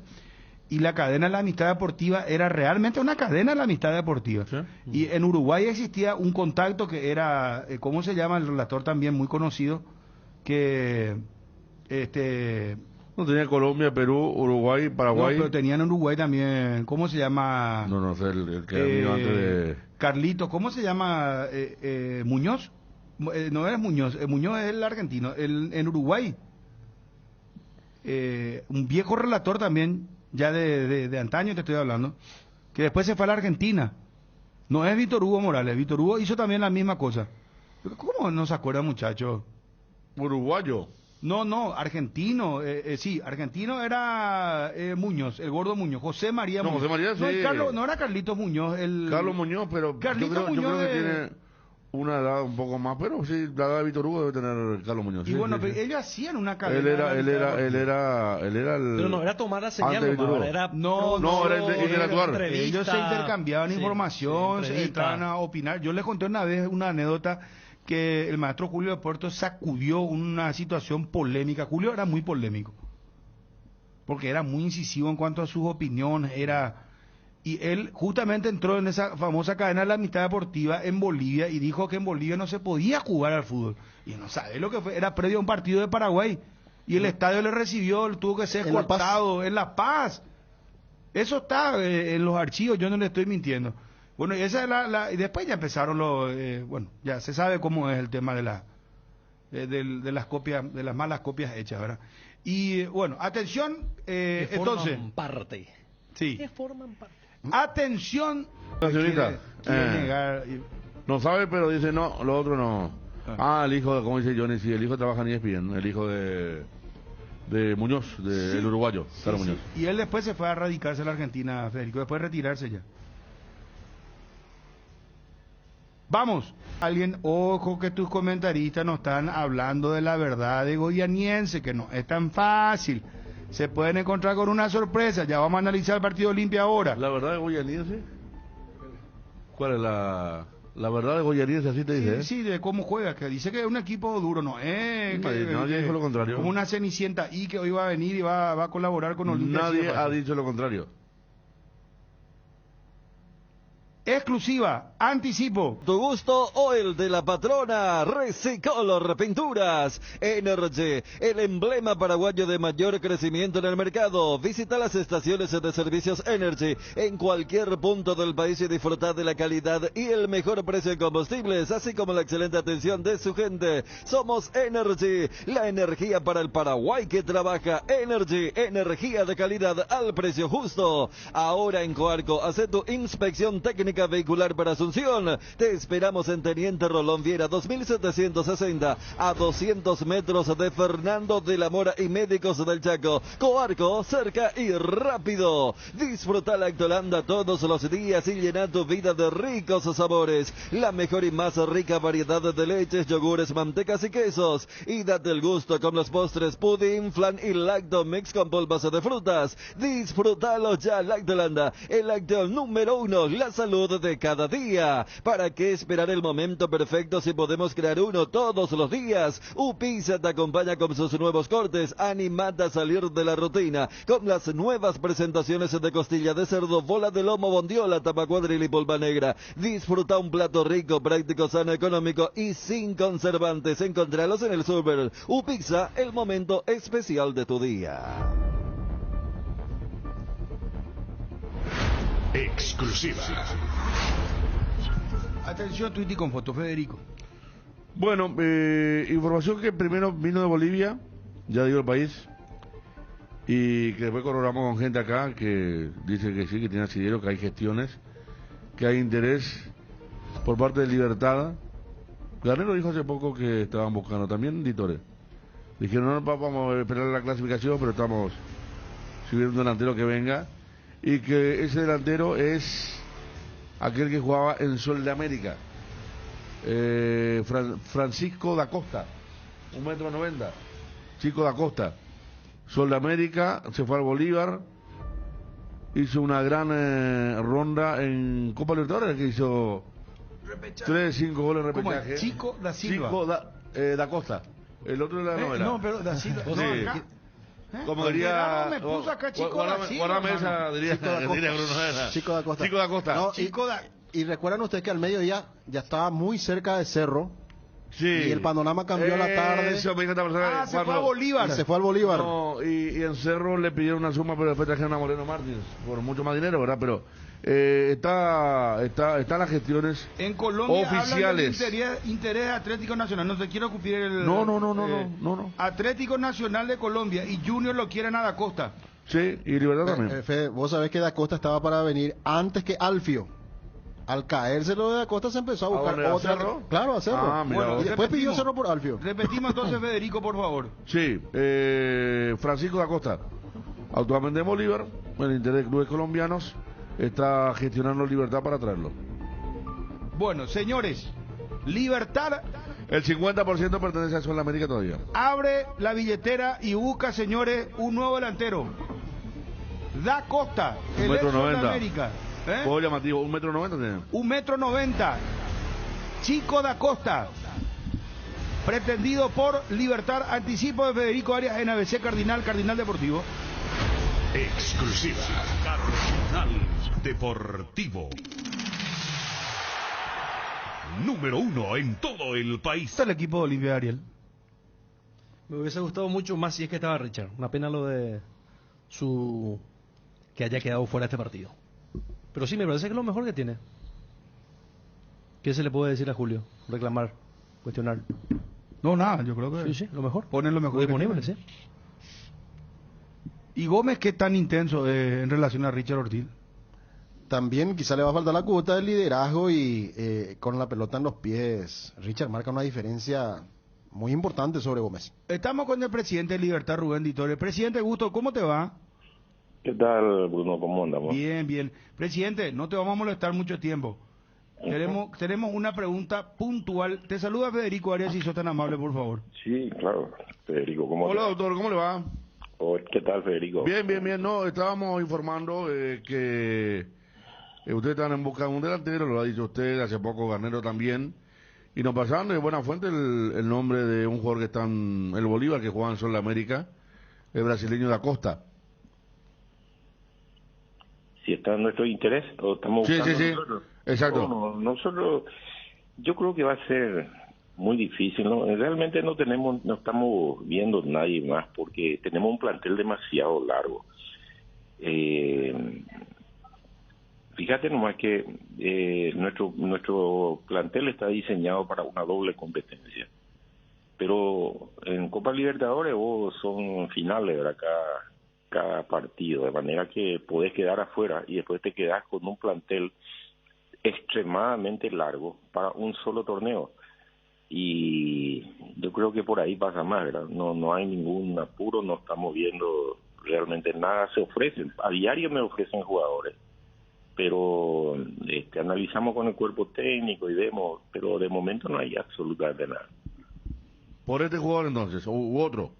y la cadena de la amistad deportiva era realmente una cadena de la amistad deportiva. ¿Sí? Y en Uruguay existía un contacto que era, ¿cómo se llama? El relator también muy conocido, que no tenía Colombia, Perú, Uruguay, Paraguay. No, pero tenían en Uruguay también, ¿cómo se llama? No sé, el que vino antes de... Carlito, ¿cómo se llama? Muñoz. No es Muñoz, Muñoz es el argentino. En Uruguay, un viejo relator también, ya de antaño te estoy hablando, que después se fue a la Argentina. No es Víctor Hugo Morales, Víctor Hugo hizo también la misma cosa. ¿Cómo no se acuerda, muchacho? Uruguayo. No, argentino, sí, argentino era Muñoz, el gordo Muñoz, José María Muñoz. José María, sí. No era Carlitos Muñoz. Carlos Muñoz, pero Carlitos yo creo que Muñoz tiene una edad un poco más, pero sí, la edad de Víctor Hugo debe tener Carlos Muñoz. Y sí, bueno, sí, pero sí. ellos hacían una cadena. Él era el... Pero no era tomar la señal, antes de Víctor Hugo. era era interactuar. Ellos se intercambiaban sí, información, sí, se entraban a opinar. Yo les conté una vez una anécdota que el maestro Julio de Puerto sacudió una situación polémica. Julio era muy polémico, porque era muy incisivo en cuanto a sus opiniones, y él justamente entró en esa famosa cadena de la amistad deportiva en Bolivia y dijo que en Bolivia no se podía jugar al fútbol. Y no sabe lo que fue, era previo a un partido de Paraguay, y el estadio le recibió, tuvo que ser cortado en La Paz. Eso está en los archivos, yo no le estoy mintiendo. Bueno, y esa es y después ya empezaron bueno, ya se sabe cómo es el tema de las copias, de las malas copias hechas, ¿verdad? Y bueno, atención, entonces. Parte. Sí. Que forman parte. Atención. La señorita, quiere negar. no sabe, pero dice no, lo otro no. El hijo, como dice Johnny, sí, el hijo trabaja en ESPN, el hijo de Muñoz, el uruguayo, Carlos Muñoz. Y él después se fue a radicarse a la Argentina, Federico, después de retirarse ya. Vamos, alguien, ojo que tus comentaristas no están hablando de la verdad de Goianiense, que no es tan fácil. Se pueden encontrar con una sorpresa. Ya vamos a analizar el partido Olimpia ahora. ¿La verdad de Goianiense? ¿Cuál es la verdad de Goianiense? Así te dice, Sí, de cómo juega, que dice que es un equipo duro, no es nadie dijo lo contrario. como una Cenicienta y que hoy va a venir y va a colaborar con Olimpia. Nadie ha dicho lo contrario. Exclusiva, anticipo. Tu gusto o el de la patrona. Recicolor Pinturas Energy, el emblema paraguayo de mayor crecimiento en el mercado. Visita las estaciones de servicios Energy en cualquier punto del país y disfruta de la calidad y el mejor precio en combustibles, así como la excelente atención de su gente. Somos Energy, la energía para el Paraguay que trabaja. Energy, energía de calidad al precio justo. Ahora en Coarco, hace tu inspección técnica Clínica Vehicular para Asunción. Te esperamos en Teniente Rolón Viera 2760, a 200 metros de Fernando de la Mora y Médicos del Chaco. Coarco, cerca y rápido. Disfruta Lactolanda todos los días y llena tu vida de ricos sabores. La mejor y más rica variedad de leches, yogures, mantecas y quesos. Y date el gusto con los postres pudding, flan y lactomix con polvas de frutas. Disfrútalo ya, Lactolanda, el lácteo número 1, la salud de cada día. ¿Para qué esperar el momento perfecto si podemos crear uno todos los días? Upisa te acompaña con sus nuevos cortes. Animate a salir de la rutina con las nuevas presentaciones de costilla de cerdo, bola de lomo, bondiola, tapacuadril y polva negra. Disfruta un plato rico, práctico, sano, económico y sin conservantes. Encontralos en el Super. Upizza, el momento especial de tu día. Exclusiva. Atención, tuit y con foto, Federico. Bueno, información que primero vino de Bolivia, ya digo el país, y que después corroboramos con gente acá que dice que sí, que tiene asidero, que hay gestiones, que hay interés por parte de Libertad. Garnero dijo hace poco que estaban buscando también editores. Dijeron, no, vamos a esperar la clasificación, pero estamos siguiendo un delantero que venga, y que ese delantero es aquel que jugaba en Sol de América, Francisco da Costa, 1,90 m, chico da Costa, Sol de América, se fue al Bolívar, hizo una gran ronda en Copa Libertadores, que hizo 3-5 goles en repechaje. Chico da Silva. Chico da Costa. El otro de la novela. No, pero da Silva. Sí. No, acá. Como diría... Me puso acá Chico da Silva. Guárdame esa, diría Bruno. Chico da Costa. Chico da Costa. No, Chico da... Y recuerdan ustedes que al mediodía ya estaba muy cerca de Cerro. Sí. Y el panorama cambió a la tarde. Se fue a Bolívar. Y se fue al Bolívar. No, y en Cerro le pidieron una suma, pero después trajeron a Moreno Martins por mucho más dinero, ¿verdad? Pero están las gestiones en Colombia oficiales. Interés Atlético Nacional. No se quiere ocupar el... No. Atlético Nacional de Colombia y Junior lo quieren a Da Costa. Sí, y Libertad también. Fede, vos sabés que Da Costa estaba para venir antes que Alfio. Al caerse lo de Da Costa se empezó a buscar otra. ¿Cerro? Claro, a Cerro. Ah, mira, bueno, y después pidió Cerro por Alfio. Repetimos entonces, Federico, por favor. Sí, Francisco da Costa, actualmente en Bolívar, en el interés de clubes colombianos, está gestionando Libertad para traerlo. Bueno, señores, Libertad... El 50% pertenece a Sudamérica todavía. Abre la billetera y busca, señores, un nuevo delantero. Da Costa, el ex Sudamérica. Juego llamativo, 1,90 m tiene. 1,90 m. Chico da Costa. Pretendido por Libertad. Anticipo de Federico Arias en ABC Cardinal Deportivo. Exclusiva. Cardinal Deportivo. Número 1 en todo el país. Está el equipo de Olimpia, Ariel. Me hubiese gustado mucho más si es que estaba Richard. Una pena lo de que haya quedado fuera de este partido. Pero sí, me parece que es lo mejor que tiene. ¿Qué se le puede decir a Julio? Reclamar, cuestionar. No, nada, yo creo que... Sí, lo mejor. Ponen lo mejor disponible, sí. ¿Y Gómez qué tan intenso en relación a Richard Ortiz? También quizá le va a faltar la cuota de liderazgo y con la pelota en los pies. Richard marca una diferencia muy importante sobre Gómez. Estamos con el presidente de Libertad, Rubén Di Torres. Presidente, gusto, ¿cómo te va? ¿Qué tal, Bruno? ¿Cómo andamos? Bien, bien. Presidente, no te vamos a molestar mucho tiempo. Tenemos una pregunta puntual. Te saluda Federico Arias, si sos tan amable, por favor. Sí, claro. Federico, ¿cómo Hola, doctor, ¿cómo le va? ¿Qué tal, Federico? Bien. No, estábamos informando que ustedes estaban en busca de un delantero, lo ha dicho usted, hace poco Garnero también, y nos pasaban de buena fuente el nombre de un jugador que está en el Bolívar, que juega en Sol de América, el brasileño da Costa. Si está en nuestro interés, o estamos buscando... Sí, nosotros. Exacto. No, nosotros, yo creo que va a ser muy difícil, ¿no? Realmente no estamos viendo nadie más, porque tenemos un plantel demasiado largo. Fíjate nomás que nuestro plantel está diseñado para una doble competencia. Pero en Copa Libertadores son finales, ¿verdad? Cada partido, de manera que podés quedar afuera y después te quedás con un plantel extremadamente largo para un solo torneo. Y yo creo que por ahí pasa más, ¿verdad? No hay ningún apuro, no estamos viendo realmente nada. Se ofrecen, a diario me ofrecen jugadores, pero analizamos con el cuerpo técnico y vemos, pero de momento no hay absolutamente nada. ¿Por este jugador entonces, u otro?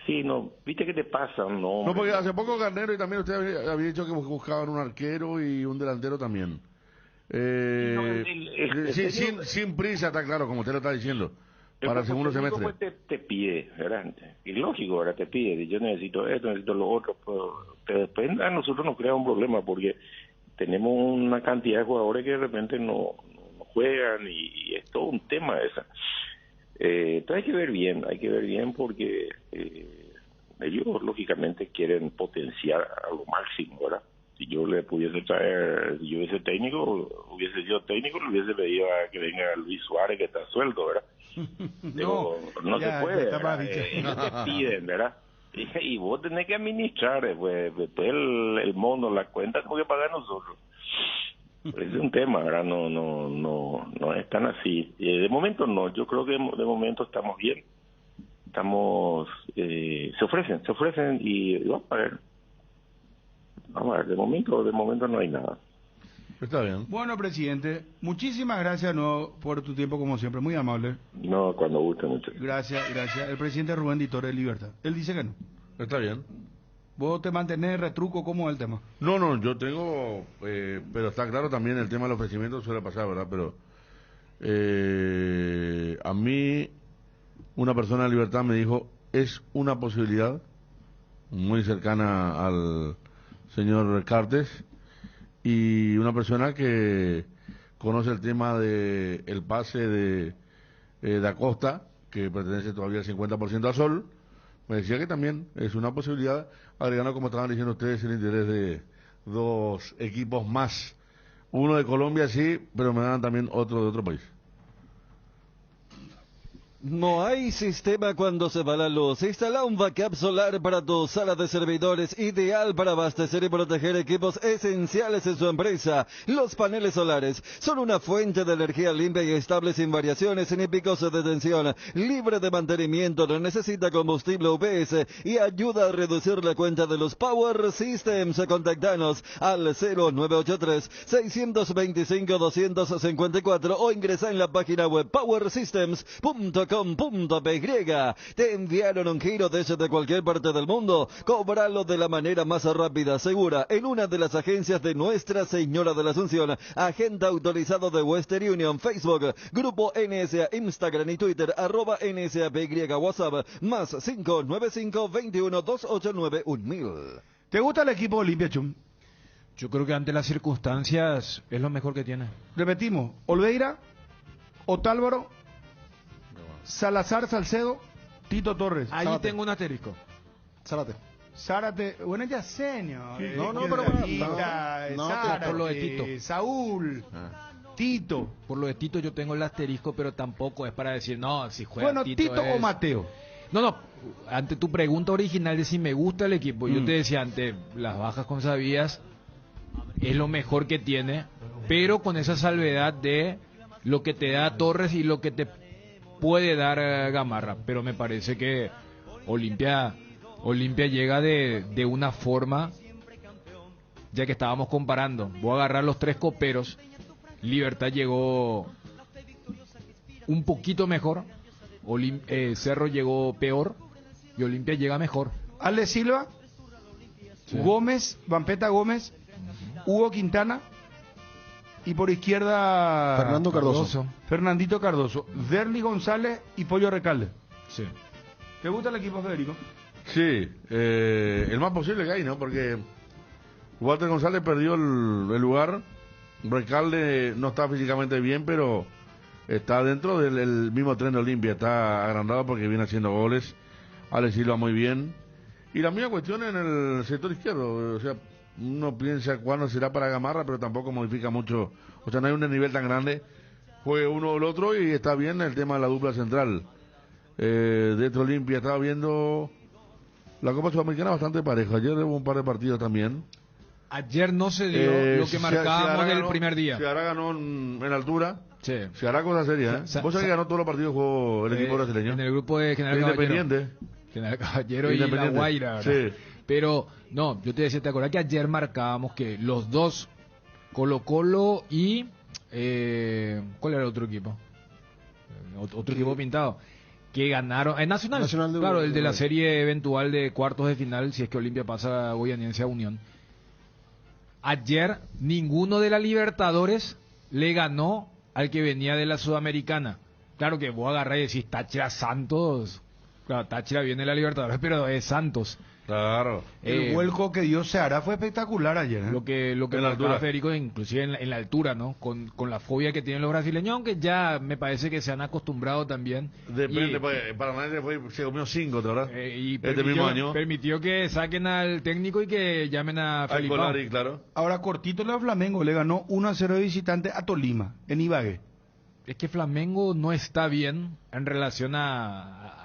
Sí, no, ¿viste qué te pasa? No, porque hace poco Garnero y también usted había dicho que buscaban un arquero y un delantero también. Sin prisa, está claro, como usted lo está diciendo, para el segundo semestre. Pues te pide, ¿verdad? Y lógico, ahora te pide, yo necesito esto, necesito lo otro, pero después a nosotros nos crea un problema porque tenemos una cantidad de jugadores que de repente no juegan y es todo un tema esa. Entonces hay que ver bien porque ellos lógicamente quieren potenciar a lo máximo, ¿verdad? Si yo le pudiese traer, si yo hubiese sido técnico, le hubiese pedido a que venga Luis Suárez, que está sueldo, ¿verdad? Pero no se puede, ellos te piden, ¿verdad? Y vos tenés que administrar, después el mono, la cuenta, tenemos que pagar nosotros. Es un tema, ¿verdad? No es tan así. De momento no, yo creo que de momento estamos bien. Se ofrecen y vamos a ver. De momento no hay nada. Está bien. Bueno, presidente, muchísimas gracias por tu tiempo, como siempre, muy amable. No, cuando guste mucho. Gracias. El presidente Rubén Ditore de Libertad. Él dice que no. Está bien. ¿Vos te mantenés retruco? ¿Cómo es el tema? No, yo tengo, pero está claro también el tema del ofrecimiento suele pasar, ¿verdad? Pero a mí una persona de Libertad me dijo, es una posibilidad muy cercana al señor Cartes y una persona que conoce el tema de el pase de Acosta, que pertenece todavía al 50% a Sol, me decía que también es una posibilidad, agregando, como estaban diciendo ustedes, el interés de dos equipos más. Uno de Colombia, sí, pero me dan también otro de otro país. No hay sistema cuando se va la luz. Instala un backup solar para tu sala de servidores, ideal para abastecer y proteger equipos esenciales en su empresa. Los paneles solares son una fuente de energía limpia y estable sin variaciones ni picos de tensión, libre de mantenimiento, no necesita combustible UPS y ayuda a reducir la cuenta de los Power Systems. Contactanos al 0983-625-254 o ingresa en la página web powersystems.com.py. Te enviaron un giro desde cualquier parte del mundo. Cóbralo de la manera más rápida, segura, en una de las agencias de Nuestra Señora de la Asunción. Agente autorizado de Western Union, Facebook, Grupo NSA, Instagram y Twitter, @NSAPY, WhatsApp, más 595-21-289-1000. ¿Te gusta el equipo Olimpia, Chum? Yo creo que ante las circunstancias es lo mejor que tiene. Repetimos, Olveira, Otálvaro, Salazar, Salcedo, Tito Torres. Ahí Zárate. tengo un asterisco. Zárate, bueno, ya señor. Sí. Zárate, por lo de Tito. Saúl, Tito. Por lo de Tito yo tengo el asterisco, pero tampoco es para decir, no, si juega Bueno, Tito o Mateo. No, ante tu pregunta original de si me gusta el equipo, yo te decía, ante las bajas con Sabías, es lo mejor que tiene, pero con esa salvedad de lo que te da Torres y lo que te puede dar Gamarra, pero me parece que Olimpia llega de una forma, ya que estábamos comparando, voy a agarrar los tres coperos. Libertad llegó un poquito mejor, Cerro llegó peor y Olimpia llega mejor. Ale Silva, sí. Gómez, Vampeta Gómez, Hugo Quintana y por izquierda Fernando Cardoso. Fernandito Cardoso, Derly González y Pollo Recalde. Sí. ¿Te gusta el equipo, Federico? Sí, el más posible que hay, ¿no? Porque Walter González perdió el lugar, Recalde no está físicamente bien, pero está dentro del mismo tren de Olimpia, está agrandado porque viene haciendo goles. Ale Silva muy bien. Y la misma cuestión en el sector izquierdo, o sea, uno piensa cuándo será para Gamarra, pero tampoco modifica mucho, o sea, no hay un nivel tan grande, juegue uno o el otro y está bien el tema de la dupla central. Dentro de Olimpia estaba viendo la Copa Sudamericana bastante pareja, ayer hubo un par de partidos también, Ayer no se dio lo que marcábamos del primer día. Ceará ganó en altura. Sí. Ceará cosa seria, ¿eh? Vos sabés que ganó todos los partidos jugó el equipo brasileño. En el grupo de General Independiente. General Caballero y La Guaira, ¿verdad? Sí. Pero, no, yo te decía, ¿te acordás que ayer marcábamos que los dos, Colo-Colo y... ¿cuál era el otro equipo? Otro equipo pintado. Que ganaron... Nacional claro, el de la serie eventual de cuartos de final, si es que Olimpia pasa a Goianiense a Unión. Ayer, ninguno de la Libertadores le ganó al que venía de la Sudamericana. Claro que vos agarrás y decís Táchira Santos. Claro, Táchira viene de la Libertadores, pero es Santos. Claro. El vuelco que dio Ceará fue espectacular ayer, ¿eh? Lo que marcaba Federico, inclusive en la altura, ¿no? Con la fobia que tienen los brasileños, aunque ya me parece que se han acostumbrado también. Depende, pues, Paranaense se comió 5, ¿verdad? Y este mismo año. Permitió que saquen al técnico y que llamen a Felipe. Claro. Ahora, cortito, el Flamengo le ganó 1-0 de visitante a Tolima, en Ibagué. Es que Flamengo no está bien en relación a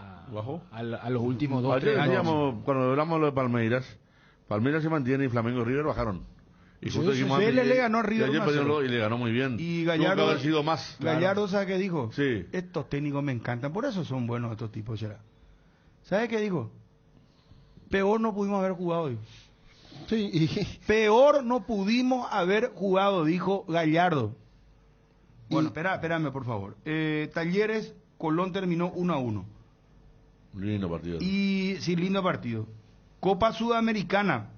los últimos 2-3 años. Cuando hablamos de Palmeiras se mantiene y Flamengo y River bajaron. Y justo dijimos antes, le ganó a River y le ganó muy bien. Y Gallardo, haber sido más. Gallardo, ¿sabe qué dijo? Sí. Estos técnicos me encantan, por eso son buenos estos tipos, ¿será? ¿Sabe qué dijo? Peor no pudimos haber jugado hoy. Sí. Peor no pudimos haber jugado, dijo Gallardo. Bueno, espérame por favor. Talleres, Colón terminó 1-1. Lindo partido. Y sí, lindo partido. Copa Sudamericana.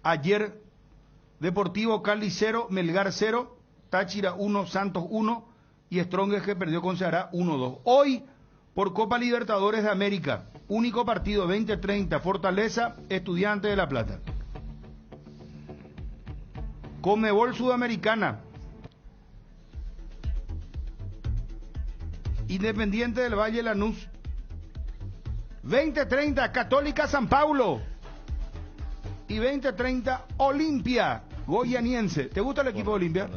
Ayer, Deportivo Cali 0, Melgar 0, Táchira 1, Santos 1 y Strongest que perdió con Ceará 1-2. Hoy, por Copa Libertadores de América, único partido 20-30, Fortaleza, Estudiantes de La Plata. Conmebol Sudamericana. Independiente del Valle Lanús. 20-30, Católica San Paulo. Y 20-30, Olimpia Goianiense. ¿Te gusta el equipo de Olimpia?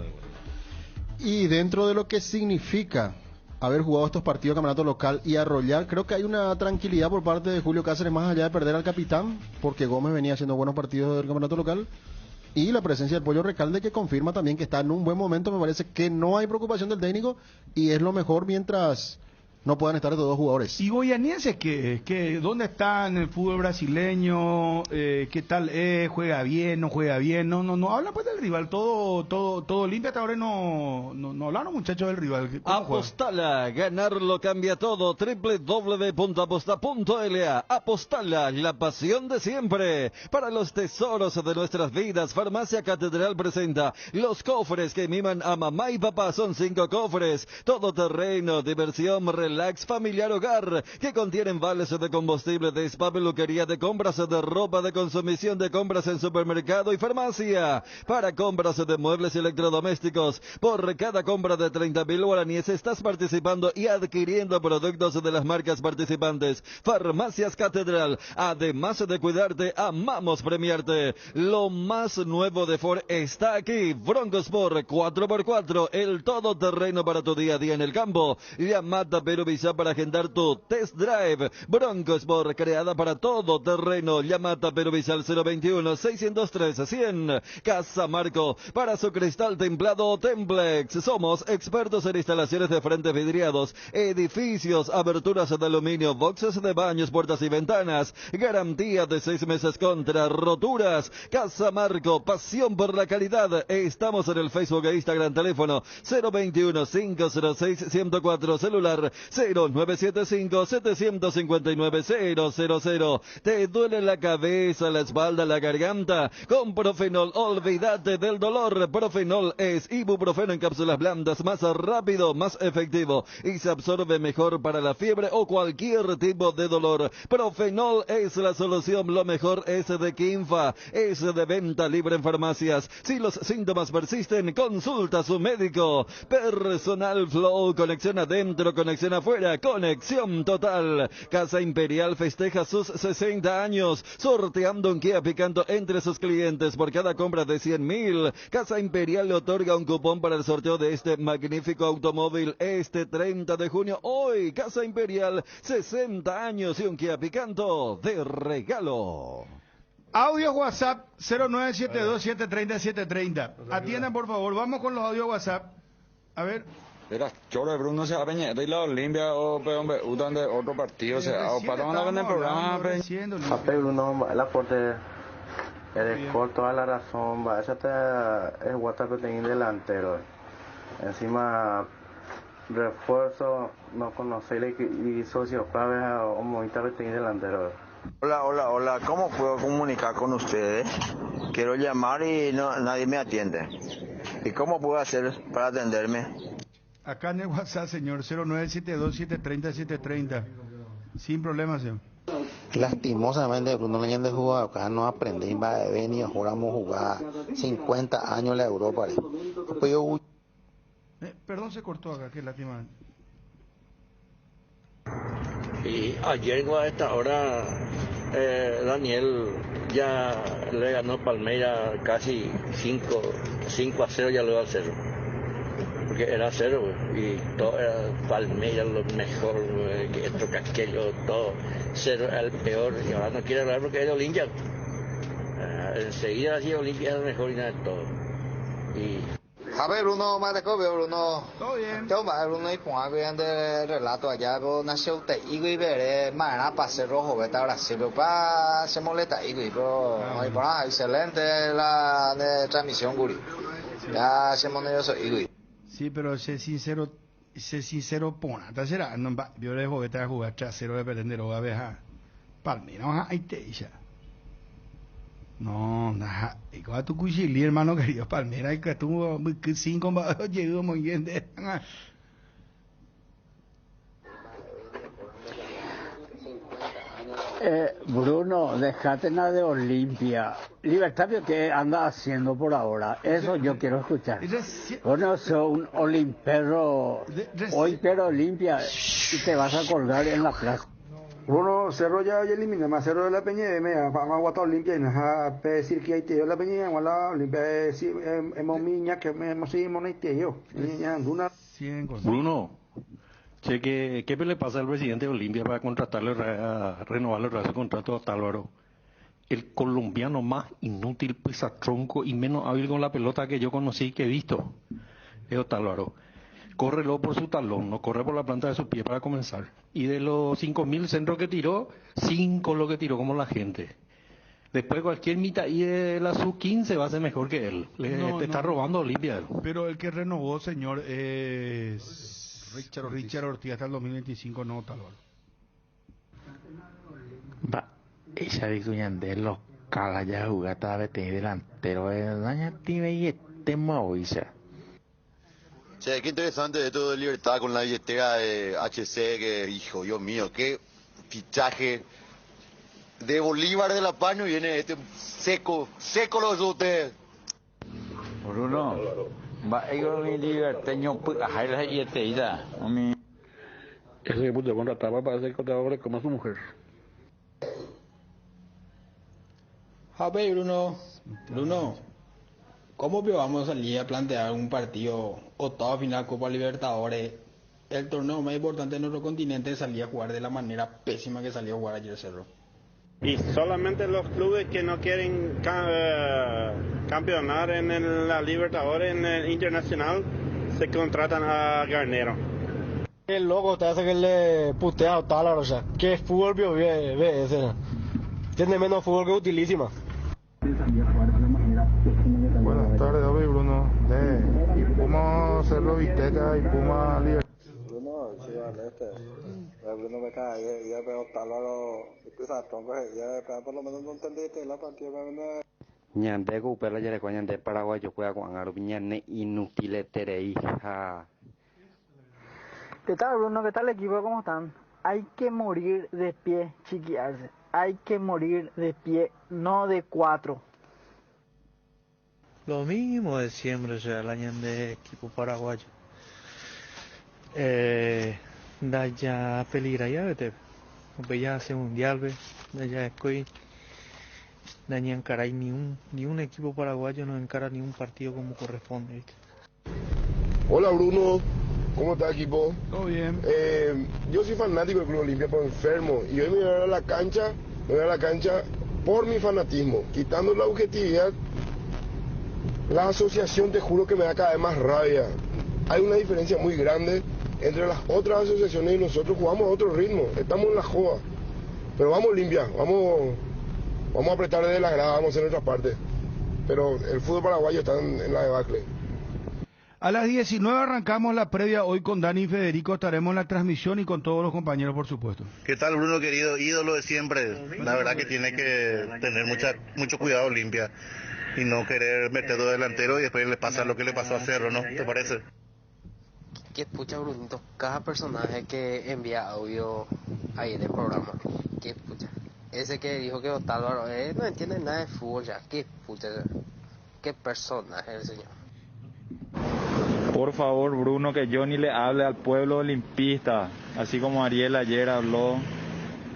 Y dentro de lo que significa haber jugado estos partidos de campeonato local y arrollar, creo que hay una tranquilidad por parte de Julio Cáceres, más allá de perder al capitán, porque Gómez venía haciendo buenos partidos del campeonato local. Y la presencia del Pollo Recalde, que confirma también que está en un buen momento. Me parece que no hay preocupación del técnico y es lo mejor mientras no puedan estar estos dos jugadores. ¿Y Goianiense qué? ¿Dónde está en el fútbol brasileño? ¿Qué tal es? ¿Juega bien? ¿No juega bien? No habla pues del rival. Todo limpia. Hasta ahora no hablaron, muchachos, del rival. Apostala, ganarlo cambia todo. www.aposta.la. Apostala, la pasión de siempre. Para los tesoros de nuestras vidas, Farmacia Catedral presenta los cofres que miman a mamá y papá. Son 5 cofres, todoterreno, diversión, relax, familiar, hogar, que contienen vales de combustible, de spa, peluquería, de compras de ropa, de consumición, de compras en supermercado y farmacia. Para compras de muebles y electrodomésticos, por cada compra de 30.000 guaraníes estás participando y adquiriendo productos de las marcas participantes. Farmacias Catedral, además de cuidarte, amamos premiarte. Lo más nuevo de Ford está aquí. Bronco Sport 4x4, el todoterreno para tu día a día en el campo. Llamada Peruvisa para agendar tu test drive. Bronco Sport, creada para todo terreno. Llamada Peruvisa al 021-603-100. Casa Marco, para su cristal templado Templex. Somos expertos en instalaciones de frentes vidriados, edificios, aberturas de aluminio, boxes de baños, puertas y ventanas. Garantía de 6 meses contra roturas. Casa Marco, pasión por la calidad. Estamos en el Facebook e Instagram. Teléfono 021-506-104. Celular 0975-759-000. ¿Te duele la cabeza, la espalda, la garganta? Con Profenol, olvídate del dolor. Profenol es ibuprofeno en cápsulas blandas, más rápido, más efectivo y se absorbe mejor para la fiebre o cualquier tipo de dolor. Profenol es la solución. Lo mejor es de Quinfa, es de venta libre en farmacias. Si los síntomas persisten, consulta a su médico. Personal Flow, conexión adentro, conexión afuera, conexión total. Casa Imperial festeja sus 60 años, sorteando un Kia Picanto entre sus clientes. Por cada compra de 100.000, Casa Imperial le otorga un cupón para el sorteo de este magnífico automóvil este 30 de junio. Hoy, Casa Imperial, 60 años y un Kia Picanto de regalo. Audio WhatsApp 0972-730-730. Atiendan, por favor. Vamos con los audios WhatsApp. A ver. Era choro de Bruno se va a peñar y la Olimpia o peón utan de otro partido, o sea, o para una vez en el programa. Pape Bruno, el aporte es con toda la razón, va, ese es WhatsApp que tiene delantero. Encima refuerzo, no conocer y socio clave o movita que tiene delantero. Hola, ¿cómo puedo comunicar con ustedes? Quiero llamar y nadie me atiende. ¿Y cómo puedo hacer para atenderme? Acá en el WhatsApp, señor, 0972-730-730. Sin problema, señor. Lastimosamente, Bruno Leñán de jugar acá no aprendí, va a venir, jugamos jugar 50 años en la Europa. Perdón, se cortó acá, qué lástima. Y ayer a esta hora Daniel ya le ganó Palmeiras casi 5-0, ya lo va a hacer. Porque era 0, y todo era Palmeiras lo mejor, que esto, que aquello, todo. 0 era el peor, y ahora no quiere hablar porque era Olimpia. Enseguida así Olimpia es el mejor y nada de todo. Y... A ver, Bruno, más de cobio, Bruno. Todo bien. Tengo más Bruno y ponga bien de relato allá, pero nació te y veré, mañana pase rojo, vete a Brasil, pero para se molesta y pero no para excelente la de transmisión, Guri. Ya se nervioso y Sí, pero sé sincero, pona, ¿te será? No, yo le dejo que te a jugar trasero de pretender o a ver a Palmeiras, ahí te dice. No, nada, y cuando tu cuchilli, hermano querido, Palmeiras, que tuvo 5 llegó muy bien de... Bruno, dejate nada de Olimpia. Libertad, ¿qué anda haciendo por ahora? Eso yo quiero escuchar. Bueno, soy un olimpero, hoy pero Olimpia, y te vas a colgar en la plaza. Bruno, Cerro ya elimina más Cerro de la Peña, vamos a guardar Olimpia y nos va a decir que hay tío la Peña, la Olimpia, hemos miña que hemos seguido en tío. Bruno. Che, ¿qué le pasa al presidente de Olimpia para contratarle, renovarle su contrato a Otálvaro? El colombiano más inútil, pesatronco y menos hábil con la pelota que yo conocí y que he visto es Otálvaro. Córrelo por su talón, no corre por la planta de su pie para comenzar. Y de los 5.000 centros que tiró, 5 lo que tiró como la gente. Después cualquier mitad y de la sub-15 va a ser mejor que él. Está robando a Olimpia. Pero el que renovó, señor, es... Richard Ortiz hasta el 2025, no, tal vez. Va, esa de los calas ya jugata de delantero de daña tiene y este moviza. Che, qué interesante de todo de Libertad con la billetera de HC, que hijo, Dios mío, qué fichaje de Bolívar de la Paño y viene este seco lo de ustedes. Bruno. Va, ellos mi liberteño, hay la billetera, ese que puso contratar para ser contador como su mujer. A ver, Bruno, ¿cómo vamos a salir a plantear un partido octavo final Copa Libertadores? El torneo más importante de nuestro continente salía a jugar de la manera pésima que salió a jugar ayer Cerro. Y solamente los clubes que no quieren campeonar en la Libertadores, en el Internacional, se contratan a Garnero. El loco te hace que le putea a Otálvaro, o sea, ¿qué fútbol ve ese? Tiene menos fútbol que utilísima. Buenas tardes, David Bruno. Y Puma Cerro Viteca y Puma Libertad. Bruno, sí, vale, Bruno me cae, ya veo Otálvaro, ya por lo menos no entendiste la partida, Ñande Gupela ya le de Paraguayo juega con Arubiñane inútil tereija. ¿Qué tal, Bruno? ¿Qué tal, equipo? ¿Cómo están? Hay que morir de pie, chiquillarse. Hay que morir de pie, no de 4. Lo mismo de siempre, o sea, el año de equipo paraguayo. Da ya peligra ya, vete. Ya hace mundial, ve. Da ya escoy. Da ya encara y ni un equipo paraguayo no encara ni un partido como corresponde, ¿viste? Hola Bruno, ¿cómo está equipo? Todo bien. Yo soy fanático del Club Olimpia, pero enfermo. Y hoy me voy a la cancha por mi fanatismo, quitando la objetividad, la asociación, te juro que me da cada vez más rabia. Hay una diferencia muy grande entre las otras asociaciones y nosotros. Jugamos a otro ritmo, estamos en la joda. Pero vamos limpias, vamos a apretar desde la grada, vamos a hacer nuestra parte. Pero el fútbol paraguayo está en la debacle. A las 19 arrancamos la previa hoy con Dani y Federico, estaremos en la transmisión y con todos los compañeros, por supuesto. ¿Qué tal, Bruno, querido? Ídolo de siempre. La verdad que tiene que tener mucho cuidado Olimpia y no querer meter dos delanteros y después le pasa lo que le pasó a Cerro, ¿no? ¿Te parece? Qué pucha, Brunito, cada personaje que envía audio ahí en el programa, qué pucha. Ese que dijo que Otálvaro no entiende nada de fútbol ya, qué pucha, qué personaje el señor. Por favor, Bruno, que Johnny le hable al pueblo olimpista, así como Ariel ayer habló,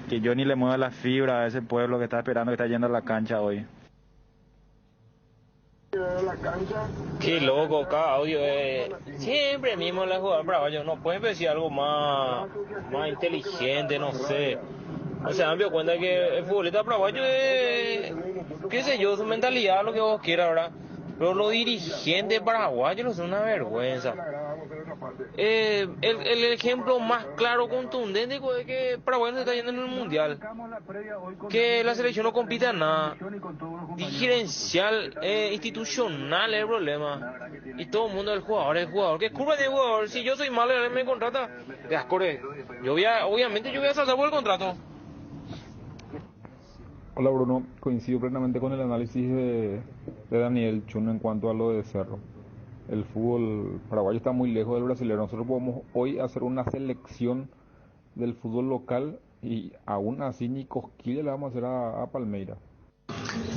que Johnny le mueva la fibra a ese pueblo que está esperando, que está yendo a la cancha hoy. Qué loco, cada audio es siempre mismo la jugada paraguayo. No pueden decir algo más inteligente, no sé. O sea, me dio cuenta que el futbolista paraguayo es, qué sé yo, su mentalidad, lo que vos quieras, ¿verdad? Pero los dirigentes paraguayos son una vergüenza. El ejemplo más claro, contundente, es que Paraguay no se está yendo en el Mundial. Que la selección no compite en nada. Dirigencial, institucional es el problema. Y todo el mundo es el jugador. ¿Qué culpa tiene el jugador? Si yo soy malo, él me contrata. Obviamente yo voy a saltar por el contrato. Hola Bruno, coincido plenamente con el análisis de Daniel Chun en cuanto a lo de Cerro. El fútbol paraguayo está muy lejos del brasileño. Nosotros podemos hoy hacer una selección del fútbol local y aún así ni cosquilla le vamos a hacer a Palmeiras.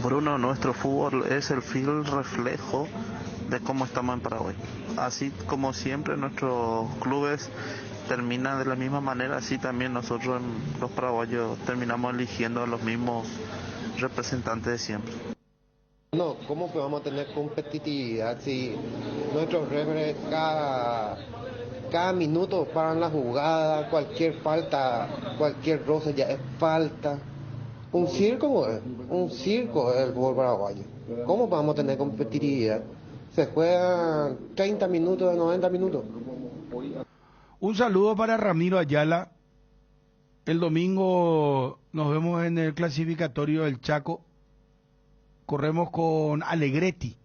Bruno, nuestro fútbol es el fiel reflejo de cómo estamos en Paraguay. Así como siempre nuestros clubes terminan de la misma manera, así también nosotros los paraguayos terminamos eligiendo a los mismos representantes de siempre. No, ¿cómo que vamos a tener competitividad si nuestros referees cada minuto paran la jugada, cualquier falta, cualquier roce ya es falta? Un circo es el fútbol paraguayo. ¿Cómo vamos a tener competitividad? Se juegan 30 minutos de 90 minutos. Un saludo para Ramiro Ayala. El domingo nos vemos en el clasificatorio del Chaco. Corremos con Alegretti,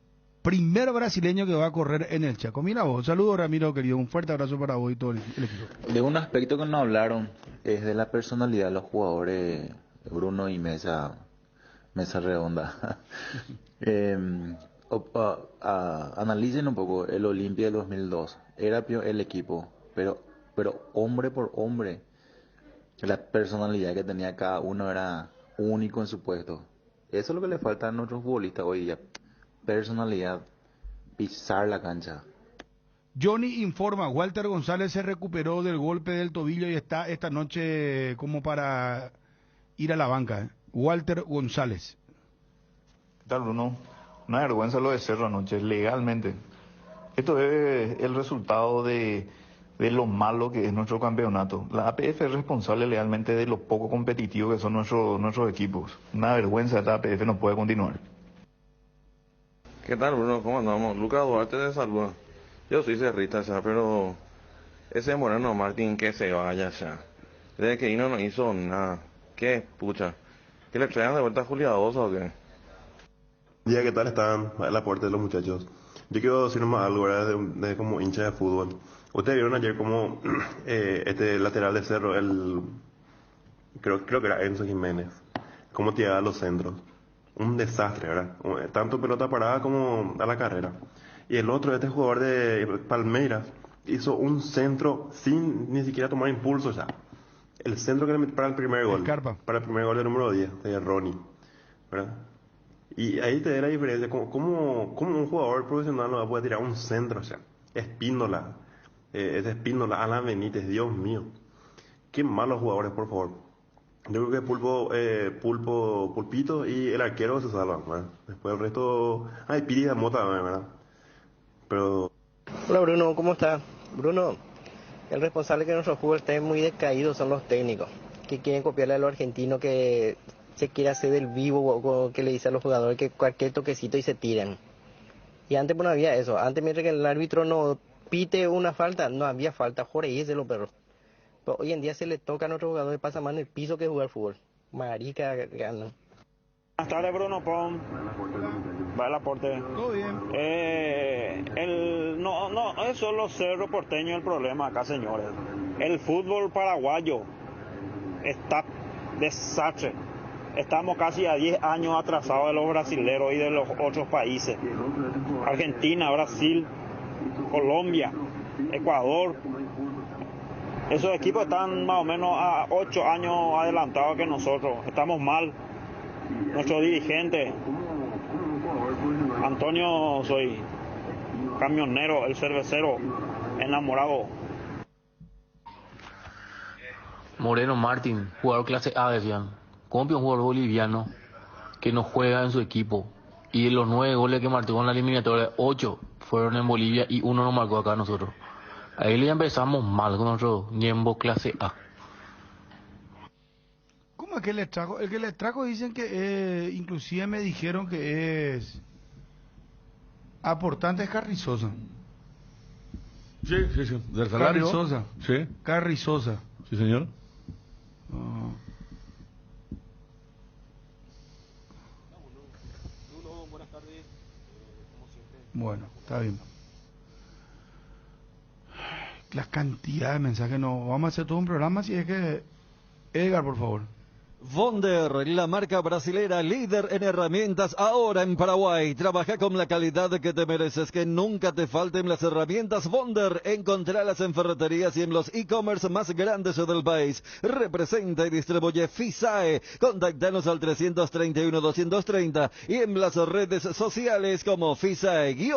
primer brasileño que va a correr en el Chaco. Mira vos, saludos Ramiro, querido, un fuerte abrazo para vos y todo el equipo. De un aspecto que no hablaron es de la personalidad de los jugadores, Bruno y Mesa Redonda. Analicen un poco el Olimpia del 2002, era el equipo, pero hombre por hombre, la personalidad que tenía cada uno era único en su puesto. Eso es lo que le falta a nuestros futbolistas hoy día. Personalidad, pisar la cancha. Johnny informa, Walter González se recuperó del golpe del tobillo y está esta noche como para ir a la banca. Walter González. ¿Qué tal, Bruno? Una vergüenza lo de Cerro anoche, legalmente. Esto es el resultado de lo malo que es nuestro campeonato. La APF es responsable legalmente de lo poco competitivo que son nuestros equipos. Una vergüenza, esta APF no puede continuar. ¿Qué tal, Bruno? ¿Cómo andamos? Lucas Duarte te saluda. Yo soy cerrista ya, pero ese Moreno Martín que se vaya ya. Desde que vino no hizo nada. ¿Qué pucha? ¿Que le traigan de vuelta a Juliadosa o qué? ¿Qué tal están? A la puerta de los muchachos. Yo quiero decir nomás algo, ¿verdad? De como hincha de fútbol. Ustedes vieron ayer como este lateral de Cerro, creo que era Enzo Jiménez, cómo tiraba los centros. Un desastre, ¿verdad? Tanto pelota parada como a la carrera. Y el otro, este jugador de Palmeiras, hizo un centro sin ni siquiera tomar impulso ya. El centro que le metió para el primer gol. Para el primer gol del número 10, de Ronnie, ¿verdad? Y ahí te da la diferencia, como un jugador profesional no va a poder tirar un centro, o sea, Espíndola, Alan Benítez, Dios mío. Qué malos jugadores, por favor. Yo creo que Pulpito y el arquero se salvan, ¿verdad? Después el resto... Piri de Mota, ¿verdad? Pero... Hola Bruno, ¿cómo estás? Bruno, el responsable que nuestro fútbol esté muy decaído son los técnicos, que quieren copiarle a los argentinos que se quiere hacer del vivo, que le dice a los jugadores que cualquier toquecito y se tiran. Y antes pues no había eso. Antes, mientras que el árbitro no pite una falta, no había falta. Jorge de los perros. Pero hoy en día se le toca a nuestros jugadores, pasa más en el piso que jugar fútbol. Marica, ganan. Buenas tardes, Bruno Pon. Va el aporte. Todo bien. No es solo Cerro Porteño el problema acá, señores. El fútbol paraguayo está desastre. Estamos casi a 10 años atrasados de los brasileros y de los otros países. Argentina, Brasil, Colombia, Ecuador. Esos equipos están más o menos a 8 años adelantados que nosotros. Estamos mal. Nuestro dirigente, Antonio, soy camionero, el cervecero, enamorado. Moreno Martín, jugador clase A, decían. Compia, un jugador boliviano que no juega en su equipo. Y de los 9 goles que marcó en la eliminatoria, 8 fueron en Bolivia y 1 nos marcó acá a nosotros. Ahí le empezamos mal con nuestro Niembo clase A. ¿Cómo es que les trajo? El que les trajo dicen que inclusive me dijeron que es aportante, es Carrizosa. Sí, del salario. Carrizosa. Sí. Carrizosa. Sí, señor. Bueno, está bien. La cantidad de mensajes, no. Vamos a hacer todo un programa, si es que... Edgar, por favor. Wonder, la marca brasilera líder en herramientas ahora en Paraguay. Trabaja con la calidad que te mereces, que nunca te falten las herramientas Wonder. Encontralas en ferreterías y en los e-commerce más grandes del país. Representa y distribuye FISAE. Contactanos al 331-230 y en las redes sociales como FISAE-PY.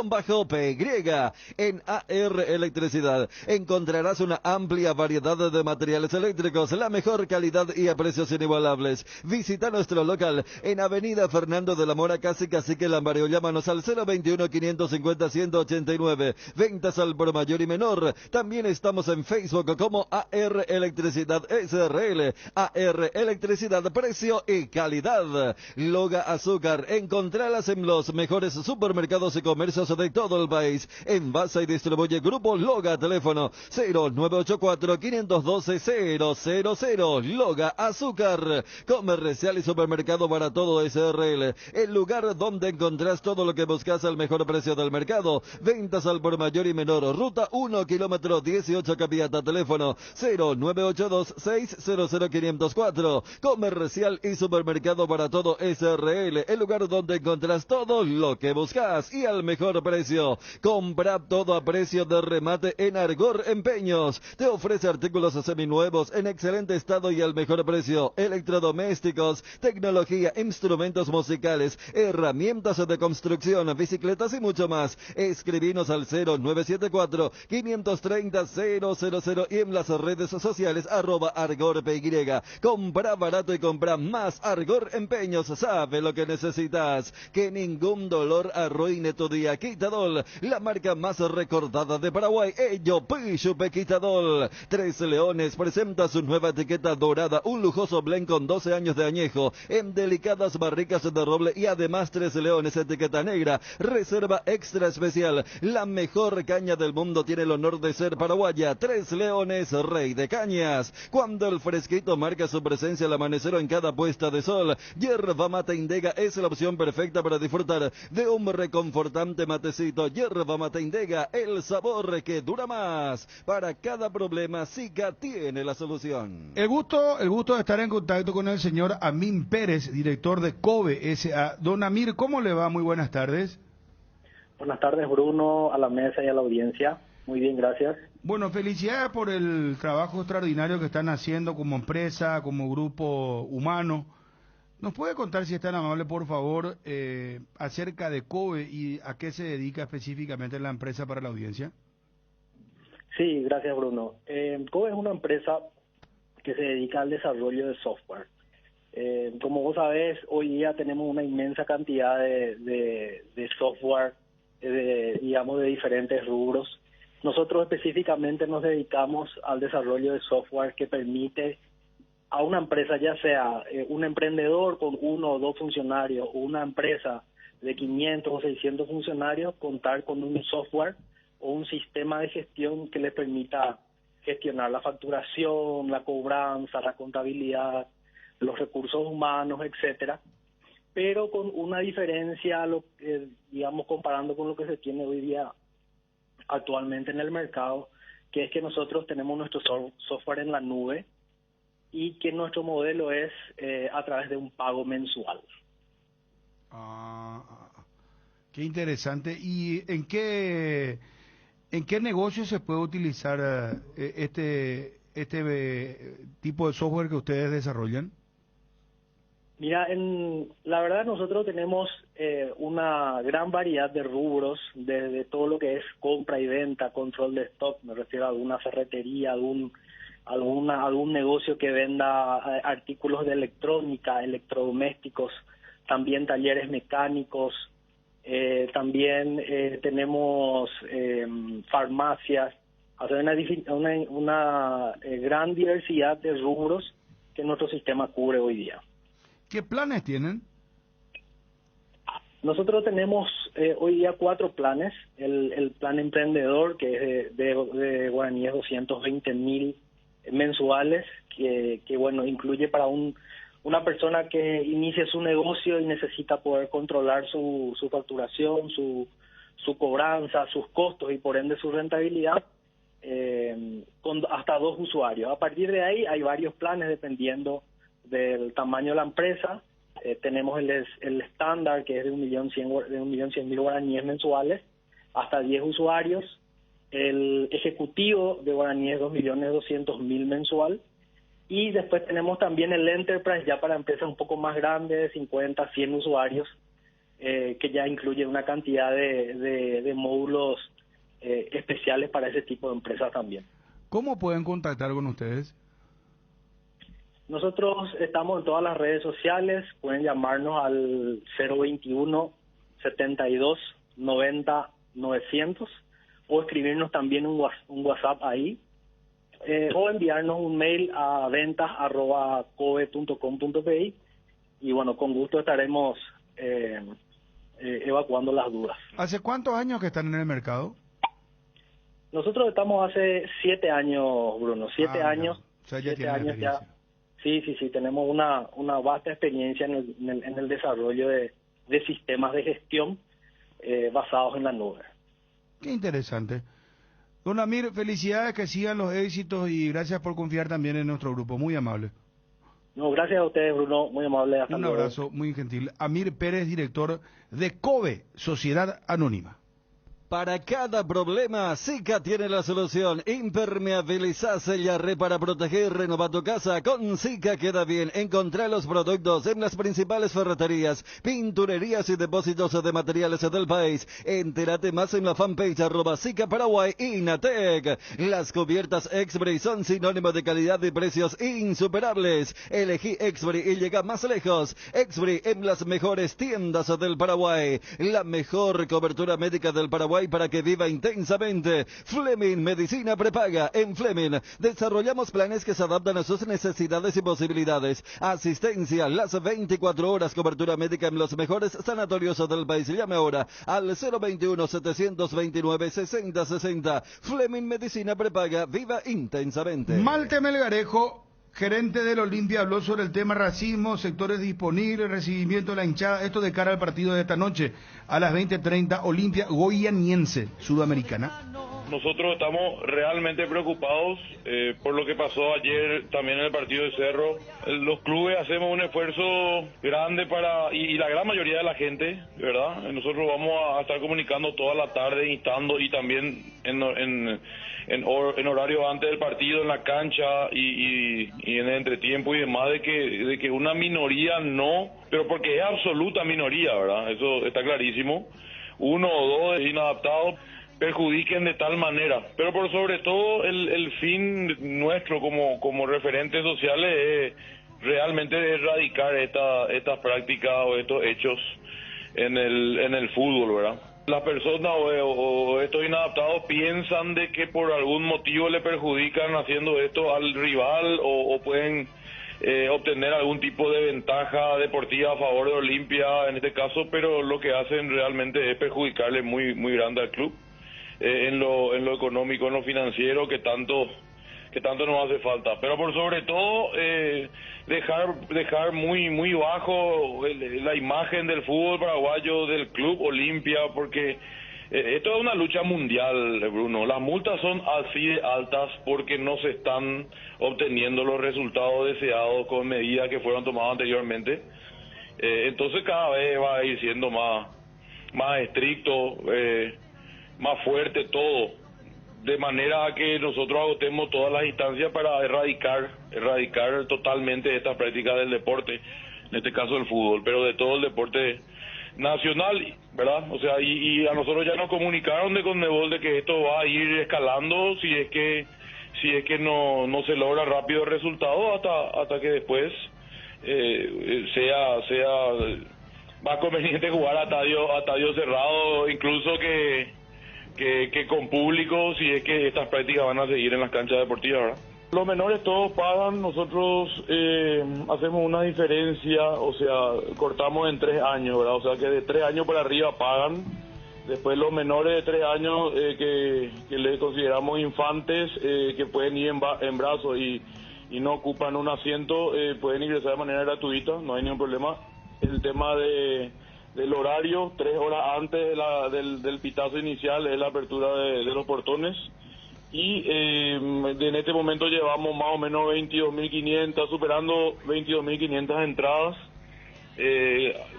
En AR Electricidad encontrarás una amplia variedad de materiales eléctricos, la mejor calidad y a precios inigualables. Visita nuestro local en Avenida Fernando de la Mora, casi Cacique Lambareo. Llámanos al 021-550-189. Ventas al por mayor y menor. También estamos en Facebook como AR Electricidad SRL. AR Electricidad, precio y calidad. Loga Azúcar, encontralas en los mejores supermercados y comercios de todo el país. Envasa y distribuye Grupo Loga, teléfono 0984-512-000. Loga Azúcar. Comercial y supermercado para todo SRL, el lugar donde encontrás todo lo que buscas al mejor precio del mercado. Ventas al por mayor y menor. Ruta 1, kilómetro 18, Capiata, teléfono 0982-600-504. Comercial y supermercado para todo SRL, el lugar donde encontrás todo lo que buscas y al mejor precio. Compra todo a precio de remate en Argor Empeños. Te ofrece artículos seminuevos en excelente estado y al mejor precio. Electrodomésticos, tecnología, instrumentos musicales, herramientas de construcción, bicicletas y mucho más. Escribinos al 0974-530-000 y en las redes sociales @ArgorPY. Compra barato y compra más. Argor Empeños, sabe lo que necesitas. Que ningún dolor arruine tu día. Quitadol, la marca más recordada de Paraguay. Ello, Pishupe Quitadol. Tres Leones presenta su nueva etiqueta dorada, un lujoso blend con 12 años de añejo, en delicadas barricas de roble y además Tres Leones etiqueta negra, reserva extra especial. La mejor caña del mundo tiene el honor de ser paraguaya. Tres Leones, rey de cañas. Cuando el fresquito marca su presencia al amanecer o en cada puesta de sol, Yerba Mate Indega es la opción perfecta para disfrutar de un reconfortante matecito. Yerba Mate Indega, el sabor que dura más. Para cada problema, Sica tiene la solución. El gusto de estar en contacto con el señor Amín Pérez, director de COBE S.A. Don Amir, ¿cómo le va? Muy buenas tardes. Buenas tardes, Bruno, a la mesa y a la audiencia. Muy bien, gracias. Bueno, felicidades por el trabajo extraordinario que están haciendo como empresa, como grupo humano. ¿Nos puede contar, si es tan amable, por favor, acerca de COBE y a qué se dedica específicamente la empresa para la audiencia? Sí, gracias, Bruno. COBE es una empresa que se dedica al desarrollo de software. Como vos sabés, hoy día tenemos una inmensa cantidad de software, digamos, de diferentes rubros. Nosotros específicamente nos dedicamos al desarrollo de software que permite a una empresa, ya sea un emprendedor con 1 o 2 funcionarios o una empresa de 500 o 600 funcionarios, contar con un software o un sistema de gestión que le permita gestionar la facturación, la cobranza, la contabilidad, los recursos humanos, etcétera, pero con una diferencia, digamos, comparando con lo que se tiene hoy día actualmente en el mercado, que es que nosotros tenemos nuestro software en la nube y que nuestro modelo es a través de un pago mensual. Qué interesante. ¿Y en qué negocio se puede utilizar este tipo de software que ustedes desarrollan? Mira, la verdad nosotros tenemos una gran variedad de rubros, desde todo lo que es compra y venta, control de stock, me refiero a alguna ferretería, algún negocio que venda artículos de electrónica, electrodomésticos, también talleres mecánicos, también tenemos farmacias, una gran diversidad de rubros que nuestro sistema cubre hoy día. ¿Qué planes tienen? Nosotros tenemos hoy día 4 planes. El plan emprendedor, que es de guaraníes 220.000 mensuales, que bueno, incluye para una persona que inicie su negocio y necesita poder controlar su facturación, su cobranza, sus costos y por ende su rentabilidad, con hasta 2 usuarios. A partir de ahí hay varios planes dependiendo del tamaño de la empresa. Tenemos el estándar, que es de 1.100.000 guaraníes mensuales, hasta 10 usuarios. El ejecutivo de guaraníes 2.200.000 mensual. Y después tenemos también el Enterprise, ya para empresas un poco más grandes, de 50, 100 usuarios, que ya incluye una cantidad de módulos especiales para ese tipo de empresas también. ¿Cómo pueden contactar con ustedes? Nosotros estamos en todas las redes sociales, pueden llamarnos al 021 72 90 900 o escribirnos también un WhatsApp ahí, o enviarnos un mail a ventas@cobe.com.pi y bueno, con gusto estaremos evacuando las dudas. ¿Hace cuántos años que están en el mercado? Nosotros estamos hace 7 años, Bruno, 7 años. O sea, ya 7 años experiencia. ya. Sí, tenemos una vasta experiencia en el desarrollo de sistemas de gestión basados en la nube. Qué interesante. Don Amir, felicidades, que sigan los éxitos y gracias por confiar también en nuestro grupo, muy amable. No, gracias a ustedes, Bruno, muy amable. Hasta Un luego. abrazo muy gentil. Amir Pérez, director de COBE, Sociedad Anónima. Para cada problema, Sika tiene la solución. Impermeabiliza, sella, para proteger, renova tu casa. Con Sika queda bien. Encontrá los productos en las principales ferreterías, pinturerías y depósitos de materiales del país. Entérate más en la fanpage @Sika Paraguay y Natec. Las cubiertas Exbri son sinónimo de calidad y precios insuperables. Elegí Exbri y llega más lejos. Exbri en las mejores tiendas del Paraguay. La mejor cobertura médica del Paraguay para que viva intensamente. Fleming Medicina Prepaga. En Fleming desarrollamos planes que se adaptan a sus necesidades y posibilidades. Asistencia las 24 horas, cobertura médica en los mejores sanatorios del país. Llame ahora al 021-729-6060. Fleming Medicina Prepaga. Viva intensamente. Malte Melgarejo, gerente del Olimpia, habló sobre el tema racismo, sectores disponibles, recibimiento de la hinchada, esto de cara al partido de esta noche a las 20:30, Olimpia Goianiense, Sudamericana. Nosotros estamos realmente preocupados por lo que pasó ayer también en el partido de Cerro. Los clubes hacemos un esfuerzo grande y la gran mayoría de la gente, ¿verdad? Nosotros vamos a estar comunicando toda la tarde, instando y también en horario antes del partido, en la cancha y en el entretiempo y demás, de que una minoría no, pero porque es absoluta minoría, ¿verdad? Eso está clarísimo. 1 o 2 inadaptados perjudiquen de tal manera, pero por sobre todo el fin nuestro como referentes sociales es realmente erradicar estas prácticas o estos hechos en el fútbol, ¿verdad? Las personas o estos inadaptados piensan de que por algún motivo le perjudican haciendo esto al rival o pueden obtener algún tipo de ventaja deportiva a favor de Olimpia en este caso, pero lo que hacen realmente es perjudicarle muy grande al club en lo económico, en lo financiero que tanto nos hace falta. Pero por sobre todo dejar muy bajo la imagen del fútbol paraguayo, del club Olimpia, porque esto es una lucha mundial, Bruno. Las multas son así de altas porque no se están obteniendo los resultados deseados con medidas que fueron tomadas anteriormente. Entonces cada vez va a ir siendo más estricto, más fuerte todo, de manera que nosotros agotemos todas las instancias para erradicar totalmente estas prácticas del deporte, en este caso el fútbol, pero de todo el deporte nacional, ¿verdad? O sea, y a nosotros ya nos comunicaron de Conmebol de que esto va a ir escalando si es que no se logra rápido el resultado hasta que después sea más conveniente jugar a estadio cerrado, incluso que con público, si es que estas prácticas van a seguir en las canchas deportivas, ¿verdad? Los menores todos pagan, nosotros hacemos una diferencia, o sea, cortamos en 3 años, ¿verdad? O sea que de 3 años para arriba pagan, después los menores de 3 años que les consideramos infantes, que pueden ir en brazos y no ocupan un asiento, pueden ingresar de manera gratuita, no hay ningún problema. El tema del horario, 3 horas antes del pitazo inicial es la apertura de los portones. Y en este momento llevamos más o menos 22.500, superando 22.500 entradas,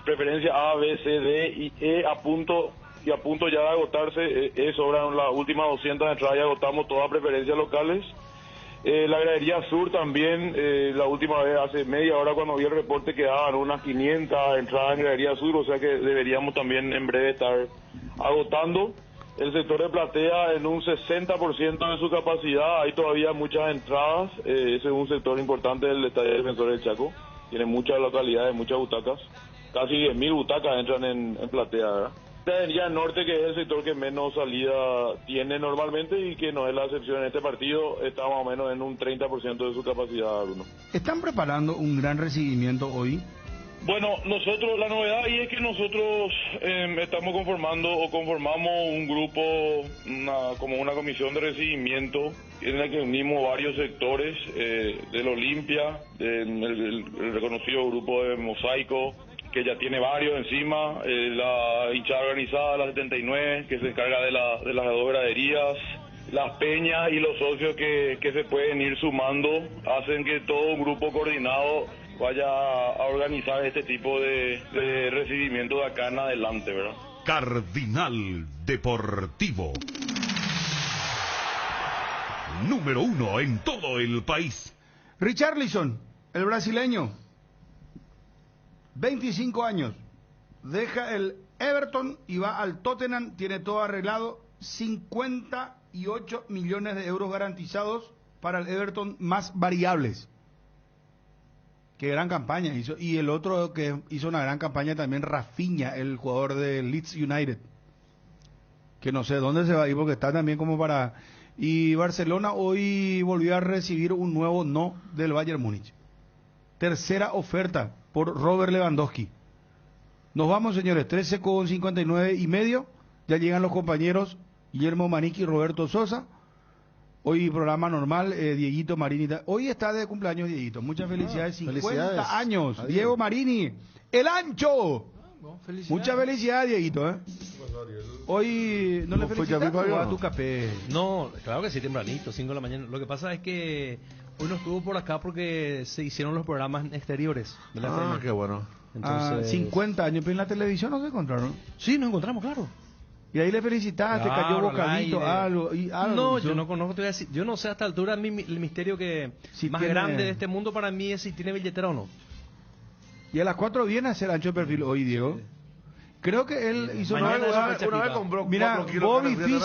preferencia A, B, C, D y E a punto ya de agotarse, sobran las últimas 200 entradas y agotamos todas preferencias locales. La gradería sur también, la última vez hace media hora cuando vi el reporte quedaban unas 500 entradas en gradería sur, o sea que deberíamos también en breve estar agotando. El sector de platea en un 60% de su capacidad, hay todavía muchas entradas, ese es un sector importante del Estadio Defensor del Chaco, tiene muchas localidades, muchas butacas, casi 10.000 butacas entran en platea, ¿verdad? Ya el norte, que es el sector que menos salida tiene normalmente y que no es la excepción en este partido, está más o menos en un 30% de su capacidad, Bruno. ¿Están preparando un gran recibimiento hoy? Bueno, nosotros, la novedad ahí es que nosotros conformamos un grupo, como una comisión de recibimiento en la que unimos varios sectores del Olimpia, el reconocido grupo de Mosaico, que ya tiene varios encima, la hinchada organizada, la 79, que se encarga de las 2 graderías, las peñas y los socios que se pueden ir sumando, hacen que todo un grupo coordinado vaya a organizar este tipo de recibimiento de acá en adelante, ¿verdad? Cardinal Deportivo. Número 1 en todo el país. Richarlison, el brasileño, 25 años, deja el Everton y va al Tottenham, tiene todo arreglado, 58 millones de euros garantizados para el Everton más variables. Qué gran campaña hizo. Y el otro que hizo una gran campaña también, Rafinha, el jugador de Leeds United, que no sé dónde se va a ir porque está también como para... Y Barcelona hoy volvió a recibir un nuevo no del Bayern Múnich. Tercera oferta por Robert Lewandowski. Nos vamos, señores, 13:59 ya llegan los compañeros Guillermo Maniqui y Roberto Sosa. Hoy programa normal, Dieguito Marini. Hoy está de cumpleaños Dieguito. Muchas felicidades, 50 felicidades. años. Adiós. Diego Marini, el ancho. Muchas felicidades, Dieguito. Hoy no le felicitaste a tu café. No, claro que sí, tempranito, 5 de la mañana. Lo que pasa es que hoy no estuvo por acá porque se hicieron los programas exteriores de la FM. Qué bueno. Entonces, 50 años, pero en la televisión no se encontraron. Sí, nos encontramos, claro. Y ahí le felicitaste, Claro, cayó bocadito, algo. No, yo no conozco, te voy a decir, yo no sé a esta altura el misterio que Si más tiene- grande de este mundo para mí es si tiene billetera o no. Y a las 4 viene a hacer ancho de perfil hoy, Diego. Creo que él hizo Mañana una es una fecha Una vez fija. compró Mira, 4 kilos de Bobby carne, Fischer